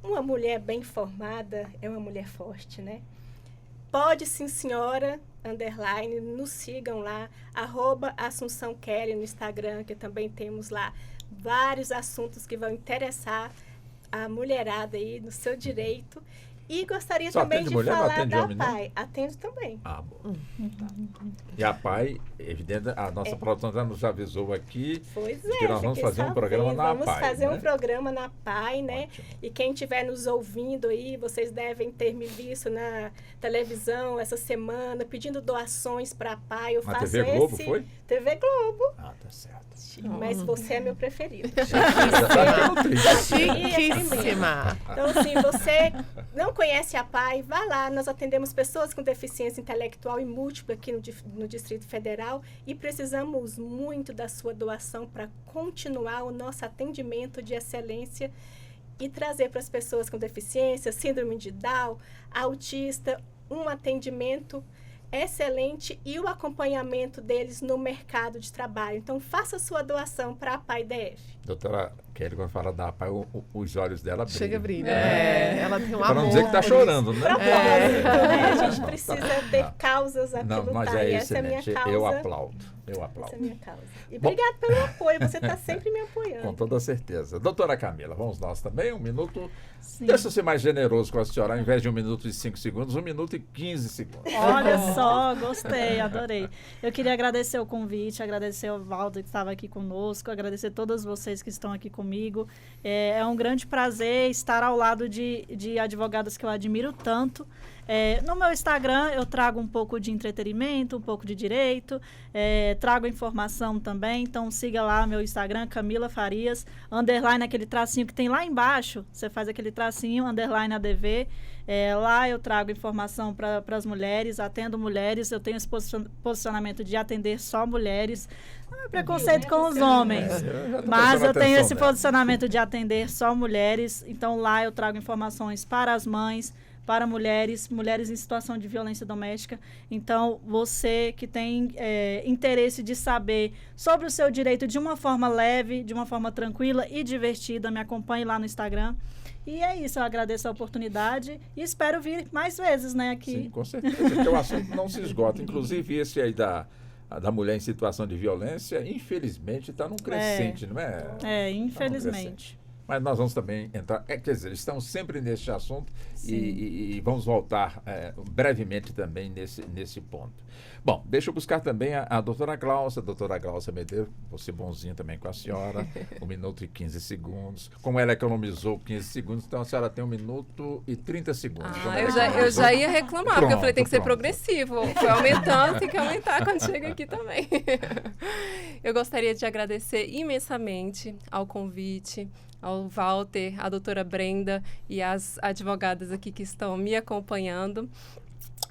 Uma mulher bem formada é uma mulher forte, né? Pode sim, senhora, _ nos sigam lá, @AssunçãoKelly no Instagram, que também temos lá vários assuntos que vão interessar a mulherada aí no seu direito. E gostaria também de falar da PAI. Atendo também. Ah, bom. Tá. E a PAI, evidente, a nossa produção já nos avisou aqui que nós vamos fazer um programa na PAI. Vamos fazer um programa na PAI, né? Ótimo. E quem estiver nos ouvindo aí, vocês devem ter me visto na televisão essa semana, pedindo doações para a PAI. Eu na faço TV Globo, foi? TV Globo. Ah, tá certo. Mas você é meu preferido. Chiquíssima. Então, assim, você não conhece a PAI, vá lá. Nós atendemos pessoas com deficiência intelectual e múltipla aqui no Distrito Federal e precisamos muito da sua doação para continuar o nosso atendimento de excelência e trazer para as pessoas com deficiência, síndrome de Down, autista, um atendimento excelente e o acompanhamento deles no mercado de trabalho. Então, faça sua doação para a PAI-DF. Doutora Kelly, quando fala da PAI, os olhos dela brilham. Chega, brilha. Ela tem um amor. Para não dizer que está chorando, né? A gente precisa ter causas a não, lutar. mas e essa é a minha causa. Eu aplaudo. Essa é a minha causa. E obrigado pelo apoio. Você está sempre me apoiando. Com toda certeza. Doutora Camila, vamos nós também. 1 minuto. Sim. Deixa eu ser mais generoso com a senhora. Ao invés de 1 minuto e 5 segundos, 1 minuto e 15 segundos. Olha só, gostei, adorei. Eu queria agradecer o convite, agradecer ao Valdo que estava aqui conosco, agradecer a todos vocês que estão aqui comigo. É um grande prazer estar ao lado de advogadas que eu admiro tanto. No meu Instagram eu trago um pouco de entretenimento, um pouco de direito, trago informação também, então siga lá meu Instagram, Camila Farias, _ aquele tracinho que tem lá embaixo, você faz aquele tracinho, _ ADV, lá eu trago informação para as mulheres, atendo mulheres, eu tenho esse posicionamento de atender só mulheres, não é preconceito com os homens, mas eu tenho esse posicionamento de atender só mulheres, então lá eu trago informações para as mães, para mulheres em situação de violência doméstica. Então, você que tem interesse de saber sobre o seu direito de uma forma leve, de uma forma tranquila e divertida, me acompanhe lá no Instagram. E é isso, eu agradeço a oportunidade e espero vir mais vezes, né, aqui. Sim, com certeza, porque o assunto não se esgota. Inclusive, esse aí da mulher em situação de violência, infelizmente, está num crescente, não é? Infelizmente. Mas nós vamos também entrar, quer dizer, estamos sempre nesse assunto e vamos voltar brevemente também nesse ponto. Bom, deixa eu buscar também a doutora Gláucia Medeiros, vou ser bonzinho também com a senhora, 1 minuto e 15 segundos. Como ela economizou 15 segundos, então a senhora tem 1 minuto e 30 segundos. Eu já ia reclamar, porque eu falei, tem que ser progressivo. Foi aumentando, tem que aumentar quando chega aqui também. Eu gostaria de agradecer imensamente ao convite, ao Walter, à doutora Brenda e às advogadas aqui que estão me acompanhando.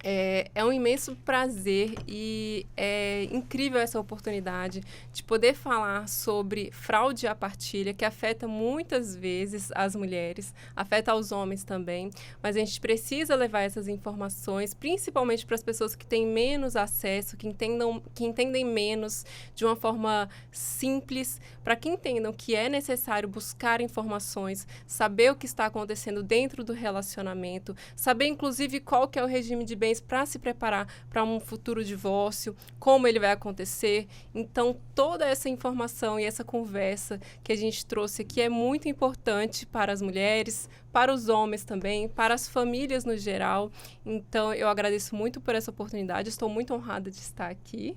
É um imenso prazer e é incrível essa oportunidade de poder falar sobre fraude à partilha, que afeta muitas vezes as mulheres, afeta os homens também, mas a gente precisa levar essas informações, principalmente para as pessoas que têm menos acesso, que entendem menos, de uma forma simples, para que entendam que é necessário buscar informações, saber o que está acontecendo dentro do relacionamento, saber inclusive qual que é o regime de bens para se preparar para um futuro divórcio, como ele vai acontecer. Então, toda essa informação e essa conversa que a gente trouxe aqui é muito importante para as mulheres, para os homens também, para as famílias no geral. Então, eu agradeço muito por essa oportunidade, estou muito honrada de estar aqui.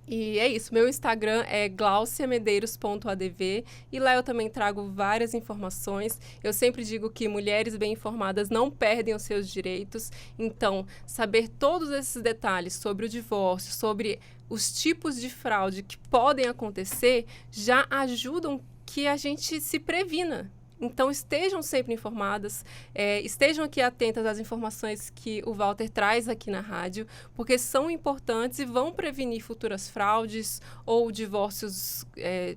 E é isso, meu Instagram é glauciamedeiros.adv e lá eu também trago várias informações. Eu sempre digo que mulheres bem informadas não perdem os seus direitos, então saber todos esses detalhes sobre o divórcio, sobre os tipos de fraude que podem acontecer, já ajudam que a gente se previna. Então, estejam sempre informadas, estejam aqui atentas às informações que o Walter traz aqui na rádio, porque são importantes e vão prevenir futuras fraudes ou divórcios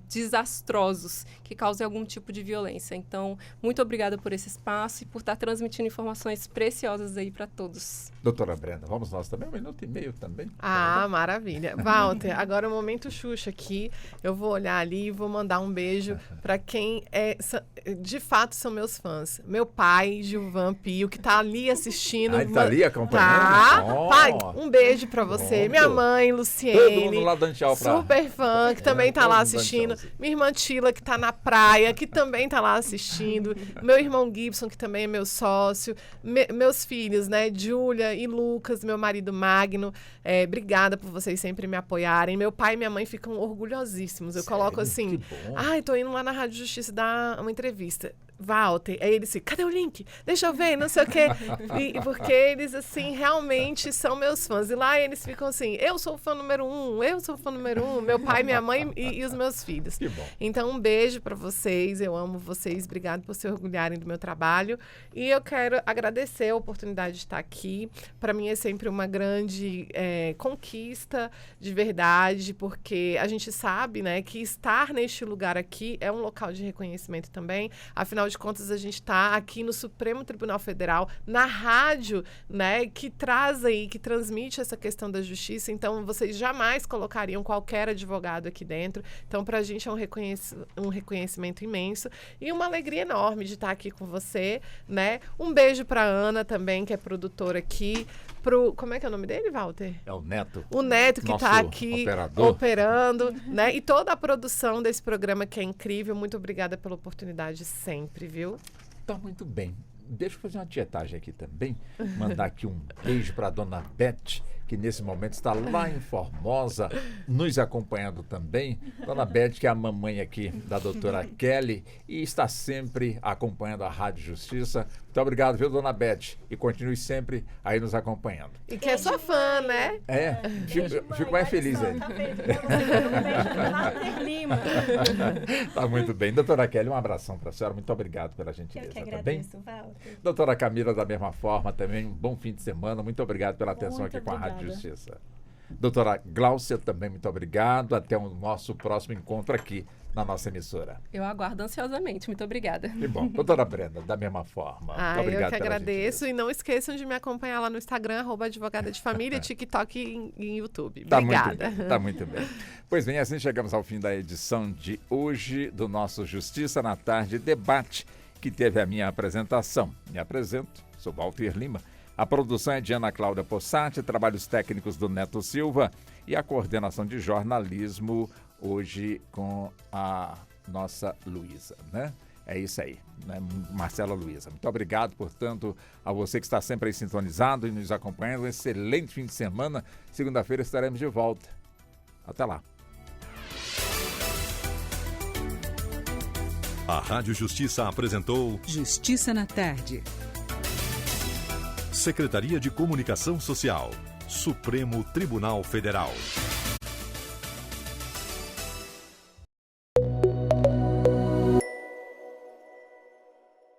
desastrosos que causem algum tipo de violência. Então, muito obrigada por esse espaço e por estar transmitindo informações preciosas aí para todos. Doutora Brenda, vamos nós também, 1 minuto e meio também. Maravilha. Walter, agora é o momento Xuxa aqui. Eu vou olhar ali e vou mandar um beijo para quem de fato são meus fãs. Meu pai, Gilvan Pio, que tá ali assistindo. Tá ali acompanhando? Tá. Pai, um beijo pra você. Pronto. Minha mãe, Luciene. Todo mundo lá dando tchau pra... Super fã, que também tá lá assistindo. Minha irmã Tila, que tá na praia, que também tá lá assistindo. Meu irmão Gibson, que também é meu sócio. Meus filhos, né? Júlia e Lucas, meu marido Magno. Obrigada por vocês sempre me apoiarem. Meu pai e minha mãe ficam orgulhosíssimos. Eu coloco assim, tô indo lá na Rádio Justiça dar uma entrevista. Walter, aí eles assim, cadê o link? Deixa eu ver, não sei o quê. Porque eles, assim, realmente são meus fãs. E lá eles ficam assim, eu sou o fã número 1, meu pai, minha mãe e os meus filhos. Que bom. Então, um beijo para vocês, eu amo vocês, obrigado por se orgulharem do meu trabalho. E eu quero agradecer a oportunidade de estar aqui. Para mim é sempre uma grande conquista, de verdade, porque a gente sabe, né, que estar neste lugar aqui é um local de reconhecimento também. Afinal de contas, a gente está aqui no Supremo Tribunal Federal, na rádio, né, que traz aí, que transmite essa questão da justiça. Então, vocês jamais colocariam qualquer advogado aqui dentro. Então, para a gente é um reconhecimento imenso e uma alegria enorme de estar aqui com você, né? Um beijo para Ana também, que é produtora aqui. Como é que é o nome dele, Walter? É o Neto. O Neto, que está aqui operando, né? E toda a produção desse programa, que é incrível. Muito obrigada pela oportunidade sempre, viu? Tá muito bem. Deixa eu fazer uma tietagem aqui também. Mandar aqui um beijo para a dona Beth, que nesse momento está lá em Formosa, nos acompanhando também. Dona Beth, que é a mamãe aqui da doutora Kelly, e está sempre acompanhando a Rádio Justiça. Muito obrigado, viu, dona Beth? E continue sempre aí nos acompanhando. E que é sua fã, né? Fico mais feliz aí. Tá muito bem. Doutora Kelly, um abração para a senhora. Muito obrigado pela gentileza. Eu que Tá agradeço, bem? Walter. Doutora Camila, da mesma forma, também um bom fim de semana. Muito obrigado pela atenção Muito aqui com a obrigada. Rádio Justiça. Doutora Gláucia, também muito obrigado. Até o nosso próximo encontro aqui na nossa emissora. Eu aguardo ansiosamente. Muito obrigada. Que bom. Doutora Brenda, da mesma forma. Muito obrigado. Eu que pela agradeço. gentileza. E não esqueçam de me acompanhar lá no Instagram, @advogada de família, TikTok e YouTube. Tá Obrigada. muito bem, tá muito bem. Pois bem, assim chegamos ao fim da edição de hoje do nosso Justiça na Tarde Debate, que teve a minha apresentação. Me apresento, sou Walter Lima. A produção é de Ana Cláudia Possati, trabalhos técnicos do Neto Silva e a coordenação de jornalismo hoje com a nossa Luísa, né? É isso aí, né? Marcela Luísa. Muito obrigado, portanto, a você que está sempre aí sintonizado e nos acompanhando. Um excelente fim de semana. Segunda-feira estaremos de volta. Até lá. A Rádio Justiça apresentou Justiça na Tarde. Secretaria de Comunicação Social, Supremo Tribunal Federal.